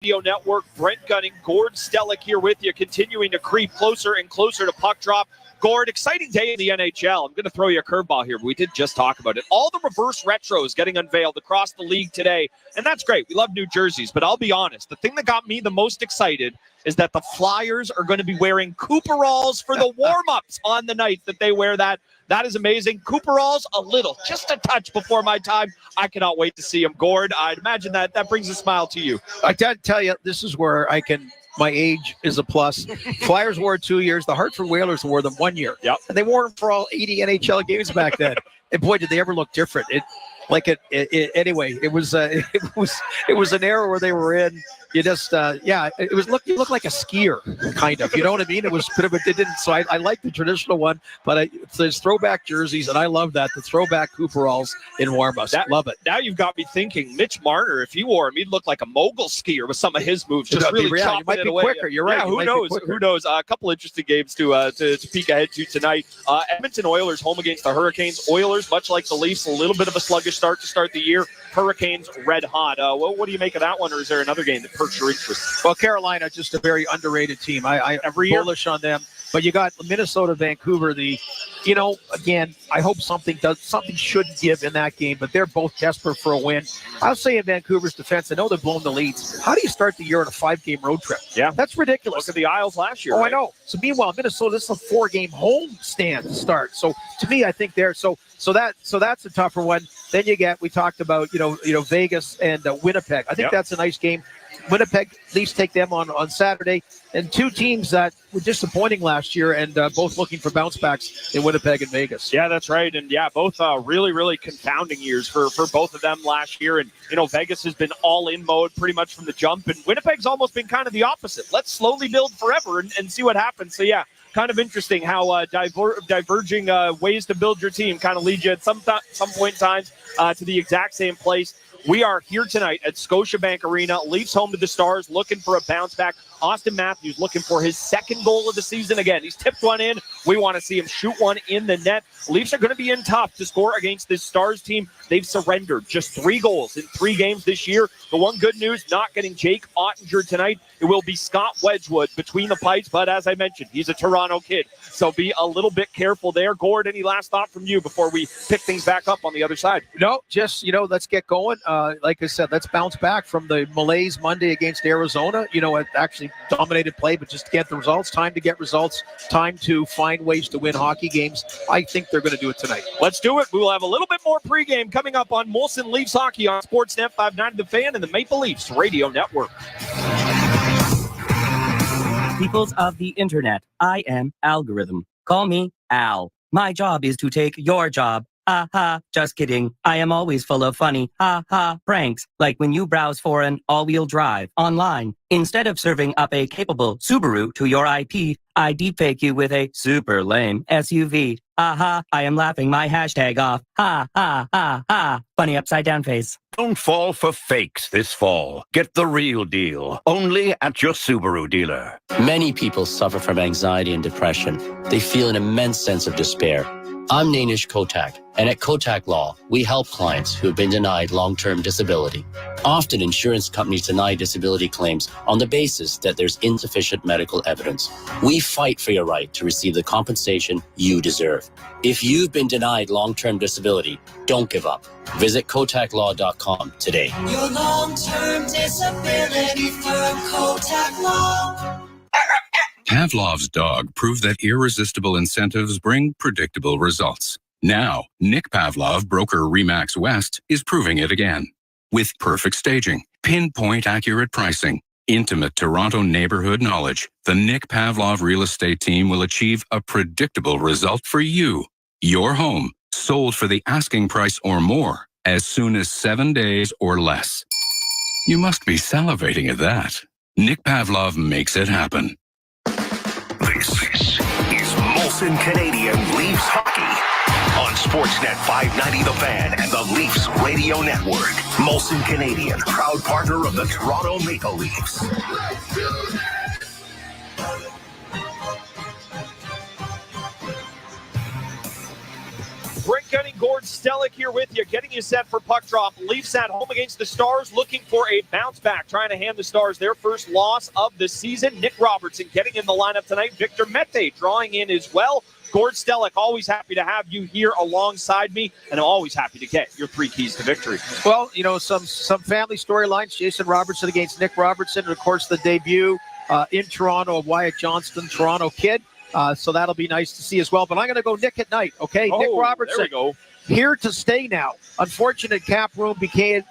Radio Network. Brent Gunning, Gord Stellick here with you, continuing to creep closer and closer to puck drop. Gord, exciting day in the NHL. I'm going to throw you a curveball here, but we did just talk about it. All the reverse retros getting unveiled across the league today, and that's great. We love new jerseys, but I'll be honest, the thing that got me the most excited is that the Flyers are going to be wearing Cooperalls for the warm-ups on the night that they wear that. That is amazing. Cooperalls, just a touch before my time. I cannot wait to see them. Gord, I'd imagine that brings a smile to you. I got to tell you, this is where my age is a plus. Flyers wore 2 years. The Hartford Whalers wore them 1 year. Yep. And they wore them for all 80 NHL games back then. And boy, did they ever look different. Anyway, it was an era where they were in. You just, you look like a skier, kind of. You know what I mean? It was it didn't. So I like the traditional one, but there's throwback jerseys, and I love that. The throwback Cooperalls in warm-ups. Love it. Now you've got me thinking, Mitch Marner, if he wore him, he'd look like a mogul skier with some of his moves. Just really chopping you might it be away. Quicker. You're right. Yeah, who knows? Who knows? A couple interesting games to peek ahead to tonight. Edmonton Oilers home against the Hurricanes. Oilers, much like the Leafs, a little bit of a sluggish start to start the year. Hurricanes red hot. What do you make of that one, or is there another game that perks your interest? Well, Carolina, just a very underrated team. I'm bullish on them. But you got Minnesota, Vancouver. Again, I hope something should give in that game, but they're both desperate for a win. I'll say in Vancouver's defense, I know they're blowing the leads. How do you start the year on a 5-game road trip? Yeah. That's ridiculous. Look at the Isles last year. Oh, right? I know. So meanwhile, Minnesota, this is a 4-game home stand to start. So to me, I think so that's a tougher one. Then we talked about, Vegas and Winnipeg. I think that's a nice game. Winnipeg Leafs take them on Saturday, and two teams that were disappointing last year and both looking for bounce backs in Winnipeg and Vegas. Yeah, that's right. And both really, really confounding years for both of them last year. And, Vegas has been all in mode pretty much from the jump, and Winnipeg's almost been kind of the opposite. Let's slowly build forever and see what happens. So, kind of interesting how diverging ways to build your team kind of lead you at some point in time to the exact same place. We are here tonight at Scotiabank Arena. Leafs home to the Stars, looking for a bounce back. Austin Matthews looking for his second goal of the season again. He's tipped one in. We want to see him shoot one in the net. Leafs are going to be in tough to score against this Stars team. They've surrendered just 3 goals in 3 games this year. The one good news, not getting Jake Ottinger tonight. It will be Scott Wedgwood between the pipes, but as I mentioned, he's a Toronto kid, so be a little bit careful there. Gord, any last thought from you before we pick things back up on the other side? No, just, let's get going. Like I said, let's bounce back from the malaise Monday against Arizona. It actually dominated play, but just to get the results, time to get results, time to find ways to win hockey games. I think they're going to do it tonight. Let's do it. We will have a little bit more pregame coming up on Molson Leafs Hockey on Sportsnet 590 The Fan and the Maple Leafs Radio Network. Peoples of the internet, I am Algorithm. Call me Al. My job is to take your job. Ha ha, just kidding. I am always full of funny ha ha pranks, like when you browse for an all-wheel drive online. Instead of serving up a capable Subaru to your IP, I deepfake you with a super lame SUV. Ha ha, I am laughing my hashtag off. Ha ha ha ha. Funny upside down face. Don't fall for fakes this fall. Get the real deal, only at your Subaru dealer. Many people suffer from anxiety and depression. They feel an immense sense of despair. I'm Nainish Kotak, and at Kotak Law, we help clients who have been denied long-term disability. Often, insurance companies deny disability claims on the basis that there's insufficient medical evidence. We fight for your right to receive the compensation you deserve. If you've been denied long-term disability, don't give up. Visit KotakLaw.com today. Your long-term disability firm, Kotak Law. Pavlov's dog proved that irresistible incentives bring predictable results. Now, Nick Pavlov, broker RE/MAX West, is proving it again. With perfect staging, pinpoint accurate pricing, intimate Toronto neighborhood knowledge, the Nick Pavlov real estate team will achieve a predictable result for you. Your home, sold for the asking price or more, as soon as 7 days or less. You must be salivating at that. Nick Pavlov makes it happen. This is Molson Canadian Leafs Hockey on Sportsnet 590 The Fan and the Leafs Radio Network. Molson Canadian, proud partner of the Toronto Maple Leafs. Brent Gunning, Gord Stellick here with you, getting you set for puck drop. Leafs at home against the Stars, looking for a bounce back, trying to hand the Stars their first loss of the season. Nick Robertson getting in the lineup tonight. Victor Mete drawing in as well. Gord Stellick, always happy to have you here alongside me, and I'm always happy to get your 3 keys to victory. Well, some family storylines. Jason Robertson against Nick Robertson, and of course the debut in Toronto of Wyatt Johnston, Toronto kid. So that'll be nice to see as well. But I'm going to go Nick at night, okay? Nick Robertson. There we go. Here to stay now. Unfortunate cap room became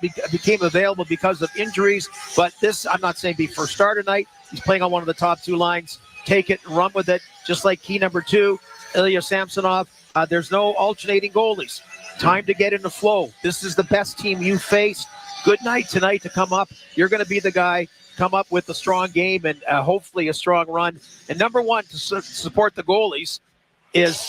available because of injuries, but this, I'm not saying be first starter night. He's playing on one of the top 2 lines. Take it and run with it, just like key number 2, Ilya Samsonov. There's no alternating goalies. Time to get in the flow. This is the best team you faced. Good night tonight to come up. You're going to be the guy. Come up with a strong game and hopefully a strong run. And number 1 to support the goalies is,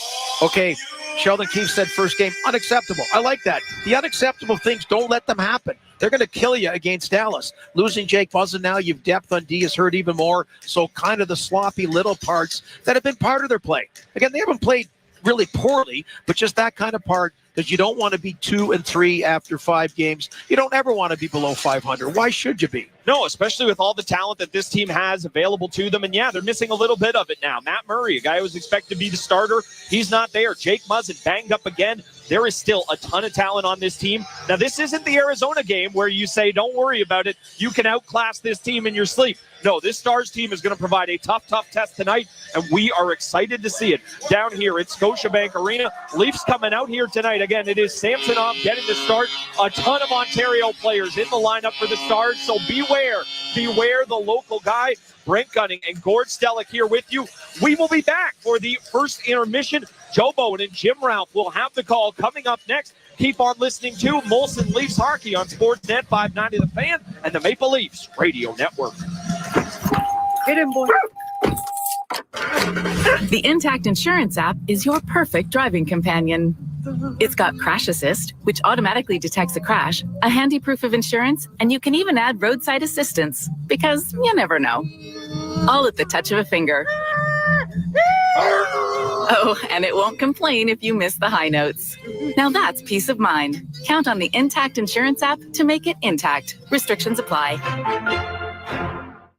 okay, Sheldon Keefe said first game, unacceptable. I like that. The unacceptable things, don't let them happen. They're going to kill you against Dallas. Losing Jake Muzzin now, you've depth on D has hurt even more. So kind of the sloppy little parts that have been part of their play. Again, they haven't played really poorly, but just that kind of part, because you don't want to be 2-3 after 5 games. You don't ever want to be below 500. Why should you be? No, especially with all the talent that this team has available to them. And yeah, they're missing a little bit of it now. Matt Murray, a guy who was expected to be the starter, he's not there. Jake Muzzin banged up again. There is still a ton of talent on this team. Now, this isn't the Arizona game where you say, don't worry about it. You can outclass this team in your sleep. No, this Stars team is going to provide a tough test tonight, and we are excited to see it down here at Scotiabank Arena. Leafs coming out here tonight. Again, it is Samsonov getting the start. A ton of Ontario players in the lineup for the Stars, so beware the local guy. Brent Gunning and Gord Stellick here with you. We will be back for the first intermission. Joe Bowen and Jim Ralph will have the call coming up next. Keep on listening to Molson Leafs Hockey on Sportsnet 590 The Fan and the Maple Leafs Radio Network. Get him, boy. The Intact Insurance app is your perfect driving companion. It's got Crash Assist, which automatically detects a crash, a handy proof of insurance, and you can even add roadside assistance, because you never know. All at the touch of a finger. Oh, and it won't complain if you miss the high notes. Now that's peace of mind. Count on the Intact Insurance app to make it intact. Restrictions apply.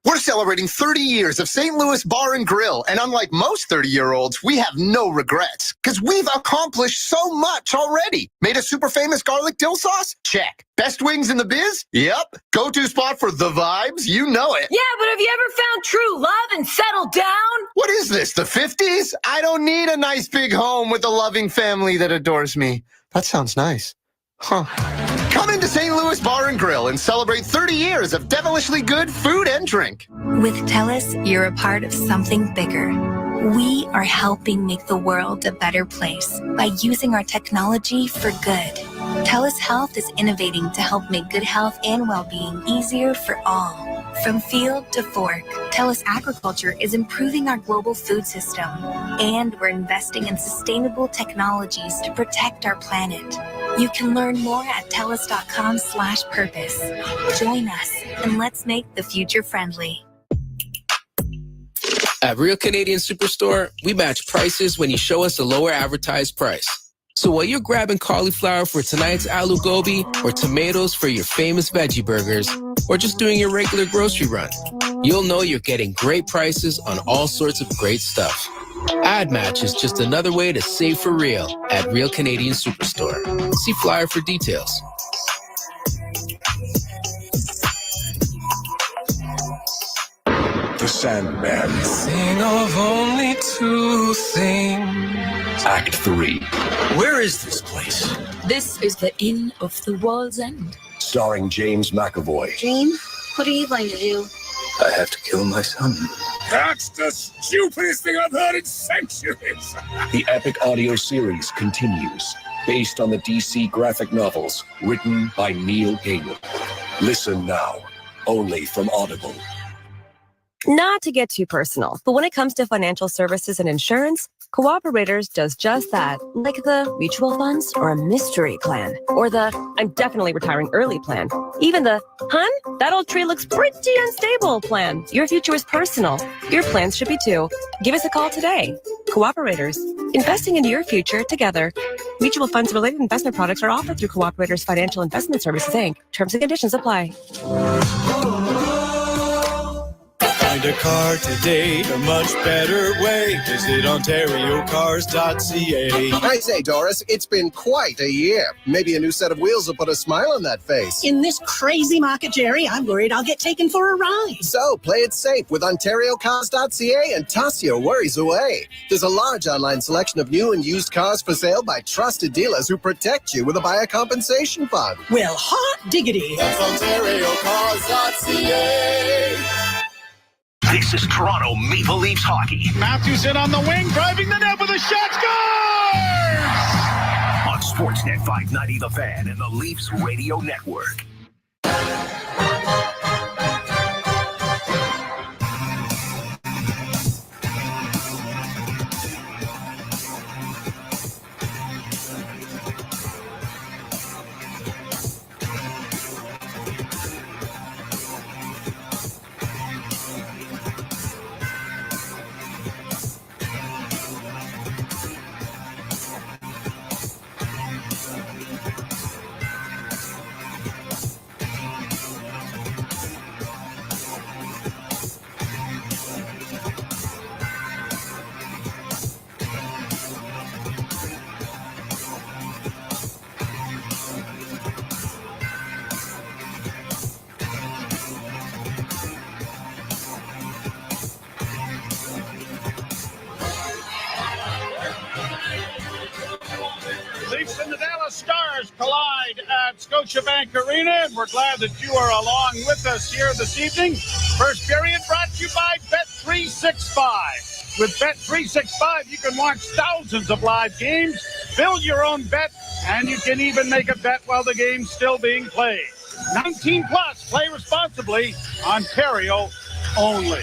We're celebrating 30 years of St. Louis Bar and Grill, and unlike most 30-year-olds, we have no regrets, because we've accomplished so much already. Made a super famous garlic dill sauce? Check. Best wings in the biz? Yep. Go-to spot for the vibes? You know it. Yeah, but have you ever found true love and settled down? What is this, the 50s? I don't need a nice big home with a loving family that adores me. That sounds nice. Huh. Come into St. Louis Bar and Grill and celebrate 30 years of devilishly good food and drink. With TELUS, you're a part of something bigger. We are helping make the world a better place by using our technology for good. TELUS Health is innovating to help make good health and well-being easier for all. From field to fork, TELUS Agriculture is improving our global food system. And we're investing in sustainable technologies to protect our planet. You can learn more at TELUS.com/purpose. Join us and let's make the future friendly. At Real Canadian Superstore, we match prices when you show us a lower advertised price. So while you're grabbing cauliflower for tonight's aloo gobi or tomatoes for your famous veggie burgers, or just doing your regular grocery run, you'll know you're getting great prices on all sorts of great stuff. Ad Match is just another way to save for real at Real Canadian Superstore. See flyer for details. The Sandman. Sing of only two things. Act 3. Where is this place? This is the Inn of the World's End. Starring James McAvoy. Jane, what are you going to do? I have to kill my son. That's the stupidest thing I've heard in centuries. The epic audio series continues, based on the DC graphic novels written by Neil Gaiman. Listen now, only from Audible. Not to get too personal, but when it comes to financial services and insurance, Cooperators does just that, like the mutual funds or a mystery plan, or the I'm definitely retiring early plan, even the hun, that old tree looks pretty unstable plan. Your future is personal. Your plans should be too. Give us a call today. Cooperators, investing into your future together. Mutual funds related investment products are offered through Cooperators Financial Investment Services, Inc. Terms and conditions apply. Find a car today a much better way. Visit OntarioCars.ca. I say, Doris, it's been quite a year. Maybe a new set of wheels will put a smile on that face. In this crazy market, Jerry, I'm worried I'll get taken for a ride. So play it safe with OntarioCars.ca and toss your worries away. There's a large online selection of new and used cars for sale by trusted dealers who protect you with a buyer compensation fund. Well, hot diggity. That's OntarioCars.ca. This is Toronto Maple Leafs hockey. Matthews in on the wing, driving the net with a shot, scores! On Sportsnet 590 The Fan and the Leafs Radio Network. Leafs and the Dallas Stars collide at Scotiabank Arena, and we're glad that you are along with us here this evening. First period brought to you by Bet365. With Bet365, you can watch thousands of live games, build your own bet, and you can even make a bet while the game's still being played. 19 plus, play responsibly, Ontario only.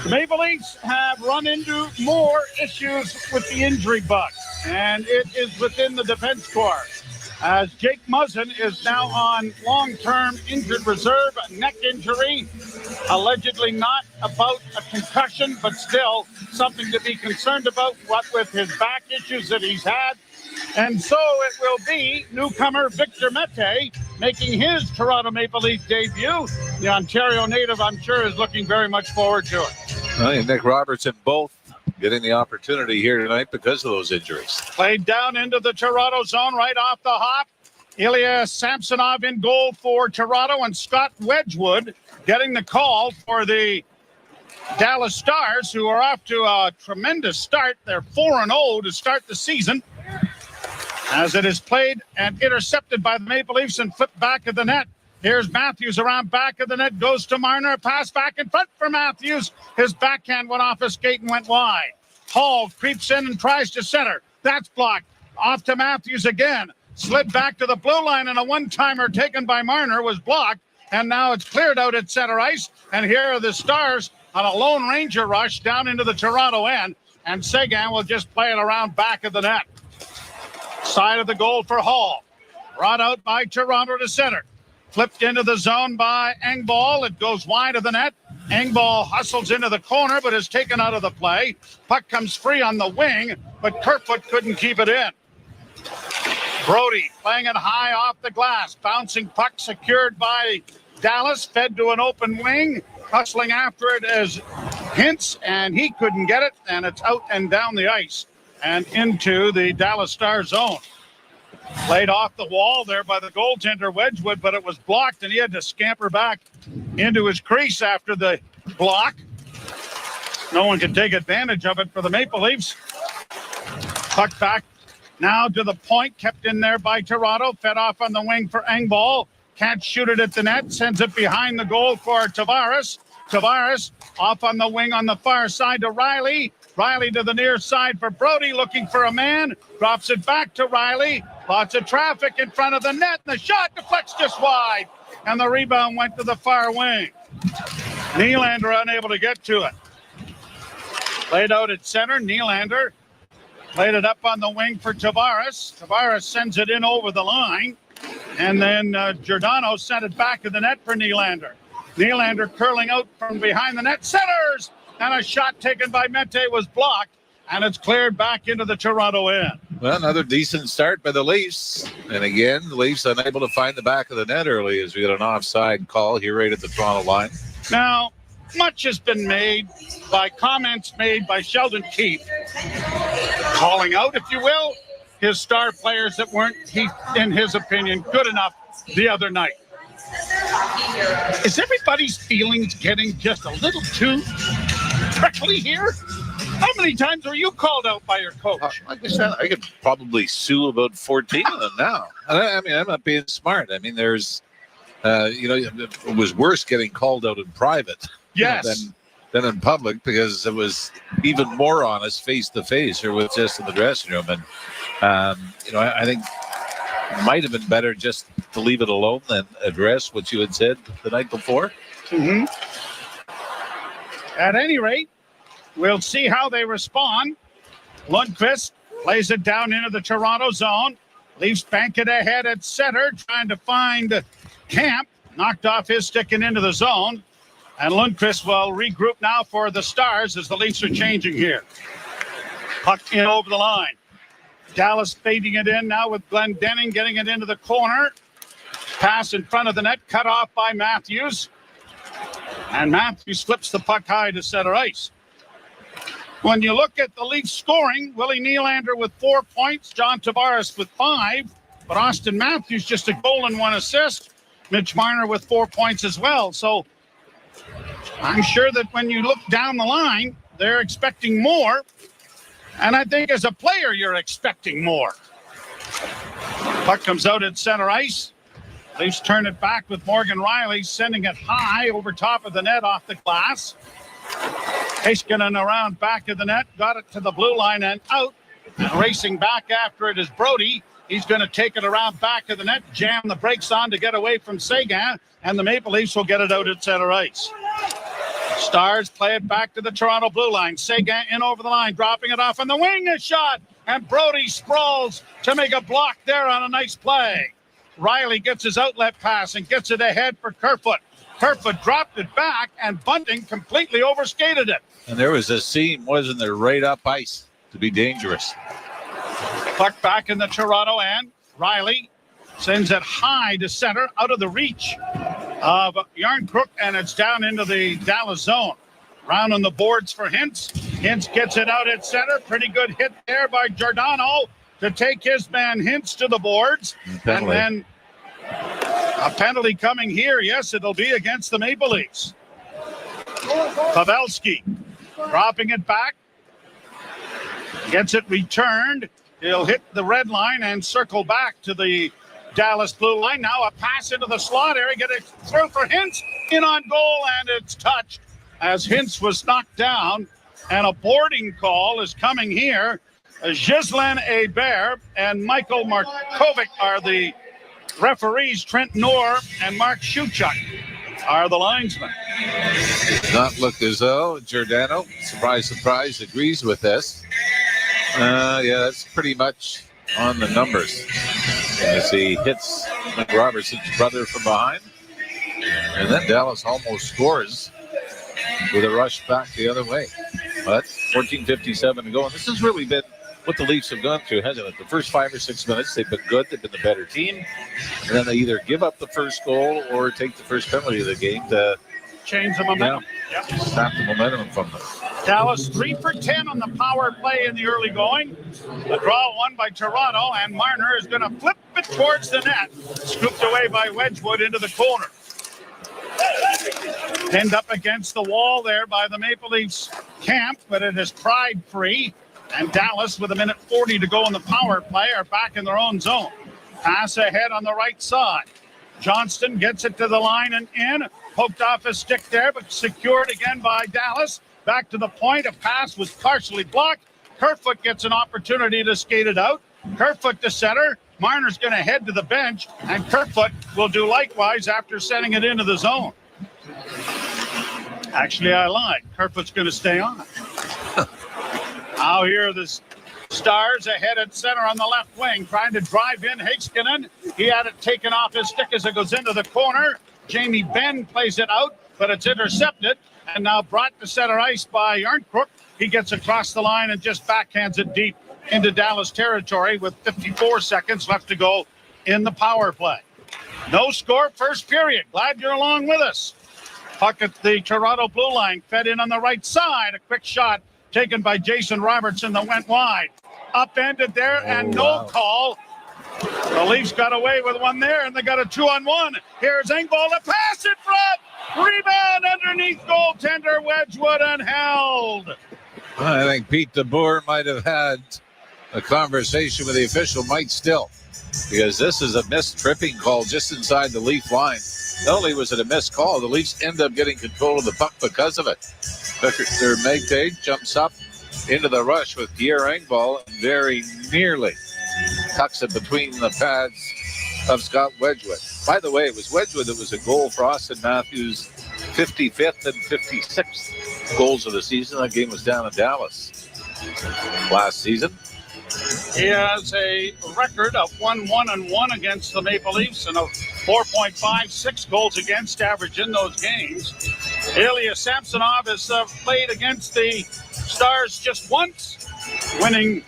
The Maple Leafs have run into more issues with the injury bug, and it is within the defense corps, as Jake Muzzin is now on long-term injured reserve, a neck injury, allegedly not about a concussion, but still something to be concerned about, what with his back issues that he's had. And so it will be newcomer Victor Mete making his Toronto Maple Leaf debut. The Ontario native, I'm sure, is looking very much forward to it. Well, and Nick Robertson both getting the opportunity here tonight because of those injuries. Played down into the Toronto zone right off the hop. Ilya Samsonov in goal for Toronto, and Scott Wedgwood getting the call for the Dallas Stars, who are off to a tremendous start. They're 4-0 to start the season, as it is played and intercepted by the Maple Leafs and flipped back of the net. Here's Matthews around back of the net, goes to Marner, pass back in front for Matthews. His backhand went off his skate and went wide. Hall creeps in and tries to center. That's blocked. Off to Matthews again. Slid back to the blue line, and a one-timer taken by Marner was blocked. And now it's cleared out at center ice. And here are the Stars on a Lone Ranger rush down into the Toronto end. And Seguin will just play it around back of the net. Side of the goal for Hall. Brought out by Toronto to center. Flipped into the zone by Engvall. It goes wide of the net. Engvall hustles into the corner, but is taken out of the play. Puck comes free on the wing, but Kerfoot couldn't keep it in. Brody playing it high off the glass. Bouncing puck secured by Dallas. Fed to an open wing. Hustling after it as Hintz, and he couldn't get it. And it's out and down the ice and into the Dallas Stars zone. Played off the wall there by the goaltender Wedgwood, but it was blocked, and he had to scamper back into his crease after the block. No one could take advantage of it for the Maple Leafs. Puck back now to the point, kept in there by Toronto, fed off on the wing for Engvall. Can't shoot it at the net, sends it behind the goal for Tavares. Tavares off on the wing on the far side to Riley. Riley to the near side for Brody, looking for a man. Drops it back to Riley. Lots of traffic in front of the net. And the shot deflects just wide. And the rebound went to the far wing. Nylander unable to get to it. Played out at center. Nylander played it up on the wing for Tavares. Tavares sends it in over the line. And then Giordano sent it back to the net for Nylander. Nylander curling out from behind the net. Centers! And a shot taken by Mete was blocked. And it's cleared back into the Toronto end. Well, another decent start by the Leafs. And again, the Leafs unable to find the back of the net early as we get an offside call here right at the Toronto line. Now, much has been made by comments made by Sheldon Keefe, calling out, if you will, his star players that weren't, in his opinion, good enough the other night. Is everybody's feelings getting just a little too prickly here? How many times were you called out by your coach? Like I said, I could probably sue about 14 of them now. I mean, I'm not being smart. I mean, there's, it was worse getting called out in private than in public, because it was even more honest face to face or with just in the dressing room. And, I think it might have been better just to leave it alone than address what you had said the night before. Mm-hmm. At any rate, we'll see how they respond. Lundqvist plays it down into the Toronto zone. Leafs bank it ahead at center, trying to find Camp. Knocked off his stick and into the zone. And Lundqvist will regroup now for the Stars as the Leafs are changing here. Puck in over the line. Dallas fading it in now with Glendening getting it into the corner. Pass in front of the net, cut off by Matthews. And Matthews flips the puck high to center ice. When you look at the Leafs scoring, Willie Nylander with 4 points, John Tavares with 5, but Austin Matthews just a goal and 1 assist. Mitch Marner with 4 points as well. So I'm sure that when you look down the line, they're expecting more. And I think as a player, you're expecting more. Puck comes out at center ice. Leafs turn it back with Morgan Riley sending it high over top of the net off the glass. Heiskanen around back of the net, got it to the blue line and out. And racing back after it is Brody. He's going to take it around back of the net, jam the brakes on to get away from Seguin, and the Maple Leafs will get it out at center ice. Stars play it back to the Toronto blue line. Seguin in over the line, dropping it off on the wing, a shot, and Brody sprawls to make a block there on a nice play. Riley gets his outlet pass and gets it ahead for Kerfoot. Kerfoot dropped it back, and Bunting completely overskated it. And there was a seam, wasn't there, right up ice to be dangerous. Puck back in the Toronto end. Riley sends it high to center, out of the reach of Yarncrook, and it's down into the Dallas zone. Round on the boards for Hintz. Hintz gets it out at center. Pretty good hit there by Giordano to take his man Hintz to the boards. And then a penalty coming here. Yes, it'll be against the Maple Leafs. Pavelski dropping it back. Gets it returned. He'll hit the red line and circle back to the Dallas blue line. Now a pass into the slot area. Get it through for Hintz. In on goal, and it's touched as Hintz was knocked down. And a boarding call is coming here. Ghislain Hebert and Michael Markovic are the referees. Trent Knorr and Mark Shuchuk are the linesmen. Does not look as though Giordano, surprise, surprise, agrees with this. Yeah, that's pretty much on the numbers. As he hits McRobertson's brother from behind. And then Dallas almost scores with a rush back the other way. But 14:57 to go. And this has really been what the Leafs have gone through, hasn't it? The first 5 or 6 minutes, they've been good. They've been the better team. And then they either give up the first goal or take the first penalty of the game to change the momentum. Stop the momentum from them. Dallas 3 for 10 on the power play in the early going. The draw won by Toronto, and Marner is going to flip it towards the net. Scooped away by Wedgwood into the corner. Pinned up against the wall there by the Maple Leafs camp, but it is pried free. And Dallas, with 1:40 to go in the power play, are back in their own zone. Pass ahead on the right side. Johnston gets it to the line and in. Poked off his stick there, but secured again by Dallas. Back to the point. A pass was partially blocked. Kerfoot gets an opportunity to skate it out. Kerfoot to center. Marner's going to head to the bench, and Kerfoot will do likewise after sending it into the zone. Actually, I lied. Kerfoot's going to stay on. Now here are the Stars ahead at center on the left wing, trying to drive in Heiskanen. He had it taken off his stick as it goes into the corner. Jamie Benn plays it out, but it's intercepted and now brought to center ice by Yarncrook. He gets across the line and just backhands it deep into Dallas territory with 54 seconds left to go in the power play. No score, first period. Glad you're along with us. Puck at the Toronto blue line, fed in on the right side. A quick shot taken by Jason Robertson that went wide. Upended there and no call. The Leafs got away with one there and they got a 2-on-1. Here's Engvall, a pass in front. Rebound underneath goaltender Wedgwood and held. I think Pete DeBoer might have had a conversation with the official, Mike Still, because this is a missed tripping call just inside the Leaf line. Not only was it a missed call, the Leafs end up getting control of the puck because of it. Their Megtade jumps up into the rush with Pierre Engvall and very nearly tucks it between the pads of Scott Wedgwood. By the way, it was Wedgwood that was a goal for Austin Matthews' 55th and 56th goals of the season. That game was down in Dallas last season. He has a record of 1-1-1 against the Maple Leafs and a 4.56 goals against average in those games. Ilya Samsonov has played against the Stars just once, winning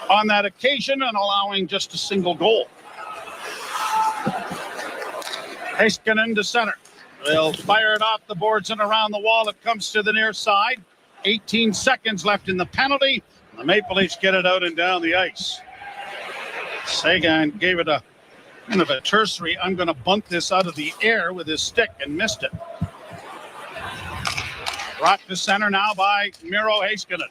on that occasion and allowing just a single goal. Heiskanen to center. They'll fire it off the boards and around the wall. It comes to the near side. 18 seconds left in the penalty. The Maple Leafs get it out and down the ice. Sagan gave it a kind of a tertiary, I'm going to bunt this out of the air with his stick and missed it. Brought to center now by Miro Heiskanen.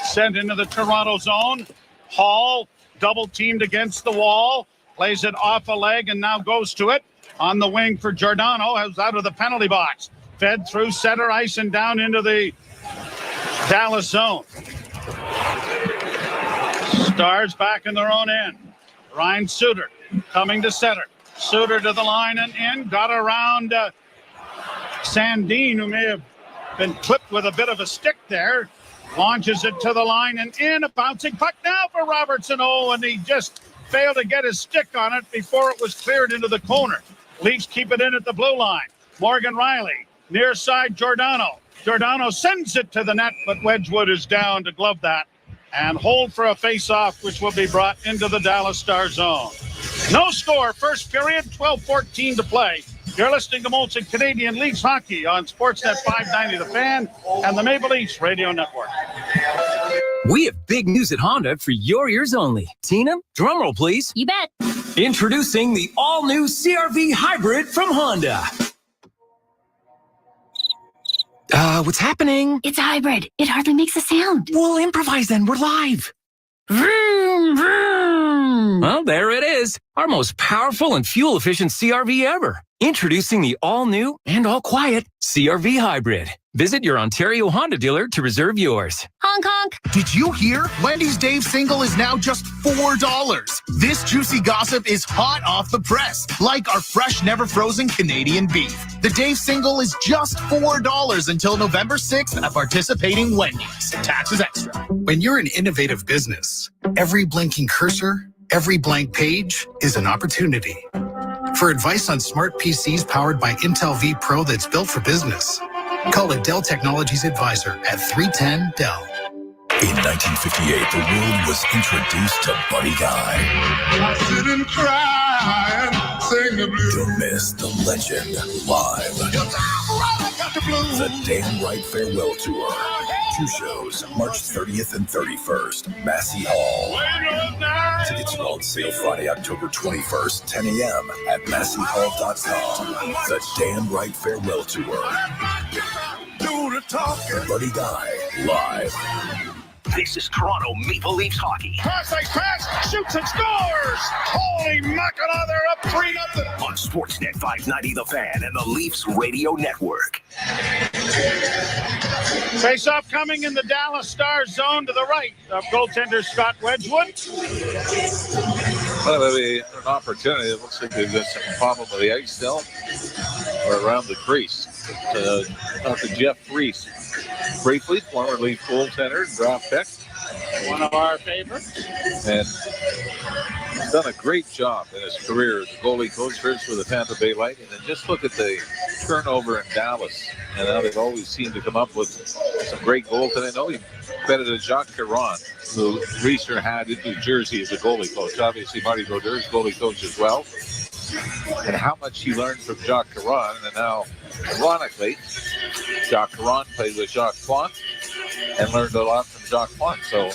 Sent into the Toronto zone. Hall double teamed against the wall. Plays it off a leg and now goes to it. On the wing for Giordano, who's out of the penalty box. Fed through center ice and down into the Dallas zone. Stars back in their own end. Ryan Suter coming to center. Suter to the line and in. Got around Sandin, who may have been clipped with a bit of a stick there. Launches it to the line and in. A bouncing puck now for Robertson. Oh, and he just failed to get his stick on it before it was cleared into the corner. Leafs keep it in at the blue line. Morgan Riley, near side Giordano. Giordano sends it to the net, but Wedgwood is down to glove that and hold for a face-off, which will be brought into the Dallas Star zone. No score, first period, 12:14 to play. You're listening to Molson Canadian Leafs Hockey on Sportsnet 590 The Fan and the Maple Leafs Radio Network. We have big news at Honda for your ears only. Tina, drumroll please. You bet. Introducing the all-new CR-V Hybrid from Honda. What's happening? It's a hybrid. It hardly makes a sound. We'll improvise then. We're live. Vroom, vroom. Well, there it is. Our most powerful and fuel-efficient CR-V ever. Introducing the all-new and all-quiet CR-V Hybrid. Visit your Ontario Honda dealer to reserve yours. Honk, honk. Did you hear? Wendy's Dave Single is now just $4. This juicy gossip is hot off the press, like our fresh, never frozen Canadian beef. The Dave Single is just $4 until November 6th at participating Wendy's. Taxes extra. When you're an innovative business, every blinking cursor, every blank page is an opportunity. For advice on smart PCs powered by Intel V Pro that's built for business, call a Dell Technologies advisor at 310-DELL. In 1958, the world was introduced to Buddy Guy. I sit and cry and sing the blues. Don't miss the legend live. The Damn Right Farewell Tour. 2 shows, March 30th and 31st, Massey Hall. Tickets are on sale Friday, October 21st, 10 a.m. at MasseyHall.com. The Damn Right Farewell Tour. Buddy Guy, live. This is Toronto Maple Leafs hockey. Pass, shoots and scores! Holy mackerel, they're up 3-0. On Sportsnet 590 The Fan and the Leafs Radio Network. Face-off coming in the Dallas Stars zone to the right of goaltender Scott Wedgwood. Well, that'll be an opportunity. It looks like they've got some problem with the ice still or around the crease. Dr. Jeff Reese briefly, former Leaf goaltender, draft pick. One of our favorites. And he's done a great job in his career as a goalie coach, first for the Tampa Bay Lightning. And just look at the turnover in Dallas and how they've always seemed to come up with some great goals. And I know he credited Jacques Caron, who Reiser had in New Jersey as a goalie coach. Obviously, Marty Brodeur goalie coach as well. And how much he learned from Jacques Caron. And now, ironically, Jacques Caron played with Jacques Plante and learned a lot from Jacques Plante. So,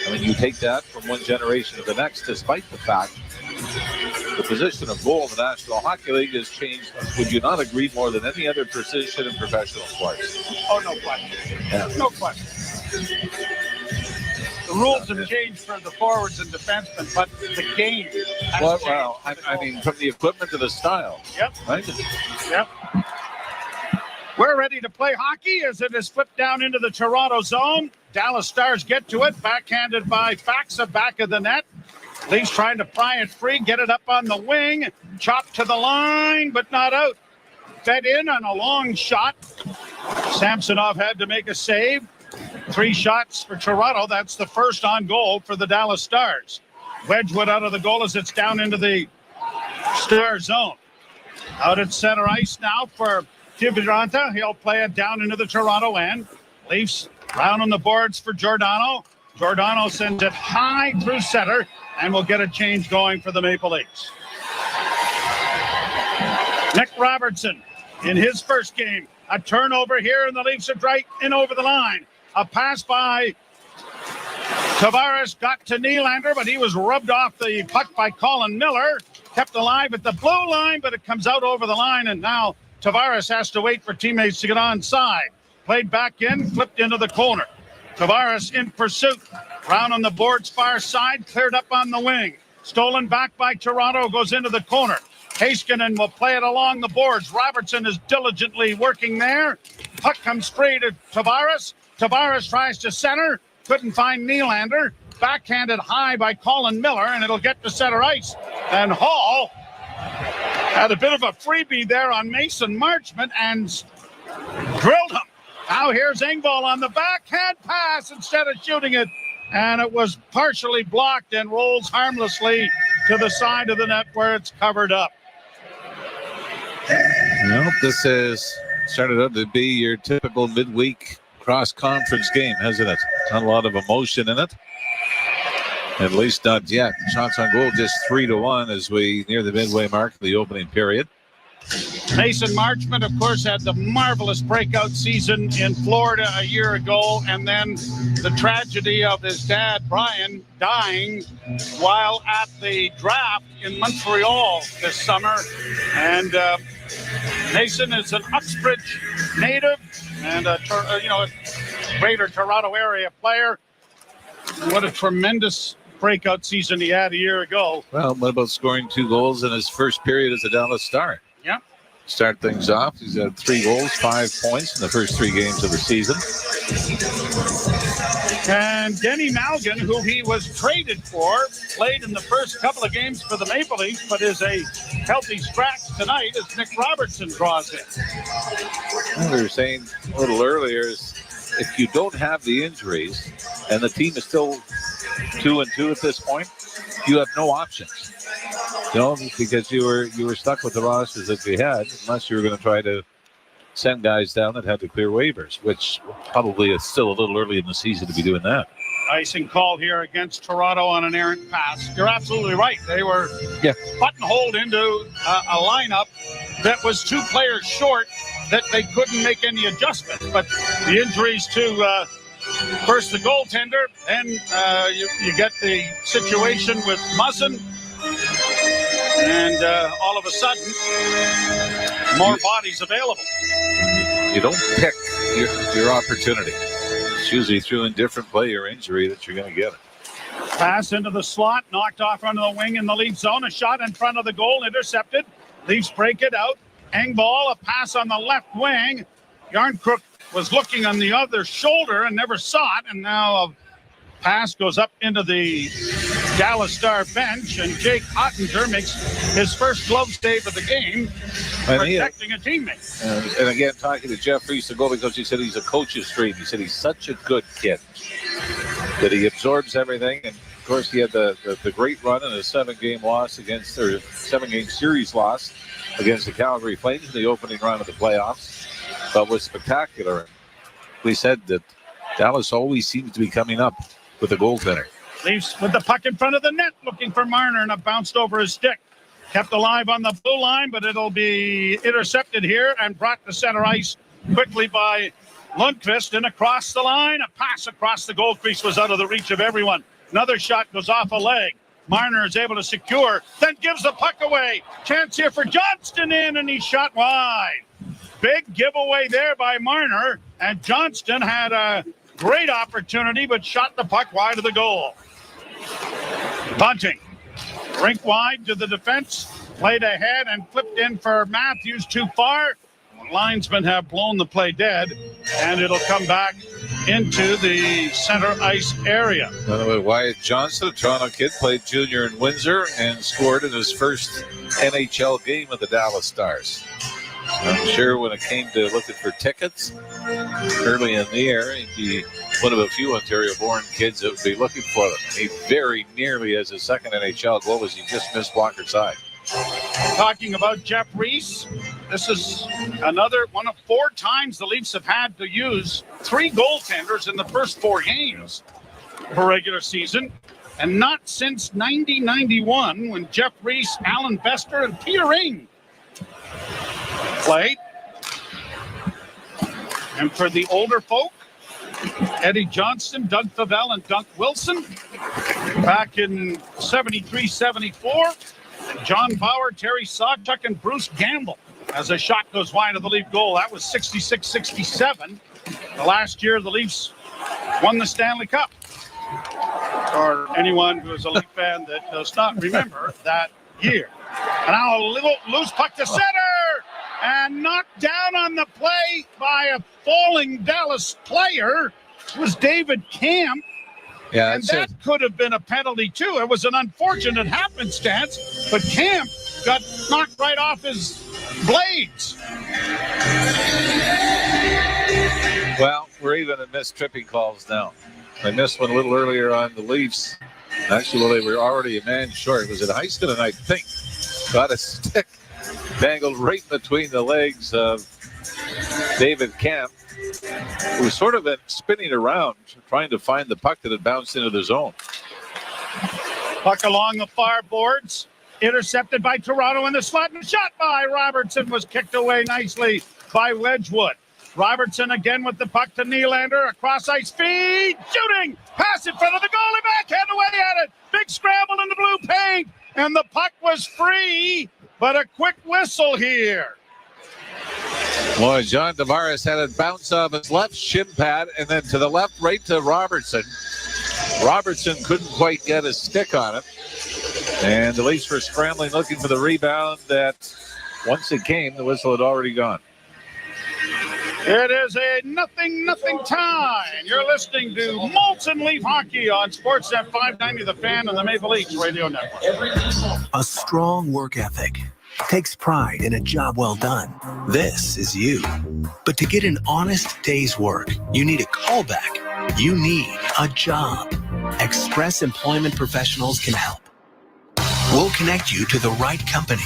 I mean, you take that from one generation to the next, despite the fact the position of goal in the National Hockey League has changed. Would you not agree, more than any other position in professional sports? Oh, no question. Yeah. No question. The rules have changed for the forwards and defensemen, but the game has changed. Well, I mean, from the equipment to the style. Yep. Right? Yep. We're ready to play hockey as it is flipped down into the Toronto zone. Dallas Stars get to it, backhanded by Faxa, back of the net. Leafs trying to pry it free, get it up on the wing, chopped to the line, but not out. Fed in on a long shot. Samsonov had to make a save. 3 shots for Toronto. That's the first on goal for the Dallas Stars. Wedgwood out of the goal as it's down into the Star zone. Out at center ice now for Kiviranta. He'll play it down into the Toronto end. Leafs round on the boards for Giordano. Giordano sends it high through center and will get a change going for the Maple Leafs. Nick Robertson in his first game. A turnover here, and the Leafs are right in over the line. A pass by Tavares got to Nylander, but he was rubbed off the puck by Colin Miller. Kept alive at the blue line, but it comes out over the line, and now Tavares has to wait for teammates to get onside. Played back in, flipped into the corner. Tavares in pursuit. Round on the boards far side, cleared up on the wing. Stolen back by Toronto, goes into the corner. Heiskanen will play it along the boards. Robertson is diligently working there. Puck comes free to Tavares. Tavares tries to center. Couldn't find Nylander. Backhanded high by Colin Miller, and it'll get to center ice. And Hall had a bit of a freebie there on Mason Marchment and drilled him. Now here's Engvall on the backhand pass instead of shooting it. And it was partially blocked and rolls harmlessly to the side of the net where it's covered up. Well, this has started out to be your typical midweek cross-conference game, hasn't it? Not a lot of emotion in it. At least not yet. Shots on goal just 3-1 as we near the midway mark of the opening period. Mason Marchment, of course, had the marvelous breakout season in Florida a year ago, and then the tragedy of his dad, Brian, dying while at the draft in Montreal this summer. And Mason is an Uxbridge native and a greater Toronto area player. What a tremendous breakout season he had a year ago. Well, what about scoring 2 goals in his first period as a Dallas Star? Yeah. Start things off. He's had 3 goals, 5 points in the first 3 games of the season. And Denny Malgin, who he was traded for, played in the first couple of games for the Maple Leafs, but is a healthy scratch tonight as Nick Robertson draws in. What we were saying a little earlier is if you don't have the injuries and the team is still 2-2 at this point, you have no options. You know, because you were stuck with the rosters that you had, unless you were going to try to send guys down that had to clear waivers, which probably is still a little early in the season to be doing that. Icing call here against Toronto on an errant pass. You're absolutely right. They were buttonholed into a lineup that was 2 players short, that they couldn't make any adjustments. But the injuries to first the goaltender, then you get the situation with Muzzin, and all of a sudden, more bodies available. You don't pick your opportunity. It's usually through indifferent play or injury that you're going to get it. Pass into the slot, knocked off onto the wing in the Leaf zone. A shot in front of the goal, intercepted. Leafs break it out. Engvall, a pass on the left wing. Yarncrook was looking on the other shoulder and never saw it. And now a pass goes up into the Dallas Star bench, and Jake Ottinger makes his first glove save of the game, protecting a teammate. And again, talking to Jeff Reese, the goalie coach, he said he's a coach's dream. He said he's such a good kid that he absorbs everything. And of course, he had the great run in a 7-game series loss against the Calgary Flames in the opening round of the playoffs, but was spectacular. We said that Dallas always seems to be coming up with a goaltender. Leafs with the puck in front of the net, looking for Marner, and it bounced over his stick. Kept alive on the blue line, but it'll be intercepted here and brought to center ice quickly by Lundqvist, and across the line. A pass across the goal crease was out of the reach of everyone. Another shot goes off a leg. Marner is able to secure, then gives the puck away. Chance here for Johnston in, and he's shot wide. Big giveaway there by Marner, and Johnston had a great opportunity, but shot the puck wide of the goal. Bunting, rink wide to the defense, played ahead and flipped in for Matthews too far. Linesmen have blown the play dead, and it'll come back into the center ice area. By the way, Wyatt Johnston, a Toronto kid, played junior in Windsor and scored in his first NHL game with the Dallas Stars. I'm sure when it came to looking for tickets early in the year, he'd be one of a few Ontario-born kids that would be looking for them. He very nearly has his second NHL goal as he just missed blocker side. Talking about Jeff Reese, this is another one of 4 times the Leafs have had to use 3 goaltenders in the first 4 games for regular season, and not since 90-91 when Jeff Reese, Alan Bester, and Peter Ing played. And for the older folk, Eddie Johnston, Doug Favell, and Dunk Wilson back in 73-74. John Bauer, Terry Sawchuk, and Bruce Gamble as a shot goes wide of the Leaf goal. That was 66-67. The last year the Leafs won the Stanley Cup. For anyone who is a Leaf fan that does not remember that year. And now a little loose puck to center and knocked down on the play by a falling Dallas player. It was David Camp. Yeah, and that could have been a penalty, too. It was an unfortunate happenstance, but Camp got knocked right off his blades. Well, we're even in missed tripping calls now. I missed one a little earlier on the Leafs. Actually, well, they were already a man short. It was at Heiskanen, I think. Got a stick dangled right between the legs of David Camp, who was sort of spinning around, trying to find the puck that had bounced into the zone. Puck along the far boards, intercepted by Toronto in the slot, and shot by Robertson was kicked away nicely by Wedgwood. Robertson again with the puck to Nylander, across ice speed, shooting, pass in front of the goalie, backhand away at it, big scramble in the blue paint, and the puck was free, but a quick whistle here. Boy, John Tavares had it bounce off his left shin pad and then to the left, right to Robertson. Robertson couldn't quite get his stick on it. And the Leafs were scrambling, looking for the rebound that once it came, the whistle had already gone. It is a 0-0 tie. You're listening to Molson Leaf Hockey on Sportsnet 590, The Fan, and the Maple Leafs Radio Network. A strong work ethic takes pride in a job well done. This is you. But to get an honest day's work, you need a callback. You need a job. Express Employment Professionals can help. We'll connect you to the right company.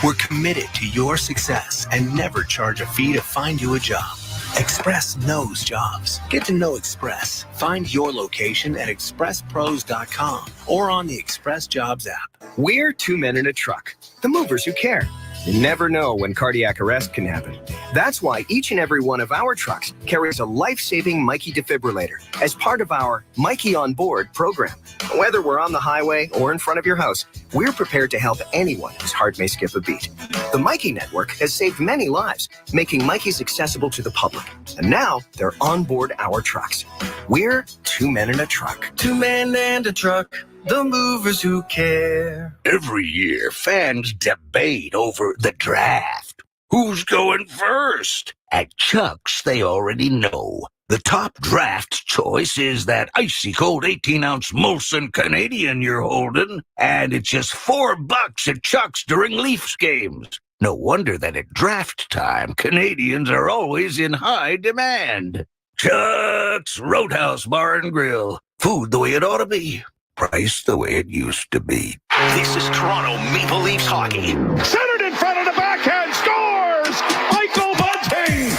We're committed to your success and never charge a fee to find you a job. Express knows jobs. Get to know Express. Find your location at expresspros.com or on the Express Jobs app. We're 2 men in a truck, the movers who care. You never know when cardiac arrest can happen. That's why each and every one of our trucks carries a life-saving Mikey defibrillator as part of our Mikey on Board program. Whether we're on the highway or in front of your house, we're prepared to help anyone whose heart may skip a beat. The Mikey Network has saved many lives, making Mikey's accessible to the public. And now they're on board our trucks. We're 2 men in a truck. 2 men and a truck. The movers who care. Every year, fans debate over the draft. Who's going first? At Chuck's, they already know. The top draft choice is that icy cold 18-ounce Molson Canadian you're holding, and it's just $4 at Chuck's during Leafs games. No wonder that at draft time, Canadians are always in high demand. Chuck's Roadhouse Bar and Grill. Food the way it ought to be. Price the way it used to be. This is Toronto Maple Leafs hockey. Centered in front of the backhand, scores! Michael Bunting!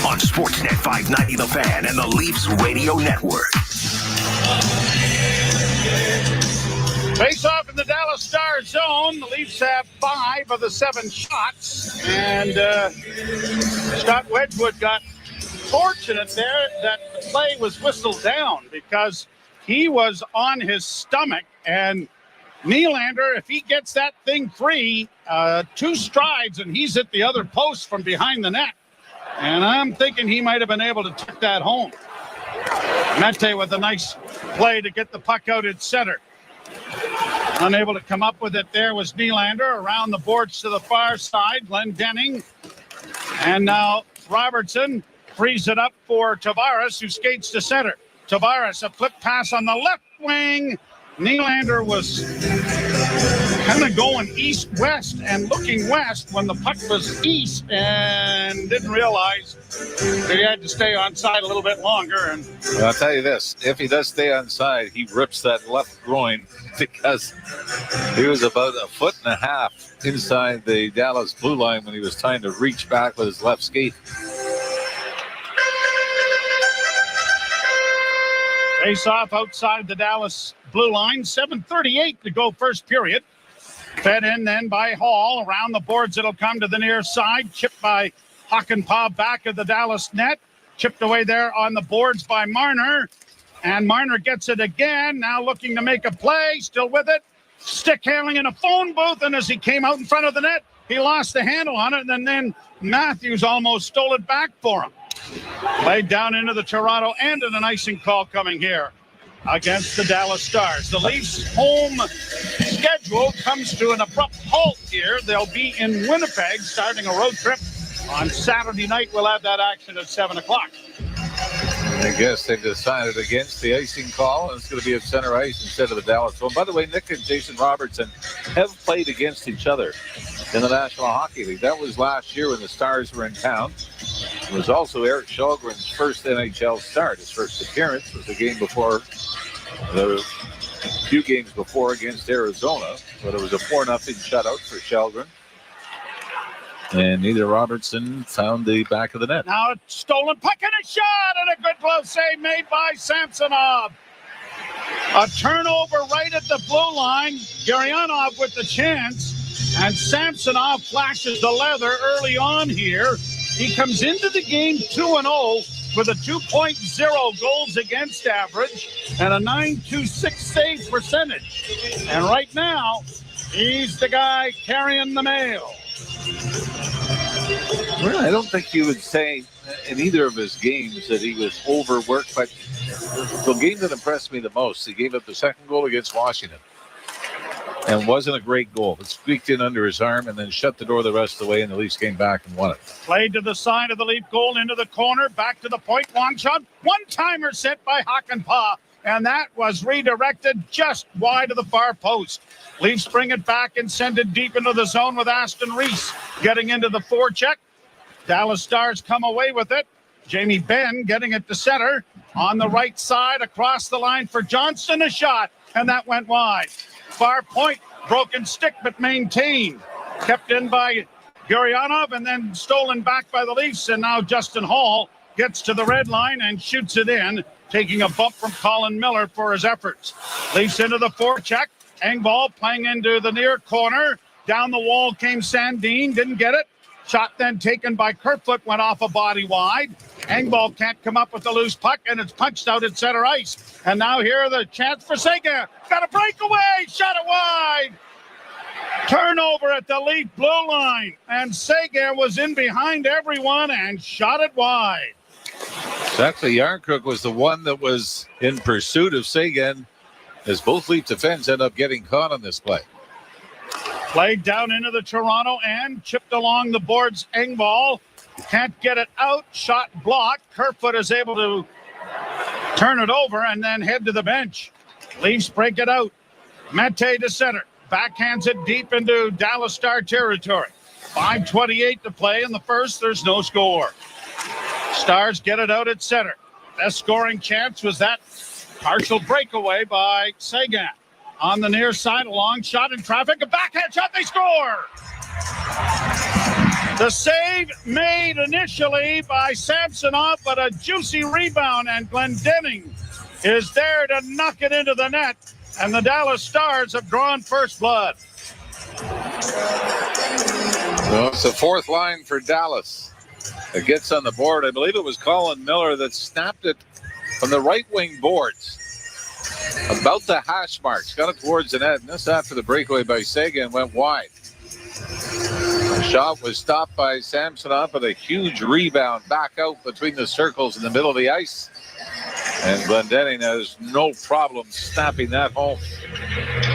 On Sportsnet 590 The Fan and the Leafs Radio Network. Face off in the Dallas Stars zone. The Leafs have 5 of the 7 shots. And Scott Wedgwood got fortunate there that the play was whistled down because he was on his stomach. And Nylander, if he gets that thing free, 2 strides and he's at the other post from behind the net. And I'm thinking he might have been able to tuck that home. Mete with a nice play to get the puck out at center. Unable to come up with it there was Nylander. Around the boards to the far side, Glendening. And now Robertson frees it up for Tavares, who skates to center. Tavares, a flip pass on the left wing. Nylander was kind of going east-west and looking west when the puck was east and didn't realize that he had to stay on side a little bit longer. And well, I'll tell you this, if he does stay on side, he rips that left groin because he was about 1.5 feet inside the Dallas blue line when he was trying to reach back with his left skate. Face off outside the Dallas blue line. 7:38 to go first period. Fed in then by Hall. Around the boards it'll come to the near side. Chipped by Hakanpää back of the Dallas net. Chipped away there on the boards by Marner. And Marner gets it again. Now looking to make a play. Still with it. Stick handling in a phone booth. And as he came out in front of the net, he lost the handle on it. And then Matthews almost stole it back for him. Played down into the Toronto end, and an icing call coming here against the Dallas Stars. The Leafs' home schedule comes to an abrupt halt here. They'll be in Winnipeg starting a road trip on Saturday night. We'll have that action at 7 o'clock. I guess they've decided against the icing call, and it's going to be at center ice instead of the Dallas one. By the way, Nick and Jason Robertson have played against each other in the National Hockey League. That was last year when the Stars were in town. It was also Eric Källgren's first NHL start. His first appearance was the game before, the few games before against Arizona, but it was a 4-0 shutout for Källgren. And neither Robertson found the back of the net. Now a stolen puck and a shot, and a good glove save made by Samsonov. A turnover right at the blue line. Gurianov with the chance, and Samsonov flashes the leather early on here. He comes into the game 2-0 with a 2.0 goals against average and a .926 save percentage. And right now, he's the guy carrying the mail. Well, I don't think you would say in either of his games that he was overworked, but the game that impressed me the most, he gave up the second goal against Washington. And wasn't a great goal. It squeaked in under his arm and then shut the door the rest of the way, and the Leafs came back and won it. Played to the side of the Leaf goal, into the corner, back to the point. Long shot, one-timer set by Hakanpää, and that was redirected just wide of the far post. Leafs bring it back and send it deep into the zone with Aston Reese getting into the forecheck. Dallas Stars come away with it. Jamie Benn getting it to center. On the right side, across the line for Johnston, a shot, and that went wide. Far point, broken stick, but maintained. Kept in by Gurianov and then stolen back by the Leafs. And now Justin Hall gets to the red line and shoots it in, taking a bump from Colin Miller for his efforts. Leafs into the forecheck. Engvall playing into the near corner. Down the wall came Sandin, didn't get it. Shot then taken by Kerfoot, went off a body wide. Engvall can't come up with the loose puck, and it's punched out at center ice. And now here the chance for Seguin. Got a breakaway, shot it wide. Turnover at the Leaf blue line, and Seguin was in behind everyone and shot it wide. So actually, Yarncrook was the one that was in pursuit of Seguin, as both Leaf defense end up getting caught on this play. Played down into the Toronto end, chipped along the boards. Engvall can't get it out. Shot blocked. Kerfoot is able to turn it over and then head to the bench. Leafs break it out. Mete to center. Backhands it deep into Dallas Star territory. 5:28 to play in the first. There's no score. Stars get it out at center. Best scoring chance was that partial breakaway by Seguin. On the near side, a long shot in traffic. A backhand shot. They score. The save made initially by Samsonov, but a juicy rebound, and Glendening is there to knock it into the net. And the Dallas Stars have drawn first blood. Well, it's the fourth line for Dallas. It gets on the board. I believe it was Colin Miller that snapped it from the right wing boards. About the hash marks. Got it towards the net. And this after the breakaway by Sega and went wide. The shot was stopped by Samsonov, but a huge rebound back out between the circles in the middle of the ice. And Glendening has no problem snapping that home.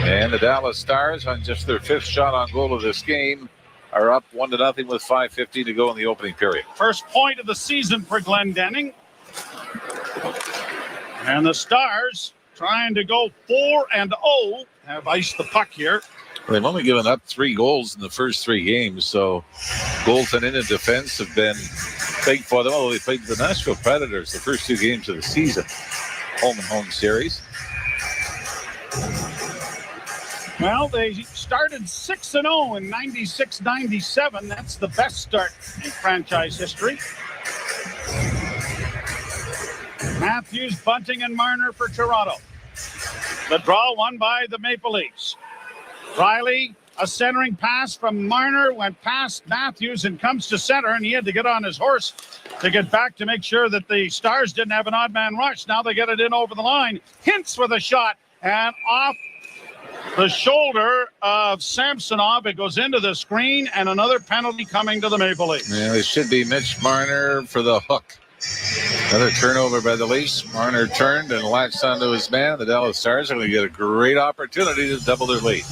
And the Dallas Stars, on just their fifth shot on goal of this game, are up 1-0 with 5:50 to go in the opening period. First point of the season for Glendening. And the Stars trying to go 4-0, have iced the puck here. They've only given up 3 goals in the first 3 games, so goaltending and defense have been big for them. Although they played the Nashville Predators the first 2 games of the season, home and home series. Well, they started 6-0 in 96-97. That's the best start in franchise history. Matthews, Bunting, and Marner for Toronto. The draw won by the Maple Leafs. Riley, a centering pass from Marner, went past Matthews and comes to center, and he had to get on his horse to get back to make sure that the Stars didn't have an odd man rush. Now they get it in over the line. Hintz with a shot, and off the shoulder of Samsonov. It goes into the screen, and another penalty coming to the Maple Leafs. Yeah, it should be Mitch Marner for the hook. Another turnover by the Leafs. Marner turned and latched onto his man. The Dallas Stars are going to get a great opportunity to double their lead.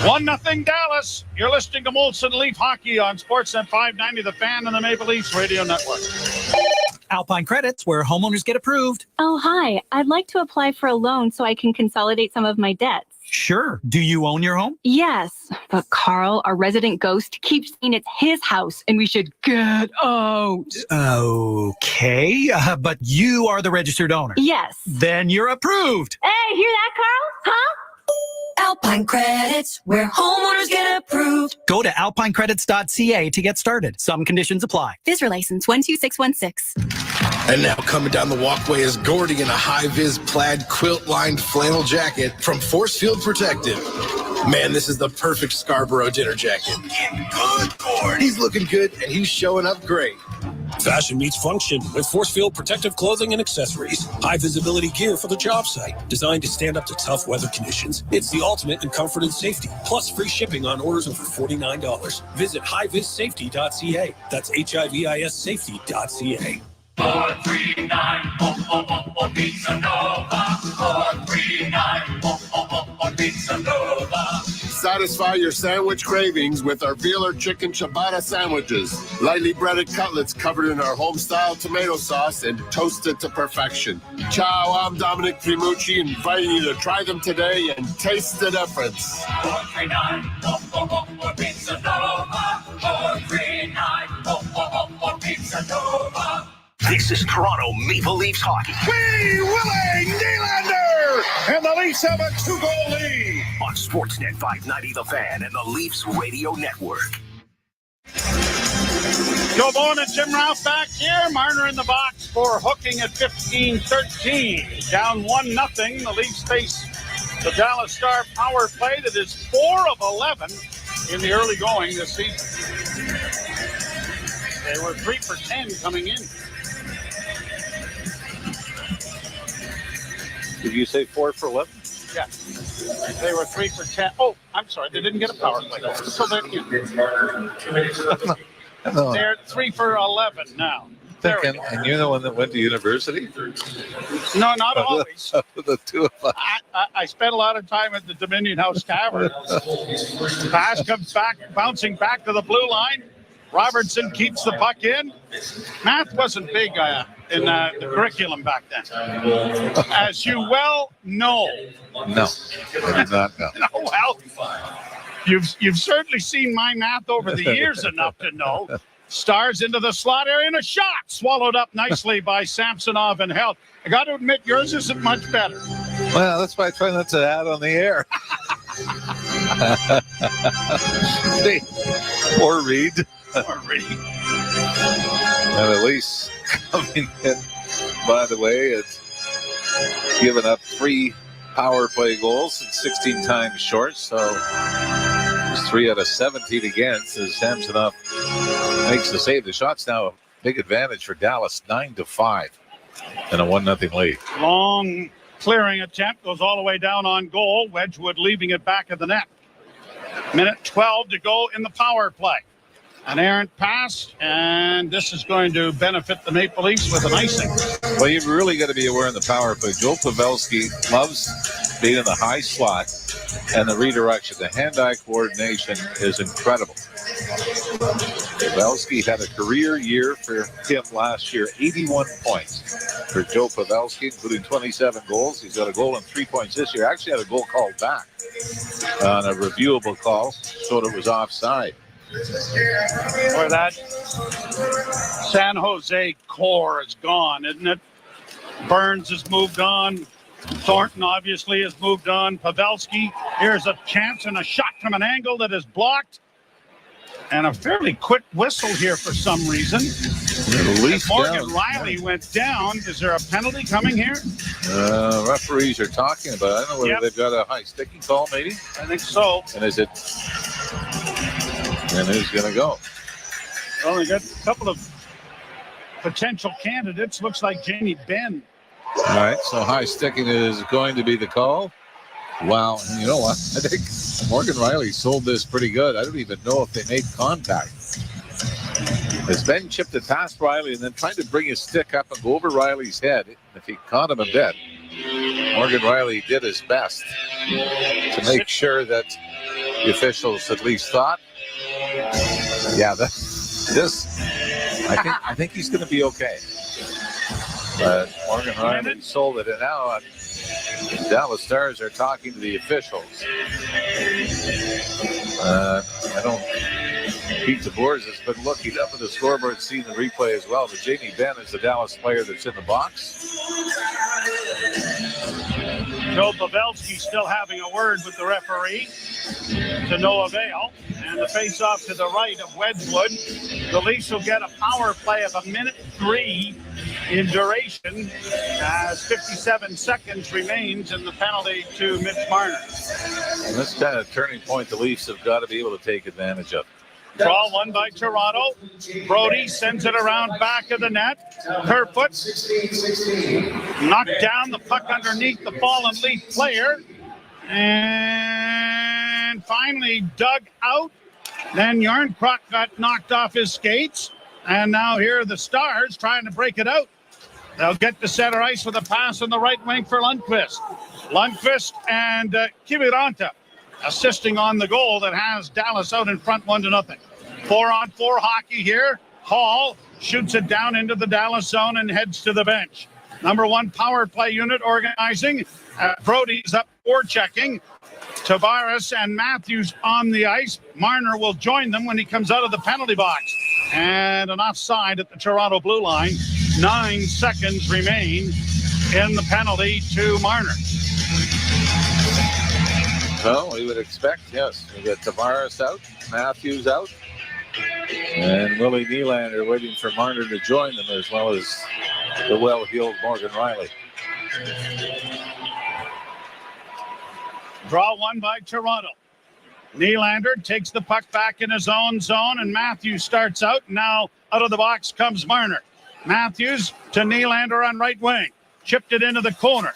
1-0 Dallas. You're listening to Molson Leaf Hockey on Sportsnet 590, The Fan, and the Maple Leafs Radio Network. Alpine Credits, where homeowners get approved. Oh, hi. I'd like to apply for a loan so I can consolidate some of my debts. Sure. Do you own your home? Yes, but Carl, our resident ghost, keeps saying it's his house and we should get out. Okay, but you are the registered owner. Yes. Then you're approved. Hey, hear that, Carl? Huh? Alpine Credits, where homeowners get approved. Go to alpinecredits.ca to get started. Some conditions apply. FSRA license 12616. And now coming down the walkway is Gordy in a high-vis plaid quilt-lined flannel jacket from Forcefield Protective. Man, this is the perfect Scarborough dinner jacket. Good, Gordy. He's looking good, and he's showing up great. Fashion meets function with Forcefield protective clothing and accessories. High visibility gear for the job site, designed to stand up to tough weather conditions. It's the ultimate in comfort and safety, plus free shipping on orders over $49. Visit hivissafety.ca. That's HIVIS safety.ca. 439 Pizza Nova. 439 Pizza Nova. Satisfy your sandwich cravings with our veal or chicken ciabatta sandwiches. Lightly breaded cutlets covered in our home-style tomato sauce and toasted to perfection. Ciao, I'm Dominic Primucci, inviting you to try them today and taste the difference. 439 Pizza Nova. 439 Pizza Nova. This is Toronto Maple Leafs hockey. Wee Willie Nylander! And the Leafs have a 2-goal lead. On Sportsnet 590 The Fan and the Leafs Radio Network. Joe Bowen and Jim Ralph back here. Marner in the box for hooking at 15-13. Down 1-0. The Leafs face the Dallas Star power play that is 4 of 11 in the early going this season. They were 3 for 10 coming in. Did you say 4 for 11? Yeah. They were 3 for 10. Oh, I'm sorry. They didn't get a power play. So they're, they're 3 for 11 now. And you're the one that went to university? No, not always. The two of us. I spent a lot of time at the Dominion House Tavern. Pass comes back, bouncing back to the blue line. Robertson keeps the puck in. Math wasn't big in the curriculum back then. As you well know. No, I do not know. No, well, you've certainly seen my math over the years enough to know. Stars into the slot area and a shot swallowed up nicely by Samsonov and held. I got to admit, yours isn't much better. Well, that's why I try not to add on the air. Or read. Or read. And at least coming in, by the way, it's given up 3 power play goals and 16 times short. So it's 3 out of 17 against as Samsonov makes the save. The shot's now a big advantage for Dallas, 9-5 and a 1-0 lead. Long clearing attempt goes all the way down on goal. Wedgwood leaving it back of the net. Minute 12 to go in the power play. An errant pass, and this is going to benefit the Maple Leafs with an icing. Well, you've really got to be aware in the power play. Joe Pavelski loves being in the high slot and the redirection. The hand-eye coordination is incredible. Pavelski had a career year for him last year, 81 points for Joe Pavelski, including 27 goals. He's got a goal and 3 points this year. Actually had a goal called back on a reviewable call, showed it was offside. Boy, that San Jose core is gone, isn't it? Burns has moved on. Thornton obviously has moved on. Pavelski, here's a chance and a shot from an angle that is blocked. And a fairly quick whistle here for some reason. Morgan Riley went down. Is there a penalty coming here? Referees are talking about it. I don't know whether they've got a high sticking call, maybe. I think so. And is it? And who's going to go? Well, we got a couple of potential candidates. Looks like Jamie Benn. All right, so high sticking is going to be the call. Wow, you know what? I think Morgan Riley sold this pretty good. I don't even know if they made contact. As Ben chipped it past Riley and then tried to bring his stick up and go over Riley's head. If he caught him a bit, Morgan Riley did his best to make sure that the officials at least thought, yeah, I think he's going to be okay. But Morgan Riley sold it, and now the Dallas Stars are talking to the officials. Pete DeBoers has been looking up at the scoreboard, seeing the replay as well. But Jamie Benn is the Dallas player that's in the box. Joe Pavelski still having a word with the referee to no avail. And the face-off to the right of Wedgwood. The Leafs will get a power play of 1:03 in duration as 57 seconds remains in the penalty to Mitch Marner. And this kind of turning point the Leafs have got to be able to take advantage of. Draw one by Toronto. Brody sends it around back of the net. Kerfoot knocked down the puck underneath the fallen Leaf player. And finally dug out. Then Yarncroc got knocked off his skates. And now here are the Stars trying to break it out. They'll get to center ice with a pass on the right wing for Lundqvist. Lundqvist and Kiviranta assisting on the goal that has Dallas out in front 1-0. 4-on-4 hockey here. Hall shoots it down into the Dallas zone and heads to the bench. Number 1 power play unit organizing. Brody's up forechecking. Tavares and Matthews on the ice. Marner will join them when he comes out of the penalty box. And an offside at the Toronto blue line. 9 seconds remain in the penalty to Marner. Well, we would expect, yes. We got Tavares out, Matthews out, and Willie Nylander waiting for Marner to join them, as well as the well-heeled Morgan Riley. Draw one by Toronto. Nylander takes the puck back in his own zone, and Matthews starts out. Now out of the box comes Marner. Matthews to Nylander on right wing. Chipped it into the corner.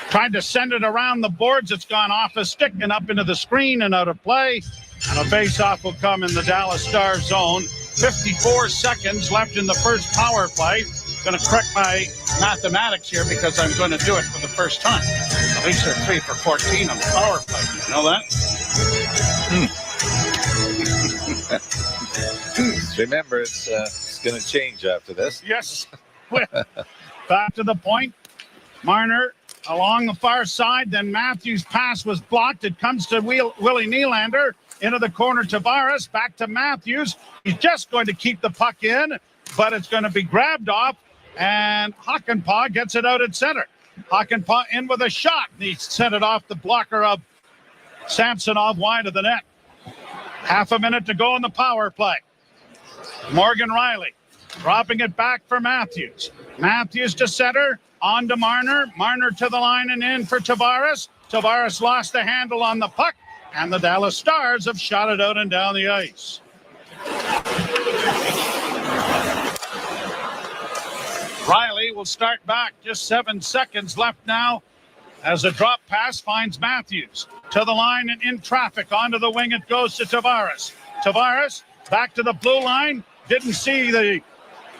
Tried to send it around the boards. It's gone off a stick and up into the screen and out of play. And a face-off will come in the Dallas Stars zone. 54 seconds left in the first power play. Going to correct my mathematics here because I'm going to do it for the first time. At least they're 3 for 14 on the power play. You know that? Remember, it's going to change after this. Yes. quit. Back to the point. Marner along the far side. Then Matthews' pass was blocked. It comes to Willie Nylander. Into the corner, Tavares. Back to Matthews. He's just going to keep the puck in, but it's going to be grabbed off. And Hakanpää gets it out at center. Hakanpää in with a shot. He sent it off the blocker of Samsonov wide of the net. Half a minute to go in the power play. Morgan Riley dropping it back for Matthews. Matthews to center. On to Marner. Marner to the line and in for Tavares. Tavares lost the handle on the puck. And the Dallas Stars have shot it out and down the ice. Riley will start back. Just 7 seconds left now as a drop pass finds Matthews. To the line and in traffic. Onto the wing it goes to Tavares. Tavares back to the blue line. Didn't see the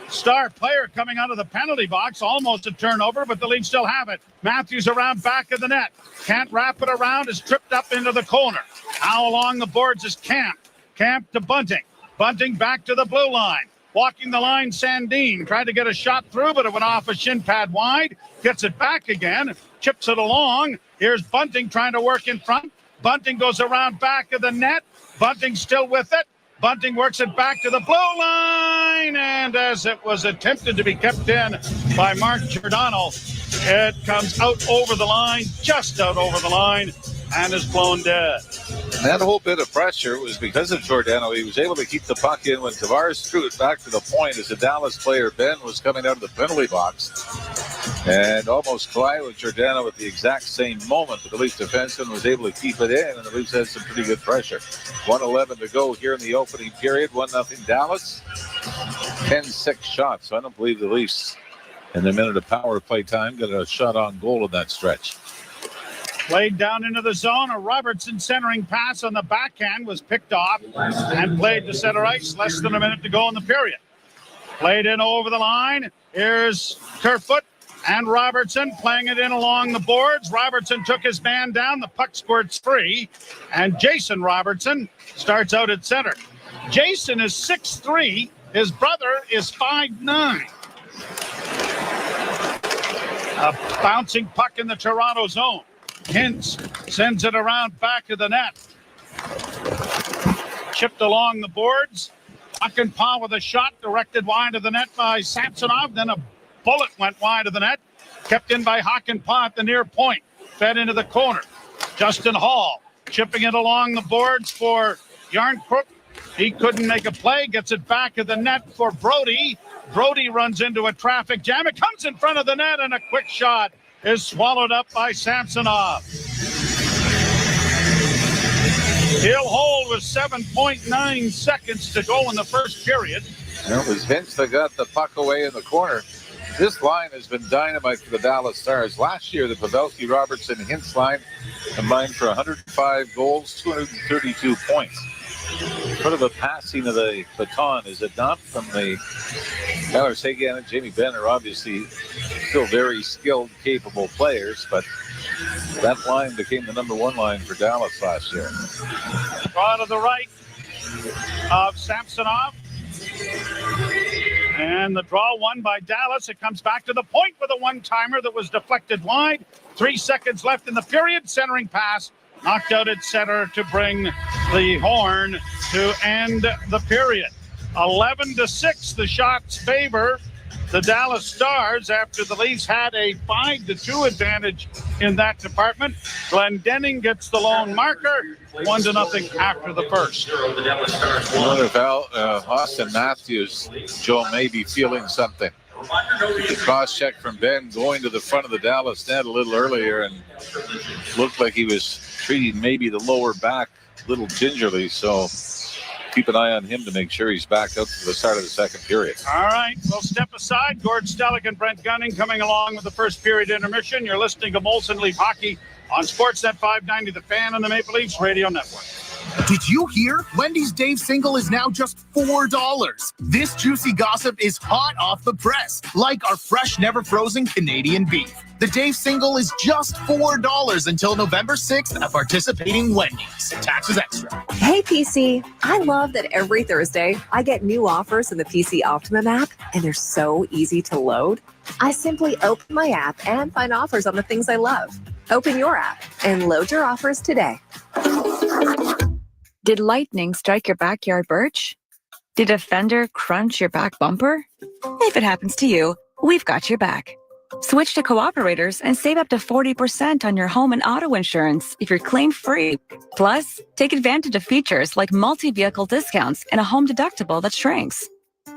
Star player coming out of the penalty box. Almost a turnover, but the Leafs still have it. Matthews around back of the net. Can't wrap it around. Is tripped up into the corner. Now along the boards is Camp. Camp to Bunting. Bunting back to the blue line. Walking the line, Sandin. Tried to get a shot through, but it went off a shin pad wide. Gets it back again. Chips it along. Here's Bunting trying to work in front. Bunting goes around back of the net. Bunting still with it. Bunting works it back to the blue line, and as it was attempted to be kept in by Mark Giordano, it comes out over the line, just out over the line, and is blown dead. And that whole bit of pressure was because of Giordano. He was able to keep the puck in when Tavares threw it back to the point as the Dallas player, Ben, was coming out of the penalty box and almost collided with Giordano at the exact same moment. But the Leafs defenseman was able to keep it in, and the Leafs had some pretty good pressure. 1:11 to go here in the opening period. 1-0 Dallas. 10-6 shots. So I don't believe the Leafs, in the minute of power play time, got a shot on goal in that stretch. Played down into the zone. A Robertson centering pass on the backhand was picked off and played to center ice. Less than a minute to go in the period. Played in over the line. Here's Kerfoot and Robertson playing it in along the boards. Robertson took his man down. The puck squirts free. And Jason Robertson starts out at center. Jason is 6'3". His brother is 5'9". A bouncing puck in the Toronto zone. Hintz sends it around back of the net. Chipped along the boards. Hakanpää with a shot directed wide of the net by Samsonov. Then a bullet went wide of the net. Kept in by Hakanpää at the near point. Fed into the corner. Justin Hall chipping it along the boards for Yarncrook. He couldn't make a play. Gets it back of the net for Brody. Brody runs into a traffic jam. It comes in front of the net, and a quick shot is swallowed up by Samsonov. He'll hold with 7.9 seconds to go in the first period. And it was Hintz that got the puck away in the corner. This line has been dynamite for the Dallas Stars. Last year, the Pavelski, Robertson, Hintz line combined for 105 goals, 232 points. Sort of a passing of the baton, is it not, from the Tyler Seguin and Jamie Benn are obviously still very skilled, capable players, but that line became the number one line for Dallas last year. Draw to the right of Samsonov. And the draw won by Dallas. It comes back to the point with a one-timer that was deflected wide. 3 seconds left in the period. Centering pass knocked out at center to bring the horn to end the period. 11-6, the shots favor the Dallas Stars after the Leafs had a 5-2 advantage in that department. Glendening gets the lone marker, 1-0 after the first. I wonder if Austin Matthews, Joe, may be feeling something. The cross check from Ben going to the front of the Dallas net a little earlier and looked like he was treating maybe the lower back a little gingerly, so keep an eye on him to make sure he's back up to the start of the second period. All right, we'll step aside. Gord Stellick and Brent Gunning coming along with the first period intermission. You're listening to Molson Leaf Hockey on Sportsnet 590, The Fan, and the Maple Leafs Radio Network. Did you hear? Wendy's Dave Single is now just $4. This juicy gossip is hot off the press, like our fresh, never frozen Canadian beef. The Dave Single is just $4 until November 6th at participating Wendy's. Taxes extra. Hey, PC. I love that every Thursday I get new offers in the PC Optimum app, and they're so easy to load. I simply open my app and find offers on the things I love. Open your app and load your offers today. Did lightning strike your backyard birch? Did a fender crunch your back bumper? If it happens to you, we've got your back. Switch to Cooperators and save up to 40% on your home and auto insurance if you're claim-free. Plus, take advantage of features like multi-vehicle discounts and a home deductible that shrinks.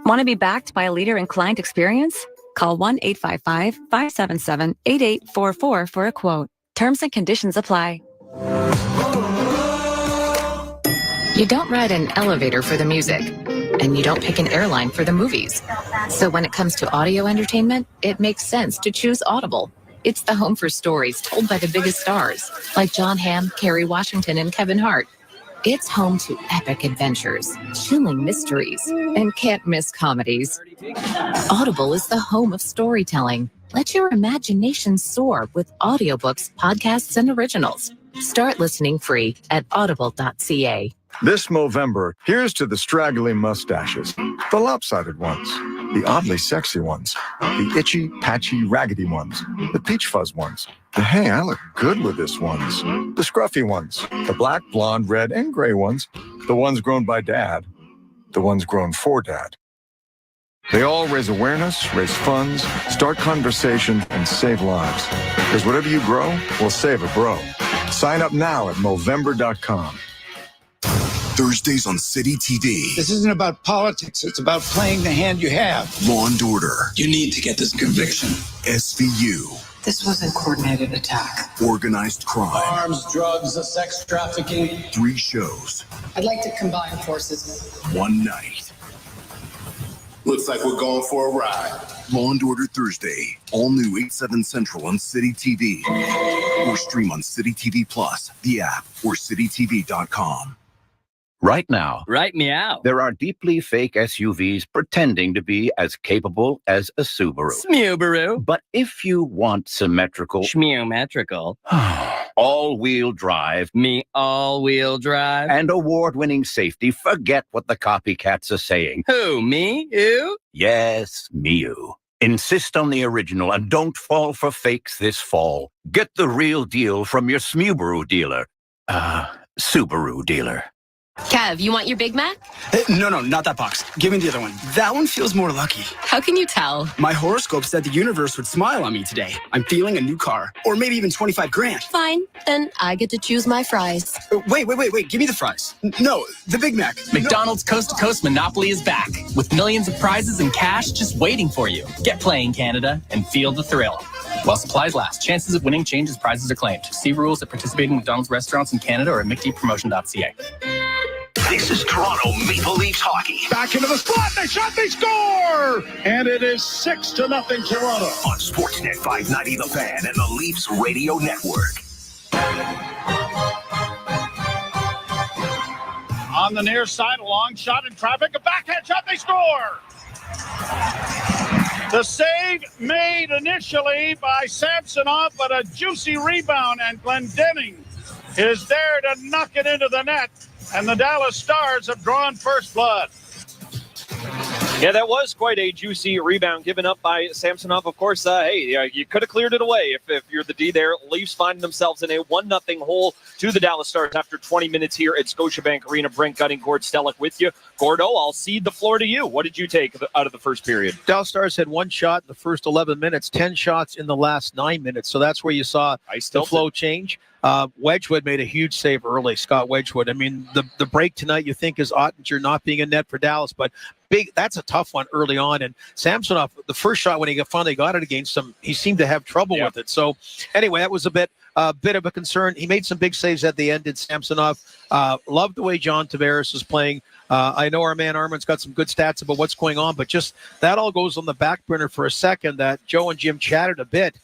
Want to be backed by a leader in client experience? Call 1-855-577-8844 for a quote. Terms and conditions apply. You don't ride an elevator for the music, and you don't pick an airline for the movies. So when it comes to audio entertainment, it makes sense to choose Audible. It's the home for stories told by the biggest stars, like John Hamm, Kerry Washington, and Kevin Hart. It's home to epic adventures, chilling mysteries, and can't-miss comedies. Audible is the home of storytelling. Let your imagination soar with audiobooks, podcasts, and originals. Start listening free at audible.ca. This Movember, here's to the straggly mustaches, the lopsided ones, the oddly sexy ones, the itchy, patchy, raggedy ones, the peach fuzz ones, the hey, I look good with this ones, the scruffy ones, the black, blonde, red, and gray ones, the ones grown by Dad, the ones grown for Dad. They all raise awareness, raise funds, start conversation, and save lives. Because whatever you grow will save a bro. Sign up now at Movember.com. Thursdays on City TV. This isn't about politics. It's about playing the hand you have. Law and Order. You need to get this conviction. SVU. This was a coordinated attack. Organized crime. Arms, drugs, sex trafficking. 3 shows. I'd like to combine forces. 1 night. Looks like we're going for a ride. Law and Order Thursday. All new 8/7 Central on City TV. Or stream on City TV Plus, the app, or citytv.com. Right now, right meow, there are deeply fake SUVs pretending to be as capable as a Subaru. Smubaru. But if you want symmetrical, schmeometrical, all-wheel drive, me all-wheel drive, and award-winning safety, forget what the copycats are saying. Who, me? You? Yes, you. Insist on the original and don't fall for fakes this fall. Get the real deal from your Smubaru dealer. Subaru dealer. Kev, you want your Big Mac? No, not that box. Give me the other one. That one feels more lucky. How can you tell? My horoscope said the universe would smile on me today. I'm feeling a new car. Or maybe even 25 grand. Fine. Then I get to choose my fries. Wait. Give me the fries. No, the Big Mac. McDonald's Coast to Coast Monopoly is back with millions of prizes and cash just waiting for you. Get playing, Canada, and feel the thrill. While supplies last, chances of winning change as prizes are claimed. See rules at participating McDonald's restaurants in Canada or at McDpromotion.ca. This is Toronto Maple Leafs hockey. Back into the spot, they shot, they score! And it is 6-0 Toronto. On Sportsnet 590 The Fan and the Leafs Radio Network. On the near side, a long shot in traffic, a backhand shot, they score! The save made initially by Samsonov, but a juicy rebound, and Glendening is there to knock it into the net. And the Dallas Stars have drawn first blood. Yeah, that was quite a juicy rebound given up by Samsonov. Of course, you could have cleared it away if you're the D there. Leafs finding themselves in a 1-0 hole to the Dallas Stars after 20 minutes here at Scotiabank Arena. Brent Gutting, Gord Stellick with you. Gordo, I'll cede the floor to you. What did you take out of the first period? Dallas Stars had 1 shot in the first 11 minutes, 10 shots in the last 9 minutes. So that's where you saw the flow change. Wedgwood made a huge save early, Scott Wedgwood. I mean, the break tonight you think is Ottinger not being a net for Dallas, but that's a tough one early on. And Samsonov, the first shot when he finally got it against him, he seemed to have trouble with it. So anyway, that was a bit of a concern. He made some big saves at the end, did Samsonov. Loved the way John Tavares is playing. I know our man Armin's got some good stats about what's going on, but just that all goes on the back burner for a second. That Joe and Jim chatted a bit.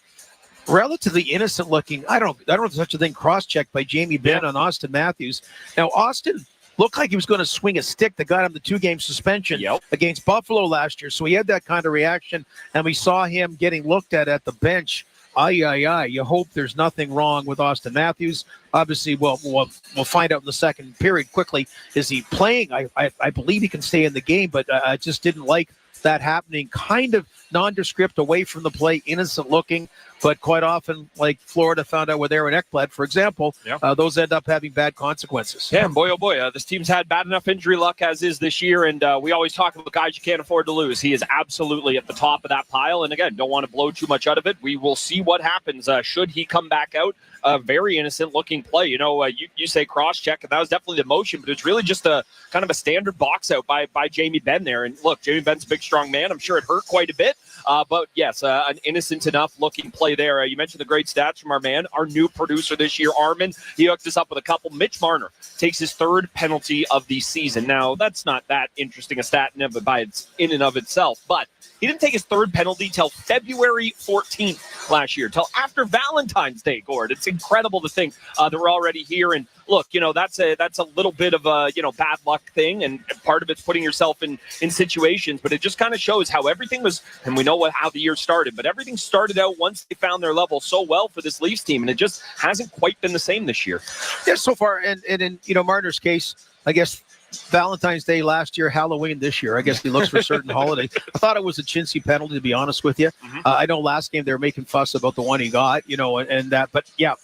relatively innocent looking. I don't know such a thing. Cross-check by Jamie Benn on Austin Matthews. Now, Austin looked like he was going to swing a stick that got him the 2-game suspension against Buffalo last year. So he had that kind of reaction, and we saw him getting looked at the bench. You hope there's nothing wrong with Austin Matthews. Obviously, we'll find out in the second period quickly. Is he playing? I believe he can stay in the game, but I just didn't like that happening. Kind of nondescript, away from the play, innocent looking, but quite often, like Florida found out with Aaron Ekblad, for example, those end up having bad consequences. Yeah, and boy, oh boy, this team's had bad enough injury luck as is this year, and we always talk about guys you can't afford to lose. He is absolutely at the top of that pile, and again, don't want to blow too much out of it. We will see what happens should he come back out. A very innocent-looking play. You say cross-check, and that was definitely the motion, but it's really just a kind of a standard box out by Jamie Benn there. And look, Jamie Benn's a big, strong man. I'm sure it hurt quite a bit, but yes, an innocent enough-looking play there. You mentioned the great stats from our man, our new producer this year, Armin. He hooked us up with a couple. Mitch Marner takes his 3rd penalty of the season. Now, that's not that interesting a stat in and of itself, but he didn't take his 3rd penalty till February 14th last year, till after Valentine's Day, Gord. It's incredible to think that we're already here. And look, that's a little bit of a bad luck thing, and part of it's putting yourself in situations. But it just kind of shows how everything was, and we know how the year started. But everything started out once they found their level so well for this Leafs team, and it just hasn't quite been the same this year. Yeah, so far, and in Marner's case, I guess Valentine's Day last year, Halloween this year. I guess he looks for certain holiday. I thought it was a chintzy penalty, to be honest with you. I know last game they were making fuss about the one he got, and that. But yeah,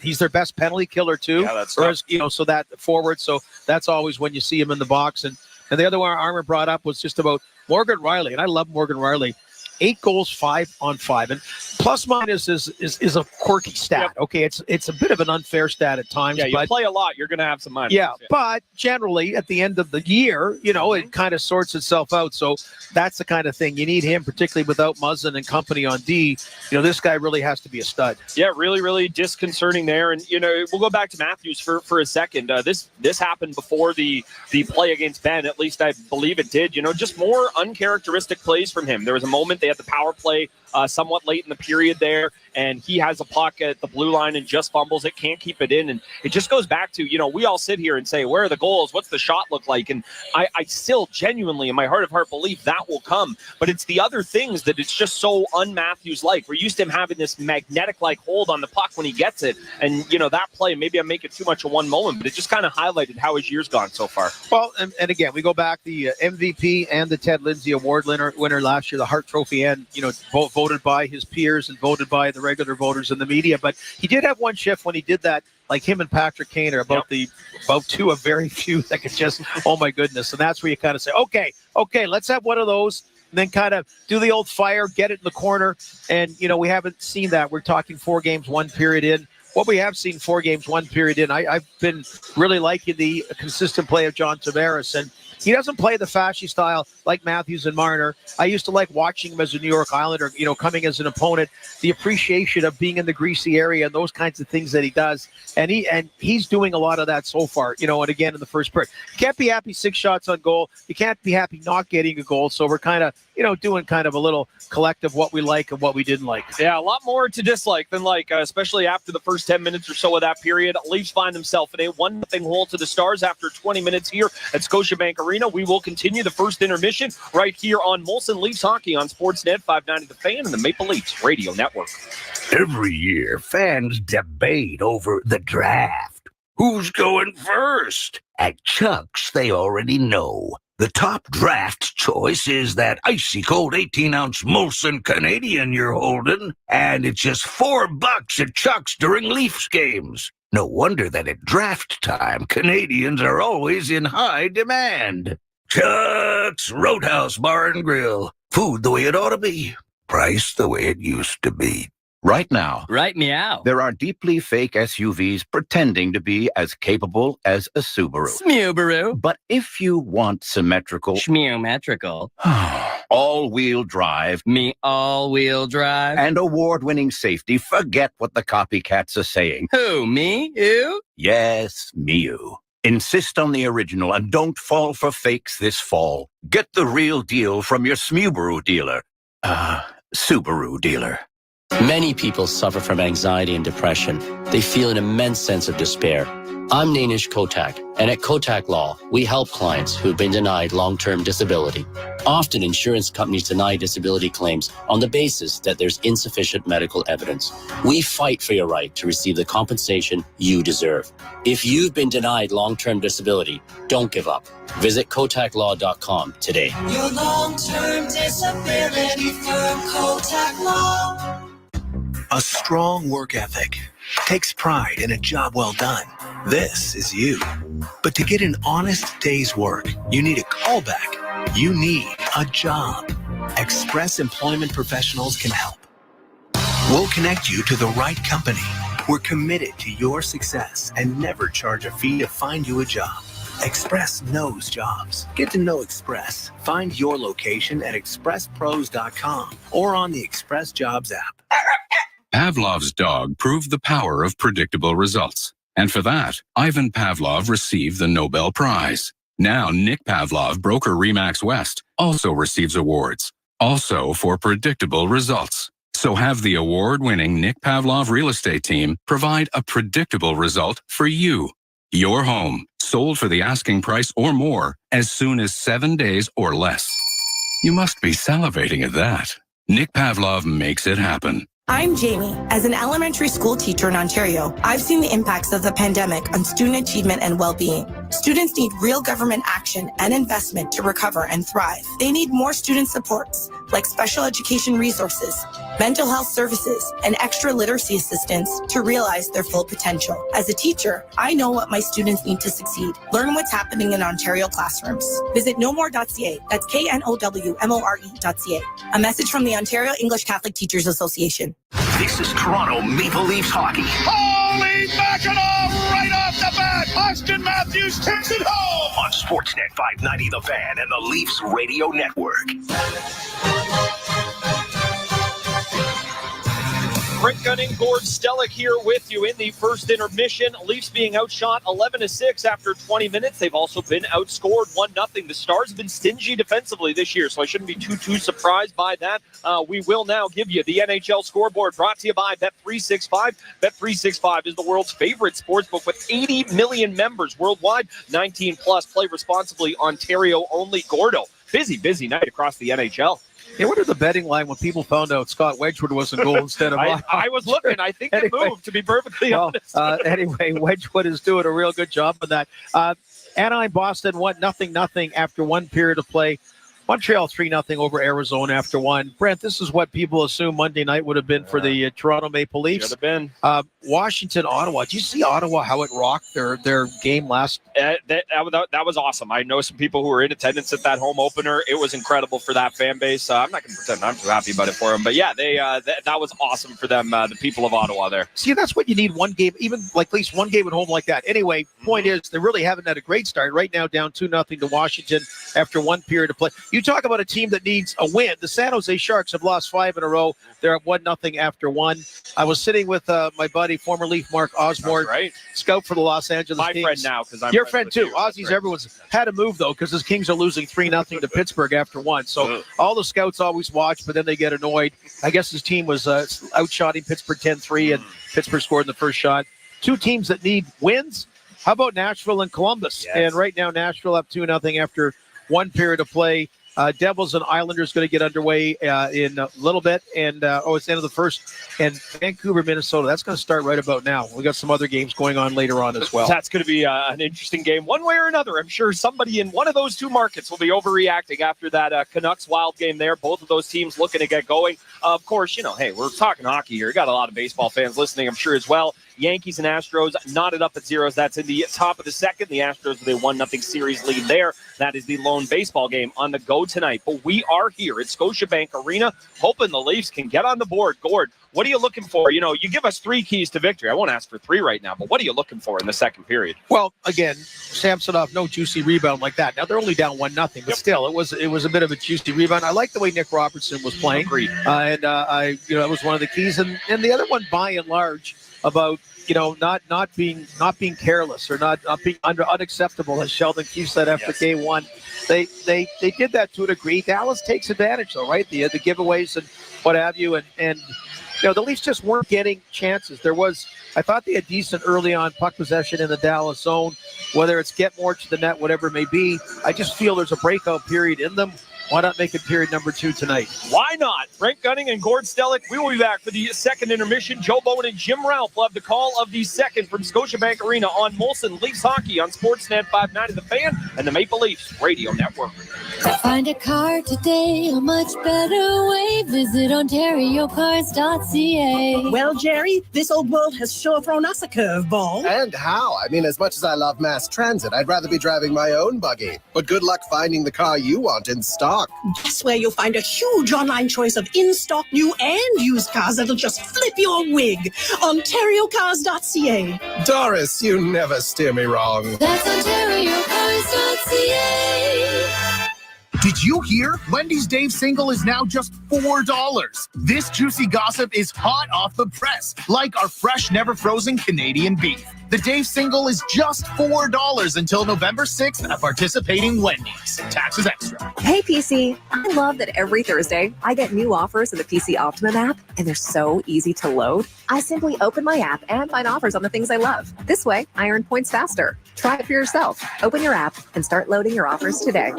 he's their best penalty killer too. Yeah, that's so that forward. So that's always when you see him in the box. And the other one Armour brought up was just about Morgan Rielly, and I love Morgan Rielly. 8 goals, 5 on 5, and plus minus is a quirky stat. Okay, it's a bit of an unfair stat at times. Yeah, you play a lot, you're going to have some minus. Yeah, but generally at the end of the year, it kind of sorts itself out. So that's the kind of thing you need him, particularly without Muzzin and company on D. This guy really has to be a stud. Yeah, really, really disconcerting there. And we'll go back to Matthews for a second. This happened before the play against Ben. At least I believe it did. Just more uncharacteristic plays from him. There was a moment they had the power play somewhat late in the period there, and he has a puck at the blue line and just fumbles it, can't keep it in. And it just goes back to, we all sit here and say, where are the goals? What's the shot look like? And I still genuinely, in my heart of heart, believe that will come. But it's the other things that it's just so un-Matthews-like. We're used to him having this magnetic-like hold on the puck when he gets it. And, that play, maybe I'm making too much of one moment, but it just kind of highlighted how his year's gone so far. Well, and again, we go back, the MVP and the Ted Lindsay Award winner last year, the Hart Trophy, and, voted by his peers and voted by the regular voters in the media. But he did have one shift when he did that, like him and Patrick Kane are about two of very few that could just, oh my goodness. And that's where you kind of say, okay, let's have one of those, and then kind of do the old fire, get it in the corner. And, we haven't seen that. We're talking 4 games, 1 period in. What we have seen 4 games, 1 period in, I've been really liking the consistent play of John Tavares. And he doesn't play the fashy style like Matthews and Marner. I used to like watching him as a New York Islander, coming as an opponent, the appreciation of being in the greasy area and those kinds of things that he does. And he's doing a lot of that so far, and again in the first period. You can't be happy 6 shots on goal. You can't be happy not getting a goal. So we're kind of, doing kind of a little collective what we like and what we didn't like. Yeah, a lot more to dislike than like, especially after the first 10 minutes or so of that period. Leafs find themselves in a 1-0 hole to the Stars after 20 minutes here at Scotiabank Arena. We will continue the first intermission right here on Molson Leafs Hockey on Sportsnet 590 The Fan and the Maple Leafs Radio Network. Every year, fans debate over the draft. Who's going first? At Chuck's, they already know. The top draft choice is that icy cold 18-ounce Molson Canadian you're holding, and it's just $4 at Chuck's during Leafs games. No wonder that at draft time, Canadians are always in high demand. Chuck's Roadhouse Bar and Grill. Food the way it ought to be. Price the way it used to be. Right now, Right meow. there are deeply fake SUVs pretending to be as capable as a Subaru. Smubaru. But if you want symmetrical, Schmeometrical. all-wheel drive, Me all-wheel drive. and award-winning safety, forget what the copycats are saying. Who, me? You? Yes, Miu. Insist on the original and don't fall for fakes this fall. Get the real deal from your Smubaru dealer. Subaru dealer. Many people suffer from anxiety and depression. They feel an immense sense of despair. I'm Nainish Kotak, and at Kotak Law, we help clients who've been denied long-term disability. Often, insurance companies deny disability claims on the basis that there's insufficient medical evidence. We fight for your right to receive the compensation you deserve. If you've been denied long-term disability, don't give up. Visit kotaklaw.com today. Your long-term disability firm, Kotak Law. A strong work ethic takes pride in a job well done. This is you. But to get an honest day's work, you need a callback. You need a job. Express Employment Professionals can help. We'll connect you to the right company. We're committed to your success and never charge a fee to find you a job. Express knows jobs. Get to know Express. Find your location at expresspros.com or on the Express Jobs app. Pavlov's dog proved the power of predictable results. And for that, Ivan Pavlov received the Nobel Prize. Now, Nick Pavlov, broker Remax West, also receives awards, also for predictable results. So have the award-winning Nick Pavlov real estate team provide a predictable result for you. Your home, sold for the asking price or more, as soon as 7 days or less. You must be salivating at that. Nick Pavlov makes it happen. I'm Jamie. As an elementary school teacher in Ontario, I've seen the impacts of the pandemic on student achievement and well-being. Students need real government action and investment to recover and thrive. They need more student supports, like special education resources, mental health services, and extra literacy assistance to realize their full potential. As a teacher, I know what my students need to succeed. Learn what's happening in Ontario classrooms. Visit knowmore.ca. That's knowmore.ca. A message from the Ontario English Catholic Teachers Association. This is Toronto Maple Leafs hockey. Holy Mackinac right off the bat. Austin Matthews takes it home. On Sportsnet 590 The Fan and the Leafs Radio Network. Brent Gunning, Gord Stellick here with you in the first intermission. Leafs being outshot 11-6 after 20 minutes. They've also been outscored 1-0. The Stars have been stingy defensively this year, so I shouldn't be too surprised by that. We will now give you the NHL scoreboard brought to you by Bet365. Bet365 is the world's favorite sportsbook with 80 million members worldwide. 19 plus. Play responsibly. Ontario only. Gordo. Busy night across the NHL. Yeah, what are the betting line when people found out Scott Wedgwood was in goal instead of I was looking. I think it moved, to be perfectly honest. Anyway, Wedgwood is doing a real good job of that. Anaheim, Boston, 1-0 after one period of play. Montreal 3-0 over Arizona after one. Brent, this is what people assume Monday night would have been for the Toronto Maple Leafs. Should have been. Washington, Ottawa. Did you see Ottawa, how it rocked their game last? That was awesome. I know some people who were in attendance at that home opener. It was incredible for that fan base. I'm not going to pretend I'm too happy about it for them. But yeah, that was awesome for them, the people of Ottawa there. See, that's what you need, one game, even like at least one game at home like that. Anyway, point is, they really haven't had a great start. Right now, down 2-0 to Washington after one period of play. You talk about a team that needs a win. The San Jose Sharks have lost 5 in a row. They're at 1-0 after one. I was sitting with my buddy, former Leaf Mark Osborne, right. Scout for the Los Angeles My Kings. friend now, because I'm your friend too. You. Aussies, right. Everyone's had to move though, because his Kings are losing 3-0 to Pittsburgh after one. So all the scouts always watch, but then they get annoyed. I guess his team was outshotting Pittsburgh 10-3, and Pittsburgh scored in the first shot. Two teams that need wins. How about Nashville and Columbus? Yes. And right now, Nashville up 2-0 after one period of play. Devils and Islanders going to get underway in a little bit. And, it's the end of the first. And Vancouver, Minnesota, that's going to start right about now. We got some other games going on later on as well. That's going to be an interesting game. One way or another, I'm sure somebody in one of those two markets will be overreacting after that Canucks Wild game there. Both of those teams looking to get going. Of course, hey, we're talking hockey here. Got a lot of baseball fans listening, I'm sure, as well. Yankees and Astros knotted up at zeros. That's in the top of the second. The Astros with a 1-0 series lead there. That is the lone baseball game on the go tonight. But we are here at Scotiabank Arena, hoping the Leafs can get on the board. Gord, what are you looking for? You give us 3 keys to victory. I won't ask for 3 right now, but what are you looking for in the second period? Well, again, Samsonov, no juicy rebound like that. Now they're only down 1-0, but still, it was a bit of a juicy rebound. I like the way Nick Robertson was playing, Agreed. and that was one of the keys. And the other one, by and large, about not being careless or not being unacceptable, as Sheldon Keefe said after game one. They did that to a degree. Dallas takes advantage though, right? The giveaways and what have you, and the Leafs just weren't getting chances. I thought they had decent early on puck possession in the Dallas zone, whether it's get more to the net, whatever it may be. I just feel there's a breakout period in them. Why not make it period number 2 tonight? Why not? Brent Gunning and Gord Stellick. We will be back for the second intermission. Joe Bowen and Jim Ralph will have the call of the second from Scotiabank Arena on Molson Leafs Hockey on Sportsnet 590 The Fan and the Maple Leafs Radio Network. Find a car today a much better way. Visit OntarioCars.ca. Well, Jerry, this old world has sure thrown us a curveball. And how? I mean, as much as I love mass transit, I'd rather be driving my own buggy. But good luck finding the car you want in stock. Guess where you'll find a huge online choice of in-stock new and used cars that'll just flip your wig. OntarioCars.ca. Doris, you never steer me wrong. That's OntarioCars.ca. Did you hear? Wendy's Dave Single is now just $4. This juicy gossip is hot off the press, like our fresh, never frozen Canadian beef. The Dave Single is just $4 until November 6th at participating Wendy's. Taxes extra. Hey, PC. I love that every Thursday I get new offers in the PC Optimum app, and they're so easy to load. I simply open my app and find offers on the things I love. This way, I earn points faster. Try it for yourself. Open your app and start loading your offers today.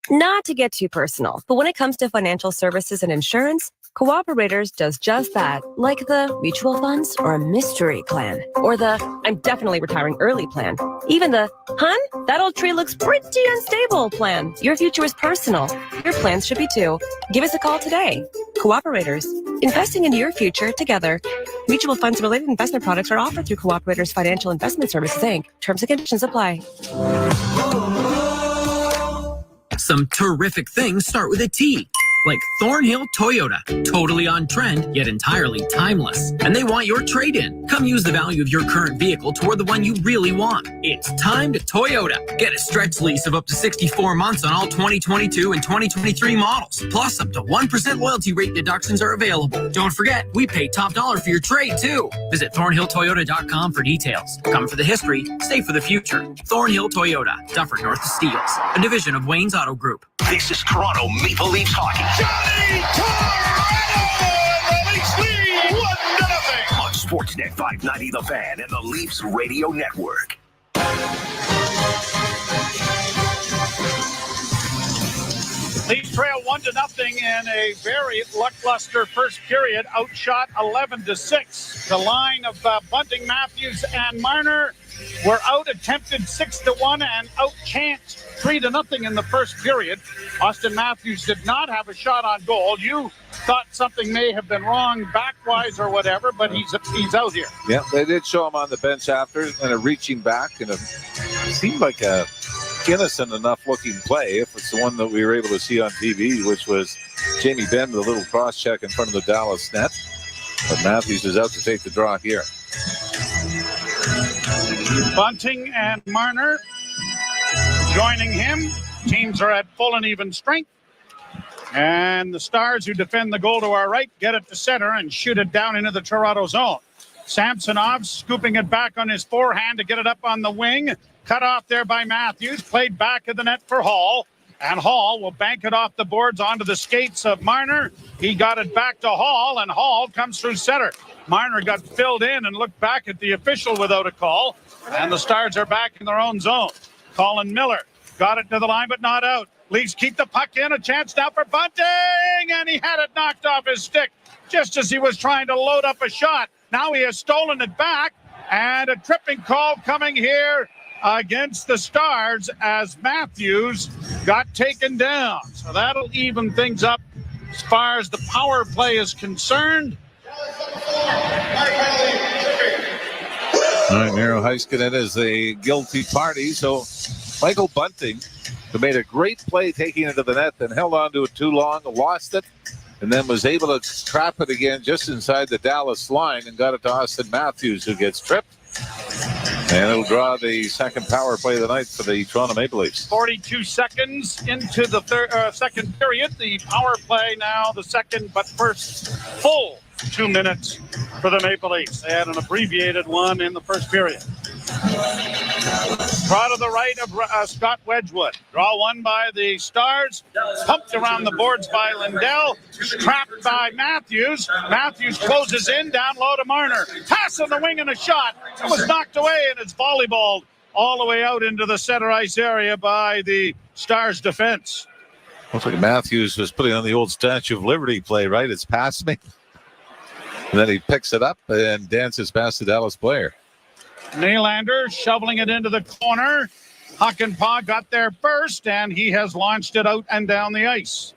Not to get too personal, but when it comes to financial services and insurance, Cooperators does just that, like the mutual funds or a mystery plan, or the I'm definitely retiring early plan, even the hun, that old tree looks pretty unstable plan. Your future is personal. Your plans should be too. Give us a call today. Cooperators, investing into your future together. Mutual funds and related investment products are offered through Cooperators Financial Investment Services, Inc. Terms and conditions apply. Some terrific things start with a T. Like Thornhill Toyota. Totally on trend, yet entirely timeless. And they want your trade-in. Come use the value of your current vehicle toward the one you really want. It's time to Toyota. Get a stretch lease of up to 64 months on all 2022 and 2023 models. Plus, up to 1% loyalty rate deductions are available. Don't forget, we pay top dollar for your trade, too. Visit ThornhillToyota.com for details. Come for the history, stay for the future. Thornhill Toyota, Dufferin North of Steeles, a division of Wayne's Auto Group. This is Toronto Maple Leafs hockey. Johnny Tortorella! The Leafs lead 1-0 on Sportsnet 590 The Fan and the Leafs Radio Network. Leafs trail 1-0 in a very lackluster first period. Outshot 11-6. The line of Bunting, Matthews, and Marner were out attempted 6-1 and outchanced 3-0 in the first period. Austin Matthews did not have a shot on goal. You thought something may have been wrong back-wise or whatever, but he's out here. Yeah, they did show him on the bench after and a reaching back, and it seemed like a innocent enough looking play, if it's the one that we were able to see on TV, which was Jamie Benn, the little cross check in front of the Dallas net. But Matthews is out to take the draw here. Bunting and Marner joining him. Teams are at full and even strength. And the Stars, who defend the goal to our right, get it to center and shoot it down into the Toronto zone. Samsonov scooping it back on his forehand to get it up on the wing. Cut off there by Matthews. Played back of the net for Hall. And Hall will bank it off the boards onto the skates of Marner. He got it back to Hall, and Hall comes through center. Marner got filled in and looked back at the official without a call. And the Stars are back in their own zone. Colin Miller got it to the line, but not out. Leafs keep the puck in. A chance now for Bunting, and he had it knocked off his stick just as he was trying to load up a shot. Now he has stolen it back, and a tripping call coming here against the Stars as Matthews got taken down. So that'll even things up as far as the power play is concerned. All right, Miro Heiskanen is a guilty party. So Michael Bunting, who made a great play taking it to the net, then held on to it too long, lost it, and then was able to trap it again just inside the Dallas line and got it to Austin Matthews, who gets tripped. And it'll draw the second power play of the night for the Toronto Maple Leafs. 42 seconds into the second period. The power play now, the second but first full 2 minutes for the Maple Leafs. They had an abbreviated one in the first period. Draw to the right of Scott Wedgwood. Draw one by the Stars. Pumped around the boards by Lindell. Trapped by Matthews. Matthews closes in, down low to Marner. Pass on the wing and a shot. It was knocked away, and it's volleyballed all the way out into the center ice area by the Stars defense. Looks like Matthews was putting on the old Statue of Liberty play, right? It's past me. And then he picks it up and dances past the Dallas player. Nylander shoveling it into the corner. Hakanpää got there first, and he has launched it out and down the ice.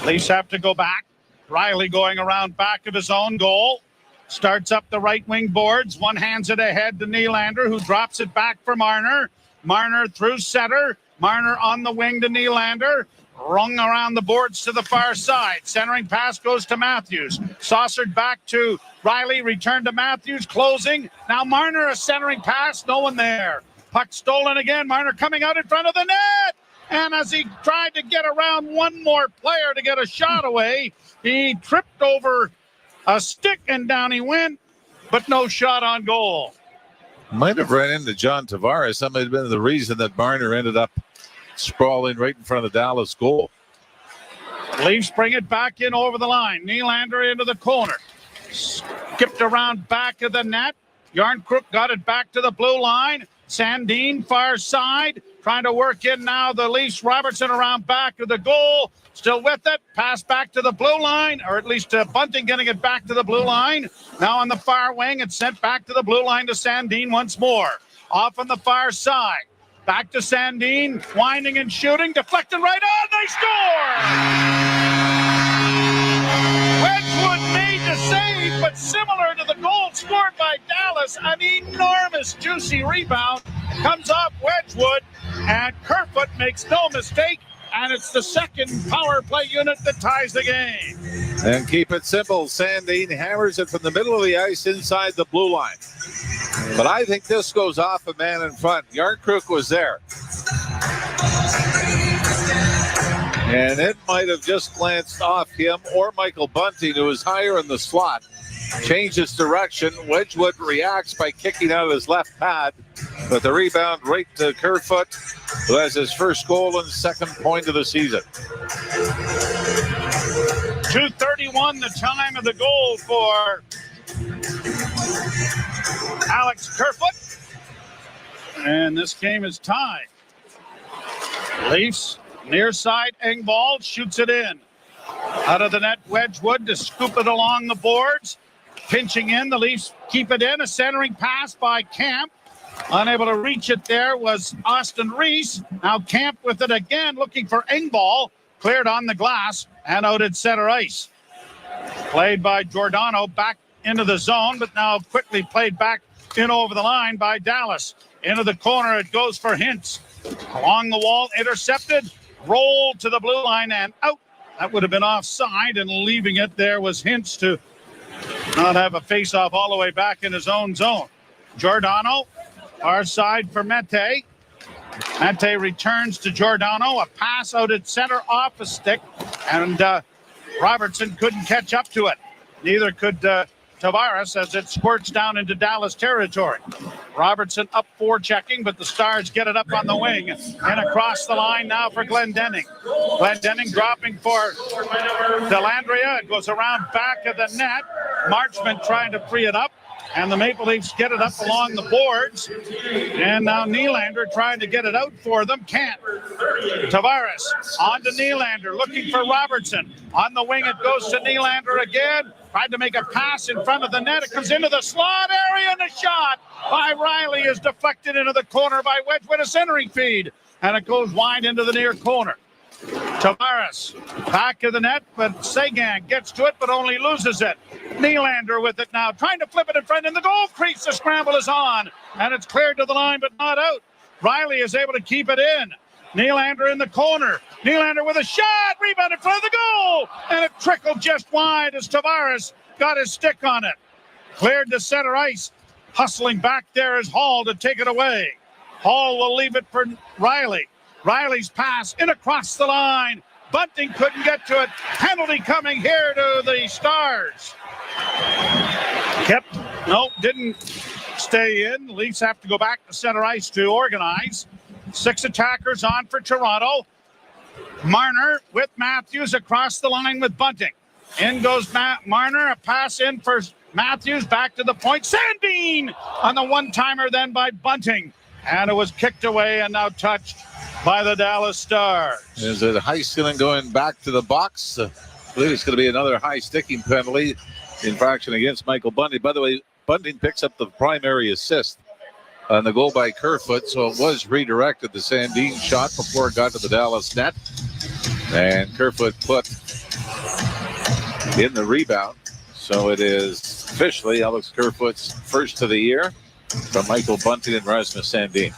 Leafs have to go back. Riley going around back of his own goal. Starts up the right wing boards. One hands it ahead to Nylander, who drops it back for Marner. Marner through center. Marner on the wing to Nylander. Rung around the boards to the far side. Centering pass goes to Matthews. Saucered back to Riley. Return to Matthews. Closing. Now Marner, a centering pass. No one there. Puck stolen again. Marner coming out in front of the net. And as he tried to get around one more player to get a shot away, he tripped over a stick and down he went, but no shot on goal. Might have ran into John Tavares. That might have been the reason that Marner ended up sprawling right in front of the Dallas goal. Leafs bring it back in over the line. Nylander into the corner. Skipped around back of the net. Yarncrook got it back to the blue line. Sandin far side. Trying to work in now the Leafs. Robertson around back of the goal. Still with it. Pass back to the blue line, or at least Bunting getting it back to the blue line. Now on the far wing, it's sent back to the blue line to Sandin once more. Off on the far side. Back to Sandin, winding and shooting, deflected right on, they score! Wedgwood made the save, but similar to the goal scored by Dallas, an enormous juicy rebound comes off Wedgwood, and Kerfoot makes no mistake, and it's the second power play unit that ties the game. And keep it simple, Sandin hammers it from the middle of the ice inside the blue line. But I think this goes off a man in front. Yarncrook was there. And it might have just glanced off him or Michael Bunting, who was higher in the slot. Changes direction. Wedgwood reacts by kicking out of his left pad. But the rebound right to Kerfoot, who has his first goal and second point of the season. 2:31 the time of the goal for Alex Kerfoot. And this game is tied. Leafs near side, Engvall shoots it in. Out of the net, Wedgwood to scoop it along the boards. Pinching in, the Leafs keep it in. A centering pass by Camp. Unable to reach it there was Austin Reese. Now Camp with it again, looking for Engvall. Cleared on the glass and out at center ice. Played by Giordano back into the zone, but now quickly played back in over the line by Dallas. Into the corner, it goes for Hintz. Along the wall, intercepted, rolled to the blue line and out. That would have been offside, and leaving it there was Hintz to not have a face-off all the way back in his own zone. Giordano, far side for Mete. Mete returns to Giordano. A pass out at center off a stick, and Robertson couldn't catch up to it. Neither could Tavares as it squirts down into Dallas territory. Robertson up forechecking, but the Stars get it up on the wing and across the line now for Glendening. Glendening dropping for Dellandrea. It goes around back of the net. Marchment trying to free it up, and the Maple Leafs get it up along the boards. And now Nylander trying to get it out for them. Can't. Tavares on to Nylander, looking for Robertson. On the wing, it goes to Nylander again. Tried to make a pass in front of the net. It comes into the slot area, and a shot by Riley is deflected into the corner by Wedgwood, a centering feed. And it goes wide into the near corner. Tavares back of the net, but Sagan gets to it, but only loses it. Nylander with it now, trying to flip it in front in the goal crease. The scramble is on, and it's cleared to the line, but not out. Riley is able to keep it in. Nylander in the corner. Nylander with a shot, rebound in front of the goal, and it trickled just wide as Tavares got his stick on it. Cleared to center ice. Hustling back there is Hall to take it away. Hall will leave it for Riley. Riley's pass in across the line. Bunting couldn't get to it. Penalty coming here to the Stars. Didn't stay in. Leafs have to go back to center ice to organize. 6 attackers on for Toronto. Marner with Matthews across the line with Bunting. In goes Marner, a pass in for Matthews, back to the point. Sandin on the one-timer then by Bunting. And it was kicked away and now touched by the Dallas Stars. Is it Heiskanen going back to the box? I believe it's going to be another high sticking penalty. Infraction against Michael Bunting. By the way, Bunting picks up the primary assist on the goal by Kerfoot, so it was redirected, the Sandin shot, before it got to the Dallas net. And Kerfoot put in the rebound. So it is officially Alex Kerfoot's first of the year from Michael Bunting and Rasmus Sandin.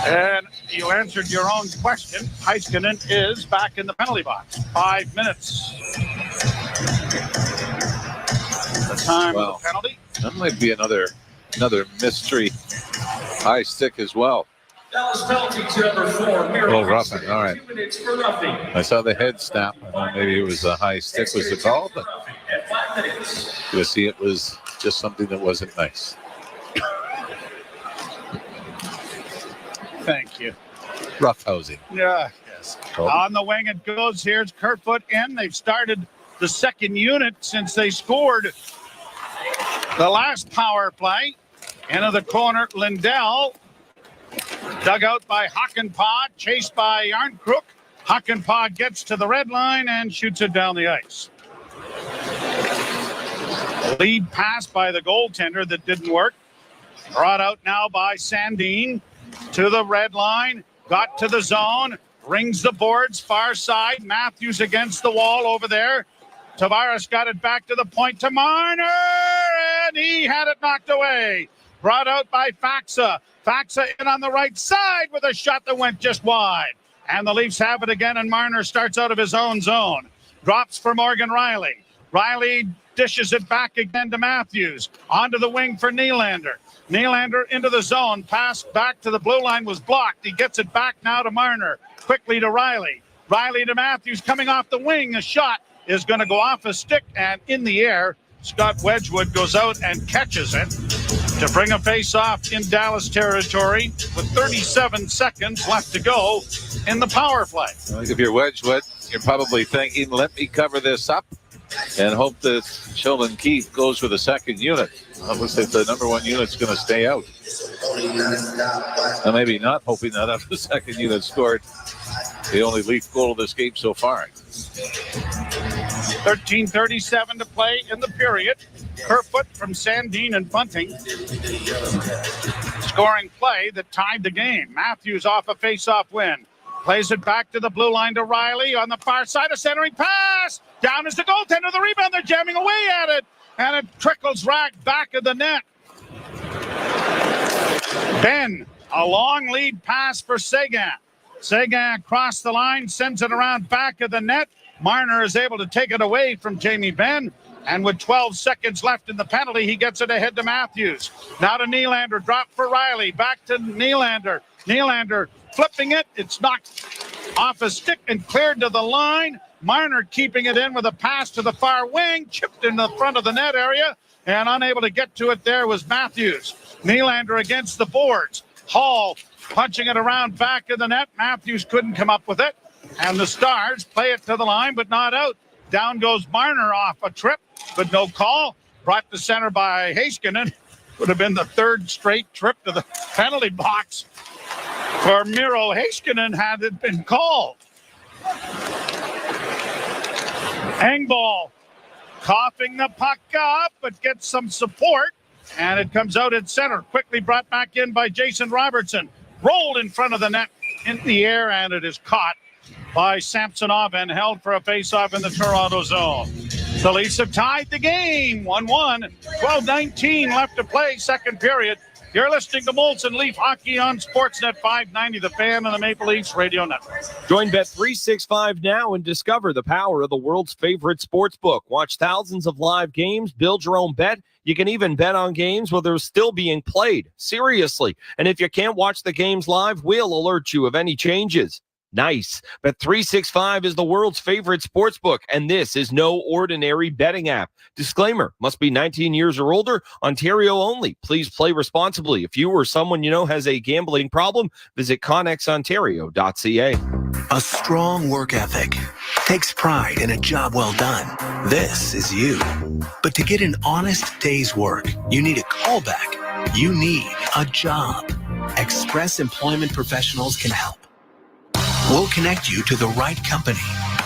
And you answered your own question. Heiskanen is back in the penalty box. 5 minutes. The time of the penalty. That might be another mystery high stick as well. Dallas penalty to number 4, Miro. Oh, roughing. All right. 2 minutes for nothing. I saw the head snap. I thought maybe it was a high stick was the call, but At 5 minutes. you see it was just something that wasn't nice. Thank you. Roughhousing. Yeah. Yes. On the wing it goes. Here's Kerfoot in. They've started the second unit since they scored the last power play. Into the corner, Lindell. Dug out by Hakanpää, chased by Yarncrook. Hakanpää gets to the red line and shoots it down the ice. Lead pass by the goaltender that didn't work. Brought out now by Sandin to the red line. Got to the zone. Rings the boards far side. Matthews against the wall over there. Tavares got it back to the point to Marner, and he had it knocked away. Brought out by Faxa. Faxa in on the right side with a shot that went just wide. And the Leafs have it again, and Marner starts out of his own zone. Drops for Morgan Riley. Riley dishes it back again to Matthews. Onto the wing for Nylander. Nylander into the zone. Pass back to the blue line was blocked. He gets it back now to Marner. Quickly to Riley. Riley to Matthews coming off the wing. A shot is going to go off a stick and in the air. Scott Wedgwood goes out and catches it to bring a face-off in Dallas territory with 37 seconds left to go in the power play. I think if you're Wedgwood, you're probably thinking, let me cover this up and hope that Sheldon Keefe goes for the second unit. It looks like the number one unit's going to stay out. And maybe not hoping that after the second unit scored the only Leaf goal of this game so far. 13:37 to play in the period. Kerfoot from Sandin and Bunting scoring play that tied the game. Matthews off a face-off win. Plays it back to the blue line to Riley on the far side. A centering pass. Down is the goaltender. The rebound. They're jamming away at it. And it trickles right back of the net. Ben, a long lead pass for Seguin. Seguin across the line, sends it around back of the net. Marner is able to take it away from Jamie Benn. And with 12 seconds left in the penalty, he gets it ahead to Matthews. Now to Nylander. Drop for Riley. Back to Nylander. Nylander flipping it. It's knocked off a stick and cleared to the line. Marner keeping it in with a pass to the far wing. Chipped in the front of the net area. And unable to get to it there was Matthews. Nylander against the boards. Hall punching it around back of the net. Matthews couldn't come up with it. And the Stars play it to the line, but not out. Down goes Marner off a trip, but no call. Brought to center by Heiskanen. Would have been the third straight trip to the penalty box for Miro Heiskanen had it been called. Engvall coughing the puck up, but gets some support. And it comes out at center. Quickly brought back in by Jason Robertson. Rolled in front of the net in the air, and it is caught by Samsonov and held for a face-off in the Toronto zone. The Leafs have tied the game, 1-1. 12:19 left to play, second period. You're listening to Molson Leaf Hockey on Sportsnet 590, The Fan and the Maple Leafs Radio Network. Join Bet365 now and discover the power of the world's favorite sports book. Watch thousands of live games, build your own bet. You can even bet on games while they're still being played. Seriously. And if you can't watch the games live, we'll alert you of any changes. Nice. Bet365 is the world's favorite sports book, and this is no ordinary betting app. Disclaimer, must be 19 years or older, Ontario only. Please play responsibly. If you or someone you know has a gambling problem, visit connexontario.ca. A strong work ethic takes pride in a job well done. This is you. But to get an honest day's work, you need a callback. You need a job. Express Employment Professionals can help. We'll connect you to the right company.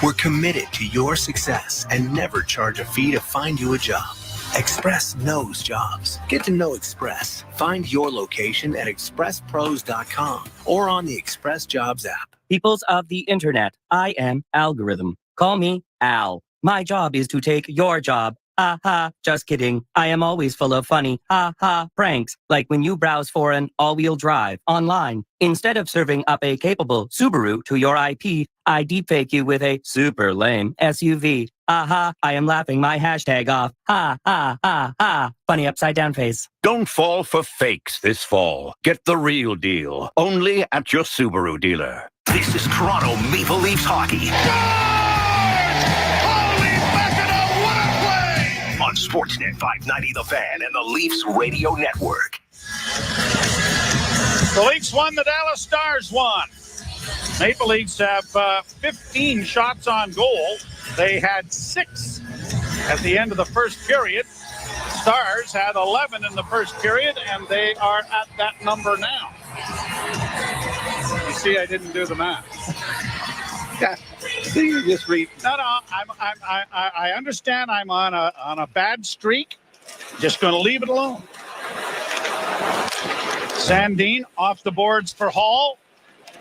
We're committed to your success and never charge a fee to find you a job. Express knows jobs. Get to know Express. Find your location at expresspros.com or on the Express Jobs app. Peoples of the internet, I am Algorithm. Call me Al. My job is to take your job. Ha ha, just kidding. I am always full of funny ha ha pranks, like when you browse for an all-wheel drive online. Instead of serving up a capable Subaru to your IP, I deepfake you with a super lame SUV. Aha, I am laughing my hashtag off. Ha ha ha ha. Funny upside down face. Don't fall for fakes this fall. Get the real deal. Only at your Subaru dealer. This is Toronto Maple Leafs hockey. On Sportsnet 590 The Fan and the Leafs Radio Network. The Leafs won, the Dallas Stars won. Maple Leafs have 15 shots on goal. They had 6 at the end of the first period. Stars had 11 in the first period, and they are at that number now. You see, I didn't do the math. Yeah. So you just read. No. I understand. I'm on a bad streak. Just going to leave it alone. Sandin off the boards for Hall.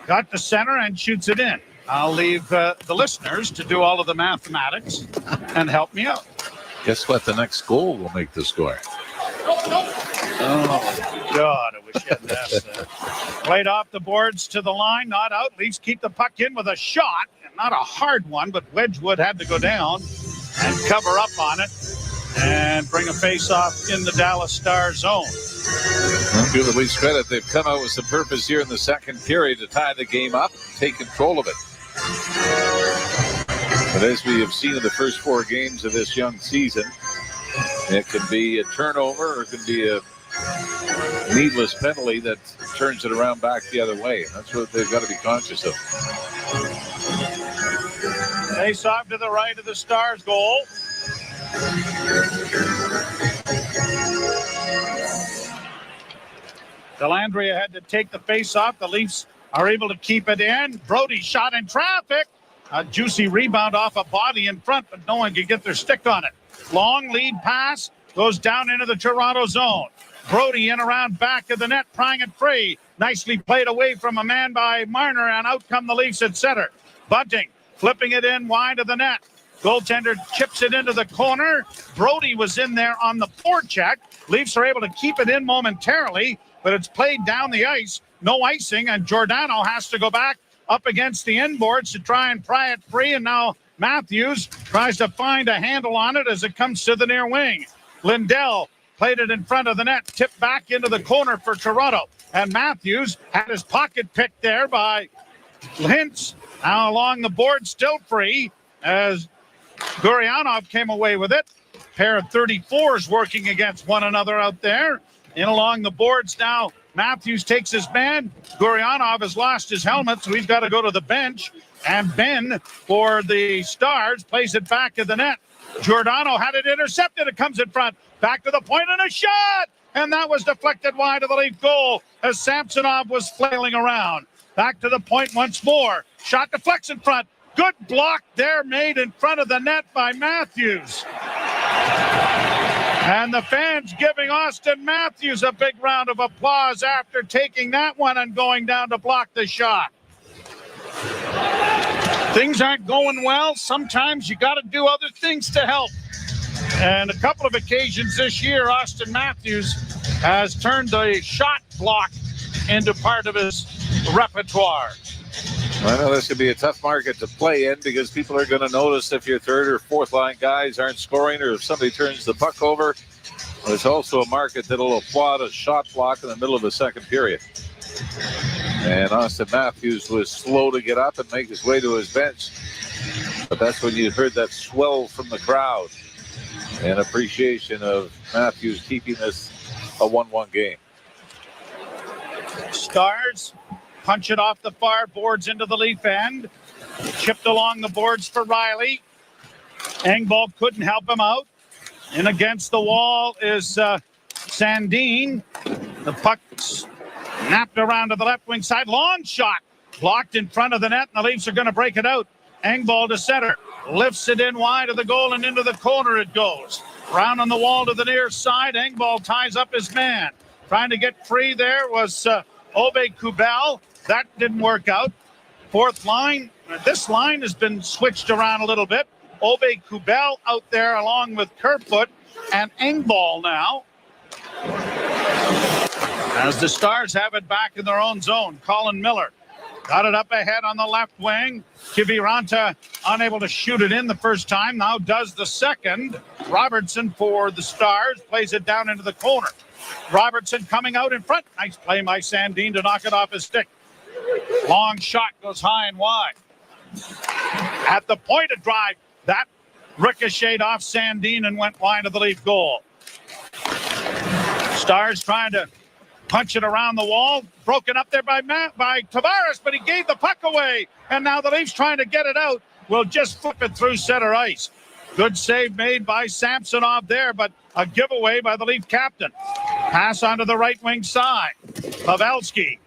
Got the center and shoots it in. I'll leave the listeners to do all of the mathematics and help me out. Guess what? The next goal will make the score. Oh, God, I wish you hadn't asked that. Played off the boards to the line, not out. Leafs keep the puck in with a shot, and not a hard one, but Wedgwood had to go down and cover up on it and bring a face-off in the Dallas Star zone. Well, give the Leafs credit. They've come out with some purpose here in the second period to tie the game up, take control of it. But as we have seen in the first 4 games of this young season, it can be a turnover or it can be a needless penalty that turns it around back the other way. That's what they've got to be conscious of. Face off to the right of the Stars goal. Delandria had to take the face off. The Leafs are able to keep it in. Brody shot in traffic. A juicy rebound off a body in front, but no one can get their stick on it. Long lead pass goes down into the Toronto zone. Brody in around back of the net, prying it free. Nicely played away from a man by Marner, and out come the Leafs at center. Bunting flipping it in wide of the net. Goaltender chips it into the corner. Brody was in there on the forecheck. Leafs are able to keep it in momentarily, but it's played down the ice. No icing, and Giordano has to go back up against the inboards to try and pry it free, and now Matthews tries to find a handle on it as it comes to the near wing. Lindell played it in front of the net, tipped back into the corner for Toronto. And Matthews had his pocket picked there by Hintz. Now along the board, still free, as Gurianov came away with it. Pair of 34s working against one another out there. In along the boards now, Matthews takes his man. Gurianov has lost his helmet, so he's got to go to the bench. And Ben, for the Stars, plays it back to the net. Giordano had it intercepted. It comes in front. Back to the point and a shot! And that was deflected wide of the Leaf goal as Samsonov was flailing around. Back to the point once more. Shot deflects in front. Good block there made in front of the net by Matthews. And the fans giving Austin Matthews a big round of applause after taking that one and going down to block the shot. Things aren't going well. Sometimes you got to do other things to help. And a couple of occasions this year, Austin Matthews has turned the shot block into part of his repertoire. I know this could be a tough market to play in because people are going to notice if your third or fourth line guys aren't scoring or if somebody turns the puck over. It's also a market that'll applaud a shot block in the middle of the second period. And Austin Matthews was slow to get up and make his way to his bench. But that's when you heard that swell from the crowd in appreciation of Matthews keeping this a 1-1 game. Stars punch it off the far boards into the Leaf end. Chipped along the boards for Riley. Engvall couldn't help him out. In against the wall is Sandin. The puck's napped around to the left wing side. Long shot. Blocked in front of the net, and the Leafs are going to break it out. Engvall to center. Lifts it in wide of the goal, and into the corner it goes. Round on the wall to the near side. Engvall ties up his man. Trying to get free there was Obe Kubel. That didn't work out. Fourth line. This line has been switched around a little bit. Obe Kubel out there along with Kerfoot and Engvall now. As the Stars have it back in their own zone. Colin Miller got it up ahead on the left wing. Kiviranta unable to shoot it in the first time. Now does the second. Robertson for the Stars plays it down into the corner. Robertson coming out in front. Nice play by Sandin to knock it off his stick. Long shot goes high and wide. At the point of drive, that ricocheted off Sandin and went wide of the Leaf goal. Stars trying to punch it around the wall. Broken up there by Tavares, but he gave the puck away. And now the Leafs trying to get it out. Will just flip it through center ice. Good save made by Samsonov there, but a giveaway by the Leaf captain. Pass onto the right wing side. Pavelski,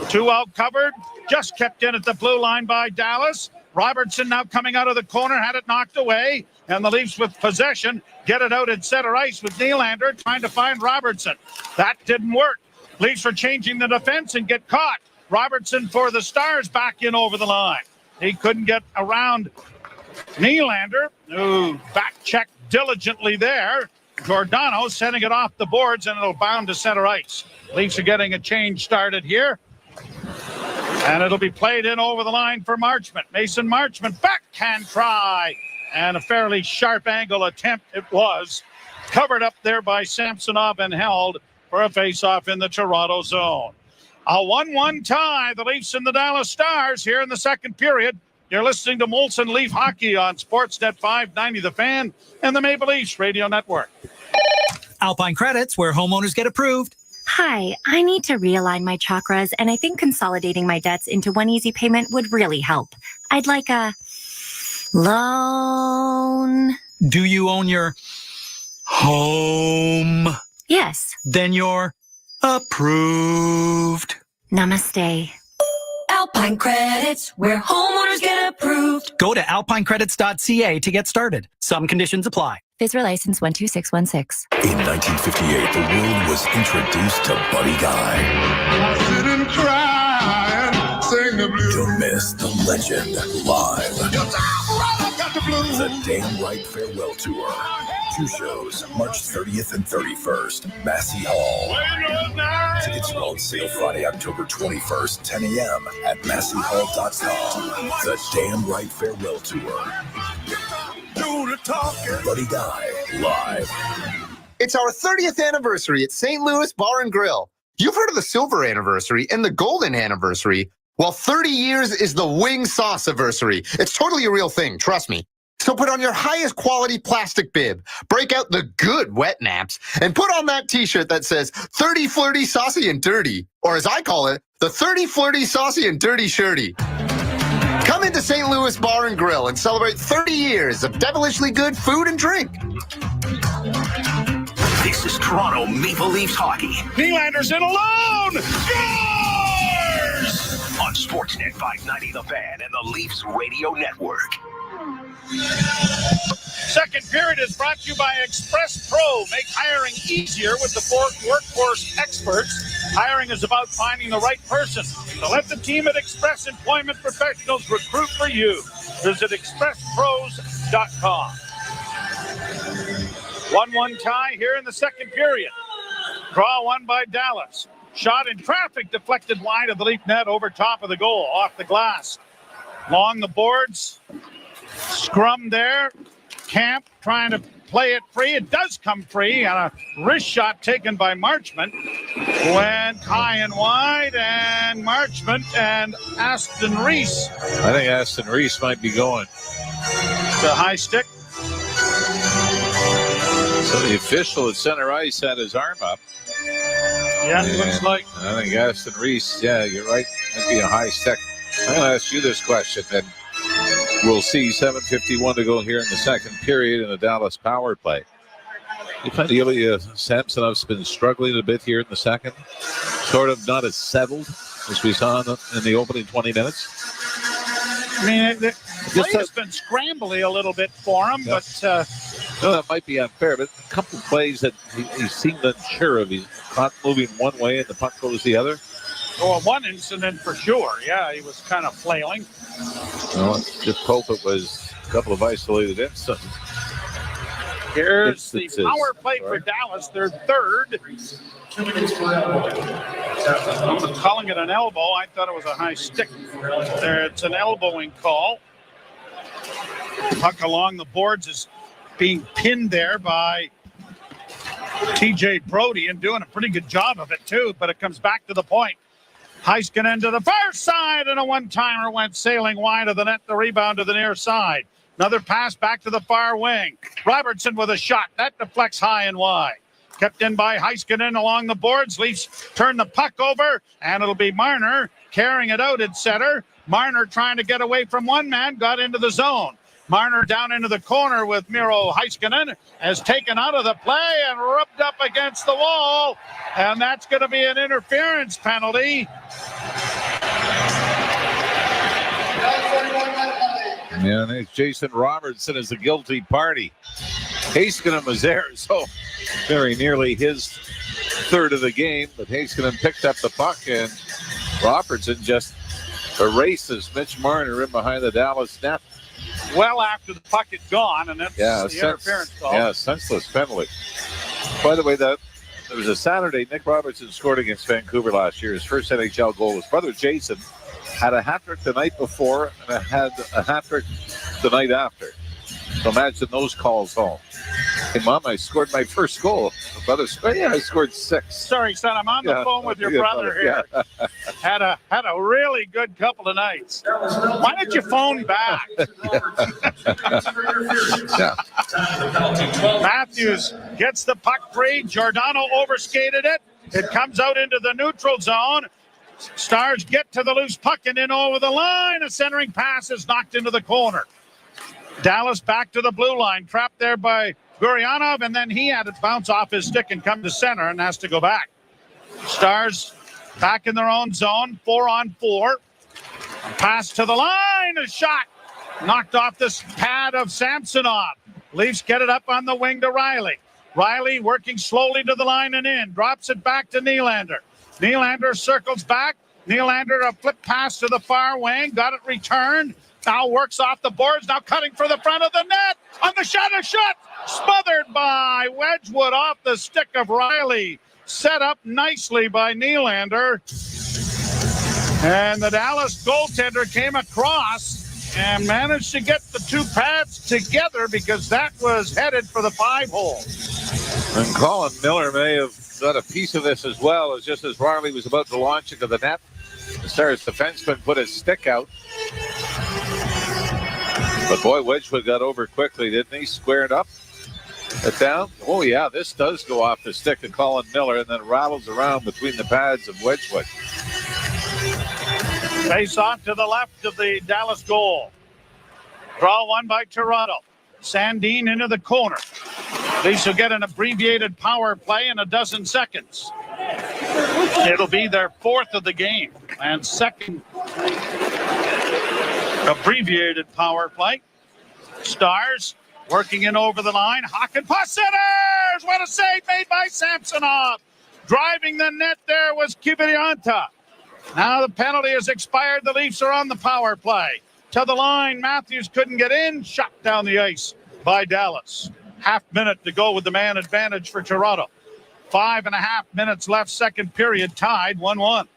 2 out covered, just kept in at the blue line by Dallas. Robertson now coming out of the corner, had it knocked away, and the Leafs with possession get it out at center ice with Nylander trying to find Robertson. That didn't work. Leafs are changing the defense and get caught. Robertson for the Stars back in over the line. He couldn't get around Nylander, who back-checked diligently there. Giordano sending it off the boards, and it'll bound to center ice. Leafs are getting a change started here. And it'll be played in over the line for Marchment. Mason Marchment, backhand try. And a fairly sharp angle attempt it was. Covered up there by Samsonov and held for a face-off in the Toronto zone. A 1-1 tie, the Leafs and the Dallas Stars here in the second period. You're listening to Molson Leaf Hockey on Sportsnet 590 The Fan and the Maple Leafs Radio Network. Alpine Credits, where homeowners get approved. Hi, I need to realign my chakras, and I think consolidating my debts into one easy payment would really help. I'd like a loan. Do you own your home? Yes. Then you're approved. Namaste. Alpine Credits, where homeowners get approved. Go to alpinecredits.ca to get started. Some conditions apply. FSRA license 12616. In 1958, the world was introduced to Buddy Guy. I sit and cry and sing the blues. Don't miss the legend live. The Damn Right Farewell Tour. 2 shows, March 30th and 31st, Massey Hall. Tickets are on sale Friday, October 21st, 10 a.m. at MasseyHall.com. The Damn Right Farewell Tour. Buddy Guy, live. It's our 30th anniversary at St. Louis Bar and Grill. You've heard of the silver anniversary and the golden anniversary. Well, 30 years is the wing sauce anniversary. It's totally a real thing, trust me. So put on your highest quality plastic bib, break out the good wet naps, and put on that t-shirt that says 30 Flirty Saucy and Dirty, or as I call it, the 30 Flirty Saucy and Dirty Shirty. Come into St. Louis Bar and Grill and celebrate 30 years of devilishly good food and drink. This is Toronto Maple Leafs hockey. Nylander's in alone! Scores! On Sportsnet 590 The Fan and the Leafs Radio Network. Second period is brought to you by Express Pro. Make hiring easier with the 4 workforce experts. Hiring is about finding the right person. So let the team at Express Employment Professionals recruit for you. Visit expresspros.com. 1-1 tie here in the second period. Draw one by Dallas. Shot in traffic, deflected wide of the Leaf net over top of the goal, off the glass. Along the boards. Scrum there. Camp trying to play it free. It does come free on a wrist shot taken by Marchment. Went high and wide, and Marchment and Aston Reese. I think Aston Reese might be going. The high stick. So the official at center ice had his arm up. Yeah, it looks like. I think Aston Reese, yeah, you're right. Might be a high stick. I'm going to ask you this question, then. We'll see 7:51 to go here in the second period in the Dallas power play. You find Ilya Samsonov's been struggling a bit here in the second. Sort of not as settled as we saw in the opening 20 minutes. I mean, the play has been scrambly a little bit for him, but... no, that might be unfair, but a couple of plays that he seemed unsure of. He's not moving one way and the puck goes the other. Well, one incident for sure. Yeah, he was kind of flailing. Well, let's just hope it was a couple of isolated incidents. Here's the power play for Dallas, their third. 2 minutes for elbow. I'm calling it an elbow. I thought it was a high stick. There, it's an elbowing call. Puck along the boards is being pinned there by TJ Brody and doing a pretty good job of it too, but it comes back to the point. Heiskanen to the far side, and a one-timer went sailing wide of the net. The rebound to the near side. Another pass back to the far wing. Robertson with a shot. That deflects high and wide. Kept in by Heiskanen along the boards. Leafs turn the puck over, and it'll be Marner carrying it out at center. Marner trying to get away from one man, got into the zone. Marner down into the corner with Miro Heiskanen, has taken out of the play and rubbed up against the wall, and that's going to be an interference penalty. Yeah, I think Jason Robertson is the guilty party. Heiskanen was there, so very nearly his third of the game, but Heiskanen picked up the puck, and Robertson just erases Mitch Marner in behind the Dallas net. Well after the puck had gone, and that's the interference call. Yeah, senseless penalty. By the way, there was a Saturday, Nick Robertson scored against Vancouver last year, his first NHL goal. His brother Jason had a hat-trick the night before and had a hat-trick the night after. So imagine those calls home. Hey, Mom, I scored my first goal. My brother said, yeah, I scored 6. Sorry, son, I'm on the phone with your brother here. Yeah. had a really good couple of nights. Why didn't you phone back? Matthews gets the puck free. Giordano overskated it. It comes out into the neutral zone. Stars get to the loose puck and in over the line. A centering pass is knocked into the corner. Dallas back to the blue line, trapped there by Gurianov, and then he had it bounce off his stick and come to center and has to go back. Stars back in their own zone, 4-on-4. Pass to the line, a shot knocked off this pad of Samsonov. Leafs get it up on the wing to Riley. Riley working slowly to the line and in, drops it back to Nylander. Nylander circles back. Nylander a flip pass to the far wing, got it returned. Now works off the boards, now cutting for the front of the net. On the shot, a shot smothered by Wedgwood off the stick of Riley. Set up nicely by Nylander. And the Dallas goaltender came across and managed to get the two pads together because that was headed for the 5-hole. And Colin Miller may have got a piece of this as well, as just as Riley was about to launch into the net. The Stars defenseman put his stick out. But boy, Wedgwood got over quickly, didn't he? Squared up, it down. Oh yeah, this does go off the stick of Colin Miller and then rattles around between the pads of Wedgwood. Face off to the left of the Dallas goal. Draw one by Toronto. Sandin into the corner. Leafs will get an abbreviated power play in 12 seconds. It'll be their 4th of the game and second abbreviated power play. Stars working in over the line. Hakanpää centers! What a save made by Samsonov. Driving the net there was Kiviranta. Now the penalty has expired. The Leafs are on the power play. To the line, Matthews couldn't get in. Shot down the ice by Dallas. Half minute to go with the man advantage for Toronto. 5.5 minutes left, second period, tied 1-1.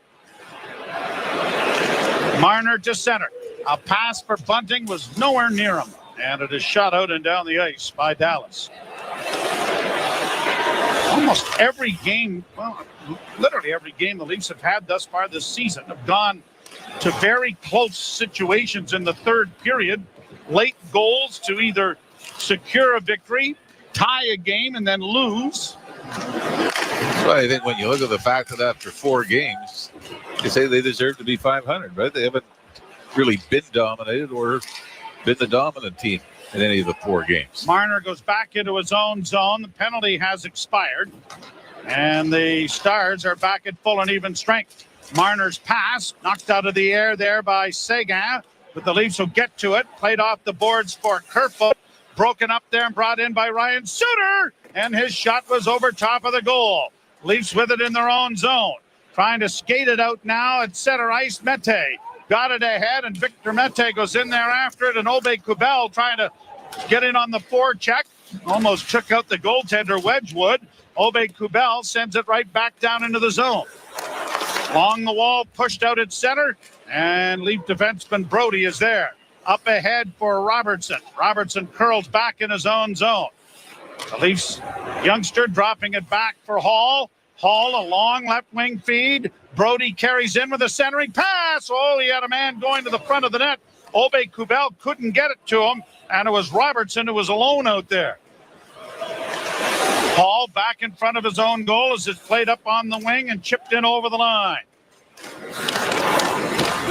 Marner to center. A pass for Bunting was nowhere near him. And it is shot out and down the ice by Dallas. Almost every game, well, literally every game the Leafs have had thus far this season have gone to very close situations in the third period. Late goals to either secure a victory, tie a game, and then lose. Well, I think when you look at the fact that after 4 games, you say they deserve to be 500, right? They haven't really been dominated or been the dominant team in any of the 4 games. Marner goes back into his own zone. The penalty has expired, and the Stars are back at full and even strength. Marner's pass knocked out of the air there by Seguin, but the Leafs will get to it. Played off the boards for Kerfoot. Broken up there and brought in by Ryan Suter, and his shot was over top of the goal. Leafs with it in their own zone. Trying to skate it out now at center ice. Mete got it ahead, and Victor Mete goes in there after it, and Aube-Kubel trying to get in on the forecheck. Almost took out the goaltender Wedgwood. Aube-Kubel sends it right back down into the zone. Along the wall, pushed out at center, and Leaf defenseman Brody is there. Up ahead for Robertson. Robertson curls back in his own zone. The Leafs youngster dropping it back for Hall. Hall, a long left wing feed. Brody carries in with a centering pass. Oh, he had a man going to the front of the net. Aube-Kubel couldn't get it to him, and it was Robertson who was alone out there. Hall back in front of his own goal as it's played up on the wing and chipped in over the line.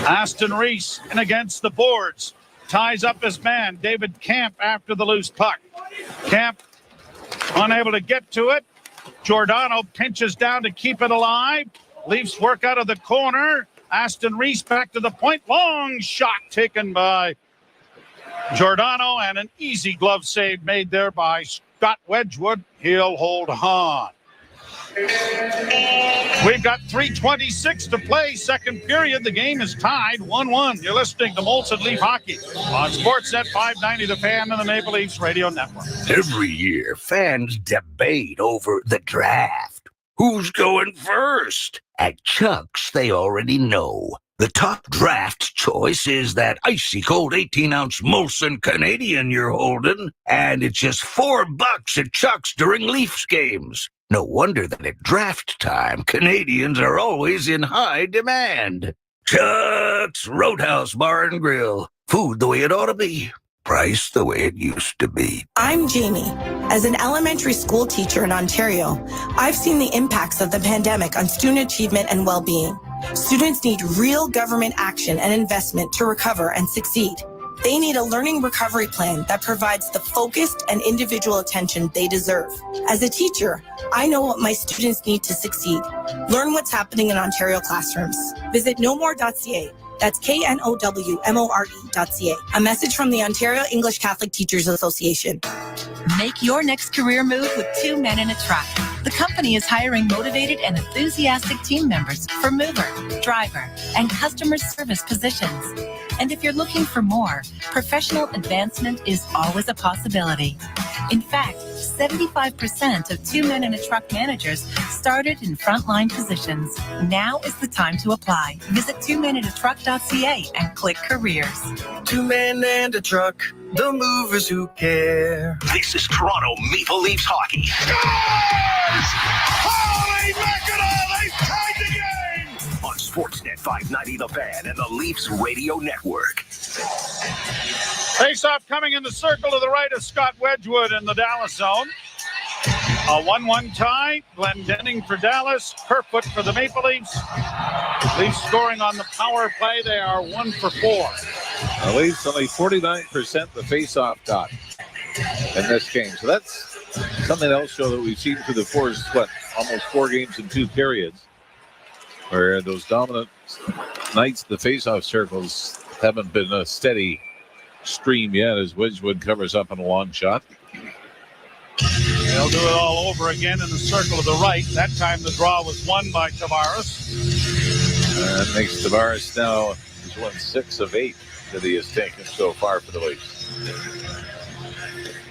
Aston Reese in against the boards. Ties up his man, David Camp, after the loose puck. Camp unable to get to it. Giordano pinches down to keep it alive. Leafs work out of the corner. Aston Reese back to the point. Long shot taken by Giordano, and an easy glove save made there by Scott Wedgwood. He'll hold on. We've got 3:26 to play, second period. The game is tied 1-1. You're listening to Molson Leaf Hockey on Sportsnet 590 The Fan and the Maple Leafs Radio Network. Every year, fans debate over the draft. Who's going first? At Chuck's, they already know. The top draft choice is that icy cold 18-ounce Molson Canadian you're holding, and it's just $4 at Chuck's during Leafs games. No wonder that at draft time, Canadians are always in high demand. Chuck's Roadhouse Bar and Grill. Food the way it ought to be. Price the way it used to be. I'm Jamie. As an elementary school teacher in Ontario, I've seen the impacts of the pandemic on student achievement and well-being. Students need real government action and investment to recover and succeed. They need a learning recovery plan that provides the focused and individual attention they deserve. As a teacher, I know what my students need to succeed. Learn what's happening in Ontario classrooms. Visit knowmore.ca. That's knowmore.ca. A message from the Ontario English Catholic Teachers Association. Make your next career move with 2 Men in a Truck. The company is hiring motivated and enthusiastic team members for mover, driver, and customer service positions. And if you're looking for more, professional advancement is always a possibility. In fact, 75% of 2 Men in a Truck managers started in frontline positions. Now is the time to apply. Visit 2meninatruck.ca and click careers. 2 Men and a Truck, the movers who care. This is Toronto Maple Leafs hockey. Holy mackerel, they tied the game! On Sportsnet 590 The Fan and the Leafs Radio Network. Face-off coming in the circle to the right of Scott Wedgwood in the Dallas zone. A 1-1 tie. Glendening for Dallas. Kerfoot for the Maple Leafs. Leafs scoring on the power play. They are 1 for 4. The Leafs only 49% the face-off dot in this game. So that's something else, show that we've seen through the almost 4 games in 2 periods, where those dominant nights, the face-off circles haven't been a steady stream yet as Wedgwood covers up on a long shot. They'll do it all over again in the circle to the right. That time the draw was won by Tavares. That makes Tavares now, he's won 6 of 8 that he has taken so far for the Leafs.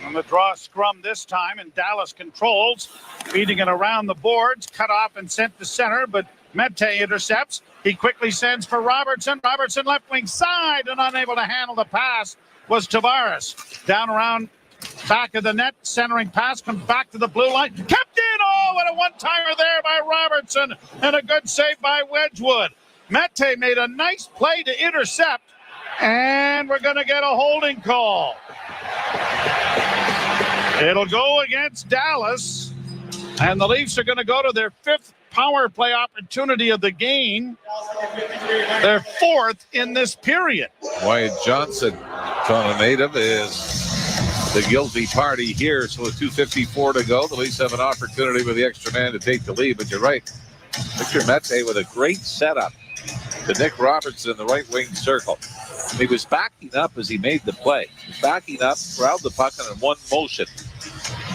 On the draw scrum this time, and Dallas controls, feeding it around the boards, cut off and sent to center, but Mete intercepts. He quickly sends for Robertson. Robertson left wing side and unable to handle the pass was Tavares. Down around back of the net, centering pass, comes back to the blue line. Kept in! Oh, what a one-timer there by Robertson, and a good save by Wedgwood. Mete made a nice play to intercept, and we're going to get a holding call. It'll go against Dallas, and the Leafs are going to go to their 5th power play opportunity of the game, their 4th in this period. Wyatt Johnson, Toronto native, is the guilty party here. So with 2:54 to go, the Leafs have an opportunity with the extra man to take the lead. But you're right, Victor Mete with a great setup to Nick Robertson in the right wing circle. He was backing up as he made the play. Backing up, grabbed the puck, and in one motion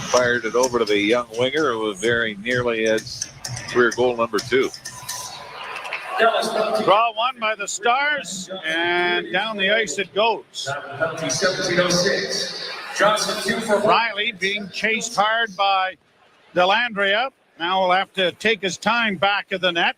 fired it over to the young winger, who was very nearly his career goal number 2. Draw one by the Stars, and down the ice it goes. Riley being chased hard by Dellandrea. Now will have to take his time back of the net.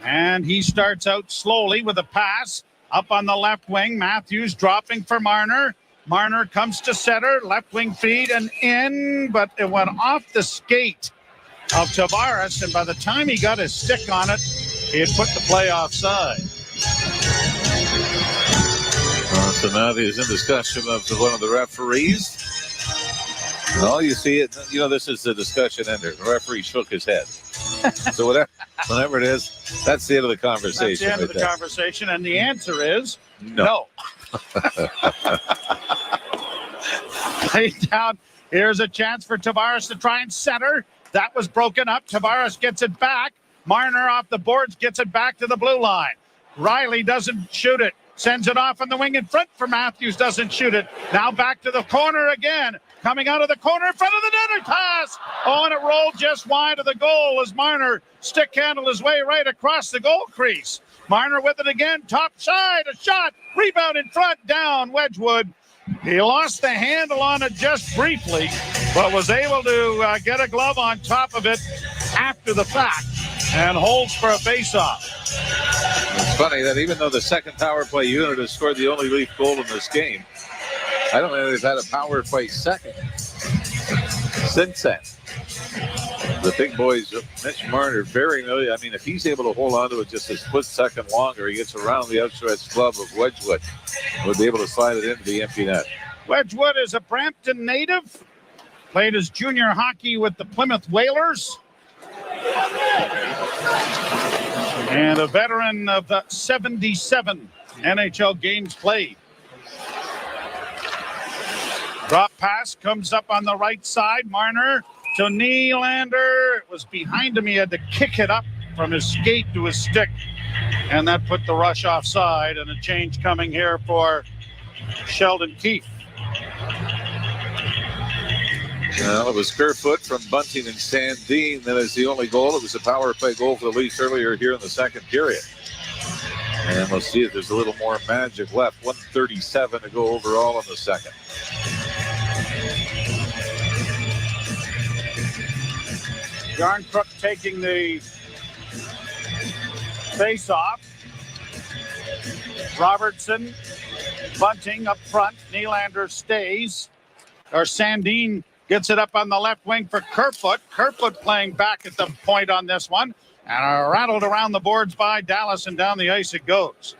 And he starts out slowly with a pass up on the left wing. Matthews dropping for Marner. Marner comes to center, left wing feed and in, but it went off the skate of Tavares, and by the time he got his stick on it, he had put the play offside. So now he's in discussion of one of the referees. And all you see, this is the discussion ender. The referee shook his head. So whatever it is, that's the end of the conversation. That's the end of the conversation, and the answer is no. Play down. Here's a chance for Tavares to try and center. That was broken up. Tavares gets it back. Marner off the boards gets it back to the blue line. Riley doesn't shoot it. Sends it off on the wing in front for Matthews. Doesn't shoot it. Now back to the corner again. Coming out of the corner in front of the net. Pass. Oh, and it rolled just wide of the goal as Marner stick handled his way right across the goal crease. Marner with it again. Top side. A shot. Rebound in front. Down Wedgwood. He lost the handle on it just briefly, but was able to get a glove on top of it after the fact and holds for a faceoff. It's funny that even though the second power play unit has scored the only Leaf goal in this game, I don't know if they've had a power play second since then. The big boys, Mitch Marner, very nearly. I mean, if he's able to hold on to it just a split second longer, he gets around the outstretched glove of Wedgwood. Would be able to slide it into the empty net. Wedgwood is a Brampton native. Played his junior hockey with the Plymouth Whalers. And a veteran of the 77 NHL games played. Drop pass comes up on the right side. Marner to Nylander. It was behind him. He had to kick it up from his skate to his stick. And that put the rush offside, and a change coming here for Sheldon Keefe. Well, it was Kerfoot from Bunting and Sandin that is the only goal. It was a power play goal for the Leafs earlier here in the second period. And we'll see if there's a little more magic left. 1:37 to go overall in the second. Yarncrook taking the face-off. Robertson, Bunting up front. Nylander stays. Or Sandin gets it up on the left wing for Kerfoot. Kerfoot playing back at the point on this one. And rattled around the boards by Dallas, and down the ice it goes.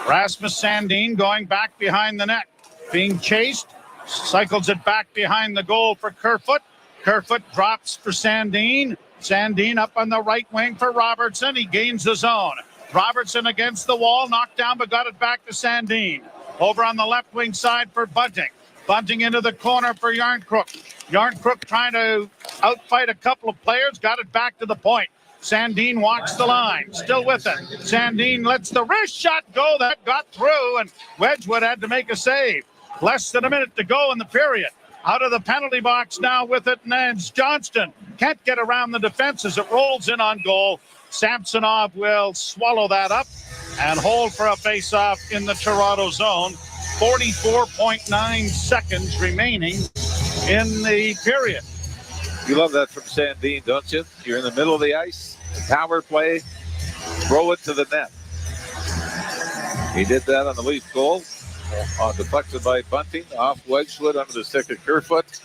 Rasmus Sandin going back behind the net. Being chased. Cycles it back behind the goal for Kerfoot. Kerfoot drops for Sandin. Sandin up on the right wing for Robertson. He gains the zone. Robertson against the wall. Knocked down, but got it back to Sandin. Over on the left wing side for Bunting. Bunting into the corner for Yarncrook. Yarncrook trying to outfight a couple of players. Got it back to the point. Sandin walks the line. Still with it. Sandin lets the wrist shot go. That got through, and Wedgwood had to make a save. Less than a minute to go in the period. Out of the penalty box now with it, and it's Johnston. Can't get around the defense as it rolls in on goal. Samsonov will swallow that up and hold for a face-off in the Toronto zone. 44.9 seconds remaining in the period. You love that from Sandin, don't you? You're in the middle of the ice, power play, throw it to the net. He did that on the Leaf goal. deflected by Bunting, off Wedgwood under the stick of Kerfoot.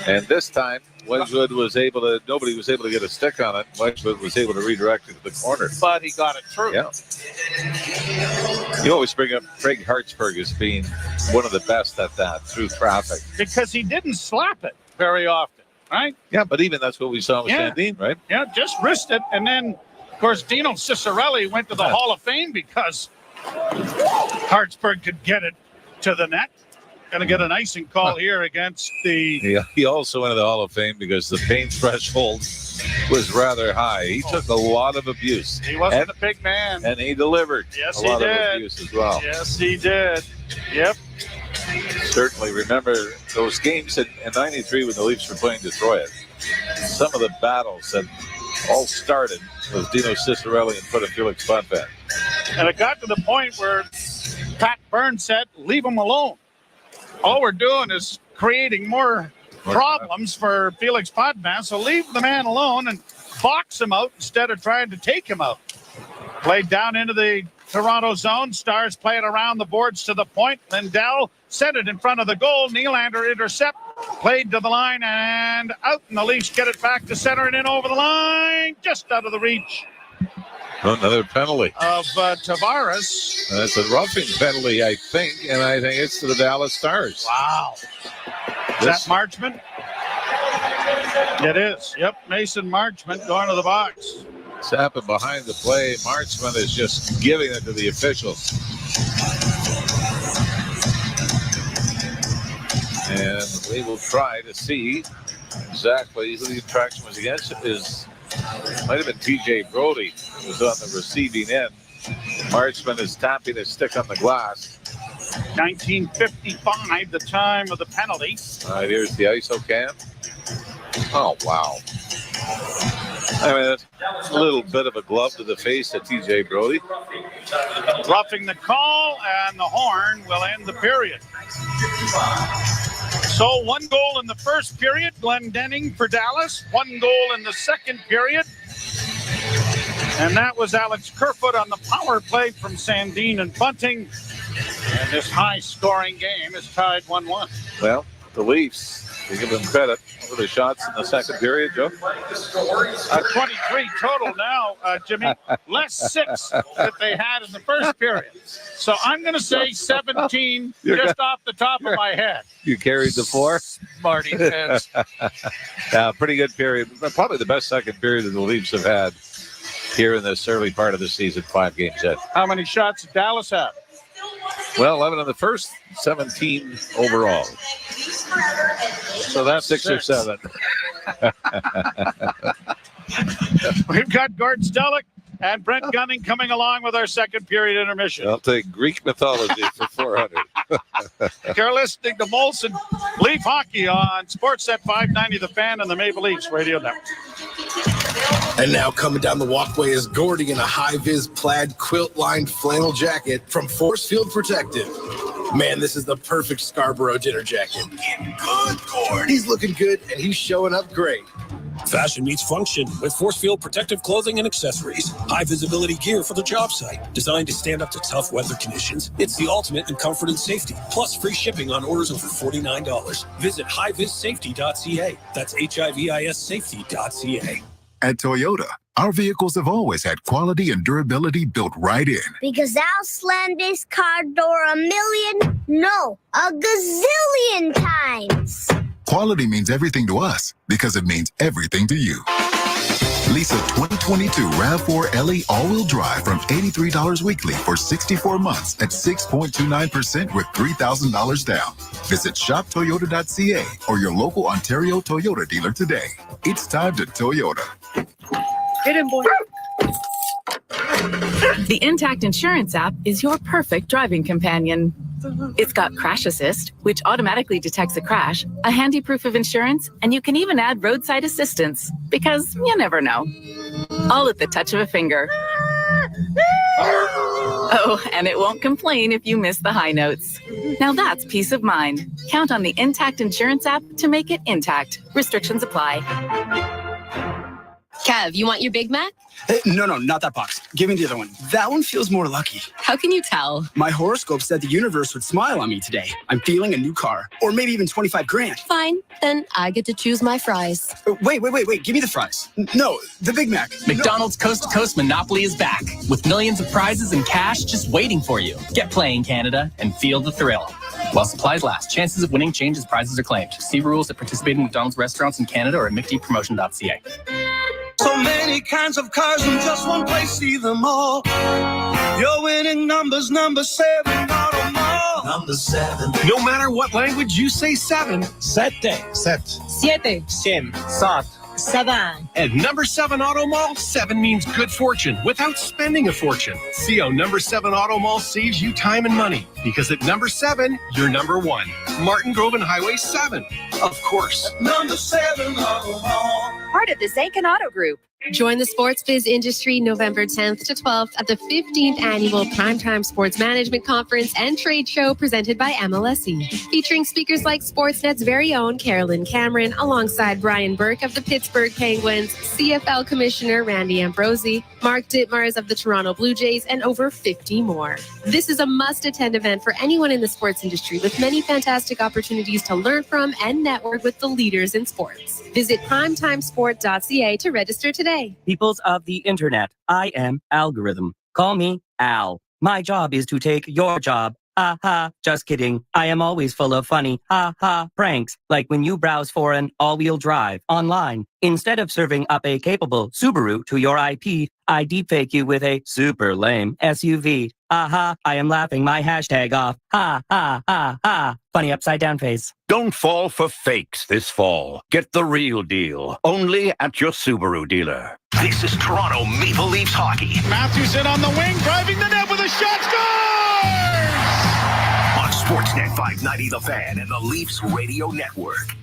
And this time, Wedgwood was able to, nobody was able to get a stick on it. Wedgwood was able to redirect it to the corner. But he got it through. Yeah. You always bring up Craig Hartsburg as being one of the best at that, through traffic. Because he didn't slap it very often, right? Yeah, but even that's what we saw with Sandin, right? Yeah, just wrist it. And then, of course, Dino Cicerelli went to the Hall of Fame because Hartsburg could get it to the net. Going to get an icing call here against the... Yeah, he also went to the Hall of Fame because the pain threshold was rather high. He took a lot of abuse. He wasn't a big man. And he delivered a lot of abuse as well. Yes, he did. Yep. Certainly remember those games in 93 when the Leafs were playing Detroit. Some of the battles that all started with Dino Cicerelli in front of Felix Potvin. And it got to the point where Pat Burns said, leave him alone. All we're doing is creating more problems for Felix Potvin, so leave the man alone and box him out instead of trying to take him out. Played down into the Toronto zone. Stars play it around the boards to the point. Lindell sent it in front of the goal. Nylander intercept. Played to the line and out, and the Leafs get it back to center and in over the line, just out of the reach Another penalty of Tavares. That's a roughing penalty, I think, and I think it's to the Dallas Stars. Wow. Is that Marchment? It is. Yep, Mason Marchment going to the box. It's happened behind the play. Marchment is just giving it to the officials. And we will try to see exactly who the infraction was against. Might have been TJ Brody, who was on the receiving end. Marchment is tapping his stick on the glass. 1955, the time of the penalty. All right, here's the ISO cam. Oh, wow. I mean, that's a little bit of a glove to the face of TJ Brody. Roughing the call, and the horn will end the period. So 1 goal in the first period, Glendening for Dallas. 1 goal in the second period. And that was Alex Kerfoot on the power play from Sandin and Bunting. And this high-scoring game is tied 1-1. Well, the Leafs, we give them credit for the shots in the second period, Joe. 23 total now, Jimmy. Less 6 that they had in the first period. So I'm going to say 17 just off the top of my head. You carried the 4? Marty Pence. Pretty good period. Probably the best second period that the Leafs have had here in this early part of the season, 5 games in. How many shots did Dallas have? Well, 11 in the first, 17 overall. So that's 6 or 7. We've got Gord Stellick and Brent Gunning coming along with our second period intermission. I'll take Greek mythology for 400. You're listening to Molson Leaf Hockey on Sportsnet 590, The Fan, and the Maple Leafs Radio Network. And now coming down the walkway is Gordy in a high-vis plaid quilt-lined flannel jacket from Force Field Protective. Man, this is the perfect Scarborough dinner jacket. Good, Gord. He's looking good, and he's showing up great. Fashion meets function with Forcefield protective clothing and accessories. High visibility gear for the job site. Designed to stand up to tough weather conditions. It's the ultimate in comfort and safety. Plus free shipping on orders over $49. Visit hivissafety.ca. That's HIVIS safety.ca. At Toyota, our vehicles have always had quality and durability built right in. Because I'll slam this car door a gazillion times. Quality means everything to us because it means everything to you. Lease a 2022 RAV4 LE all-wheel drive from $83 weekly for 64 months at 6.29% with $3,000 down. Visit shoptoyota.ca or your local Ontario Toyota dealer today. It's time to Toyota. Get in, boy. The Intact Insurance app is your perfect driving companion. It's got Crash Assist, which automatically detects a crash, a handy proof of insurance, and you can even add roadside assistance, because you never know. All at the touch of a finger. Oh, and it won't complain if you miss the high notes. Now that's peace of mind. Count on the Intact Insurance app to make it intact. Restrictions apply. Kev, you want your Big Mac? No, not that box. Give me the other one. That one feels more lucky. How can you tell? My horoscope said the universe would smile on me today. I'm feeling a new car. Or maybe even 25 grand. Fine, then I get to choose my fries. Wait. Give me the fries. No, the Big Mac. McDonald's Coast to Coast Monopoly is back with millions of prizes and cash just waiting for you. Get playing, Canada, and feel the thrill. While supplies last, chances of winning change as prizes are claimed. See rules at participating McDonald's restaurants in Canada or at mcdpromotion.ca. So many kinds of cars in just one place, see them all. Your winning numbers, number 7 Auto Mall. Number 7. No matter what language you say 7, Sete. Siete. Sim. Sat. Seven. At number 7 Auto Mall, 7 means good fortune without spending a fortune. See how number 7 Auto Mall saves you time and money. Because at number 7, you're number 1. Martin Grove and Highway 7. Of course. Number 7 Auto Mall. Part of the Zankin Auto Group. Join the sports biz industry November 10th to 12th at the 15th Annual Primetime Sports Management Conference and Trade Show presented by MLSE. Featuring speakers like Sportsnet's very own Carolyn Cameron, alongside Brian Burke of the Pittsburgh Penguins, CFL Commissioner Randy Ambrosi, Mark Dittmars of the Toronto Blue Jays, and over 50 more. This is a must-attend event for anyone in the sports industry with many fantastic opportunities to learn from and network with the leaders in sports. Visit primetimesport.ca to register today. Peoples of the internet, I am Algorithm. Call me Al. My job is to take your job. Ha ha, just kidding. I am always full of funny ha ha pranks, like when you browse for an all-wheel drive online. Instead of serving up a capable Subaru to your IP, I deepfake you with a super lame SUV. Aha, I am laughing my hashtag off. Ha ha ha ha. Funny upside down face. Don't fall for fakes this fall. Get the real deal. Only at your Subaru dealer. This is Toronto Maple Leafs hockey. Matthews in on the wing, driving the net with a shot. Scores! On Sportsnet 590 The Fan and the Leafs Radio Network.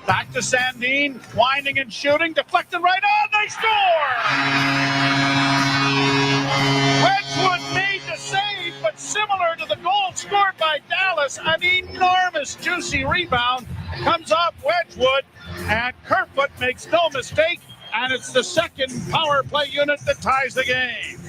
Back to Sandin, winding and shooting, deflected right on, they score! Wedgwood made the save, but similar to the goal scored by Dallas, an enormous juicy rebound comes off Wedgwood, and Kerfoot makes no mistake, and it's the second power play unit that ties the game.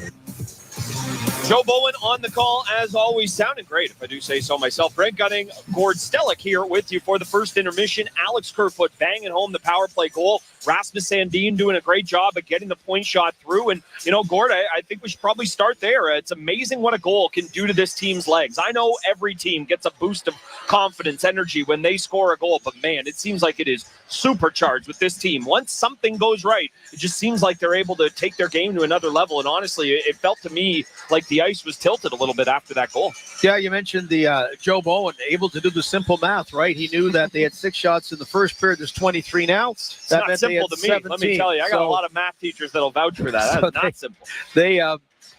Joe Bowen on the call, as always, sounding great, if I do say so myself. Greg Gunning, Gord Stellick here with you for the first intermission. Alex Kerfoot banging home the power play goal. Rasmus Sandin doing a great job at getting the point shot through. And, you know, Gord, I think we should probably start there. It's amazing what a goal can do to this team's legs. I know every team gets a boost of confidence, energy when they score a goal, but, man, it seems like it is supercharged with this team. Once something goes right, it just seems like they're able to take their game to another level. And, honestly, it felt to me like the ice was tilted a little bit after that goal. Yeah, you mentioned the Joe Bowen able to do the simple math, right? He knew that they had 6 shots in the first period. There's 23 now. It's not simple to me. 17. Let me tell you, I got a lot of math teachers that'll vouch for that. That's not simple.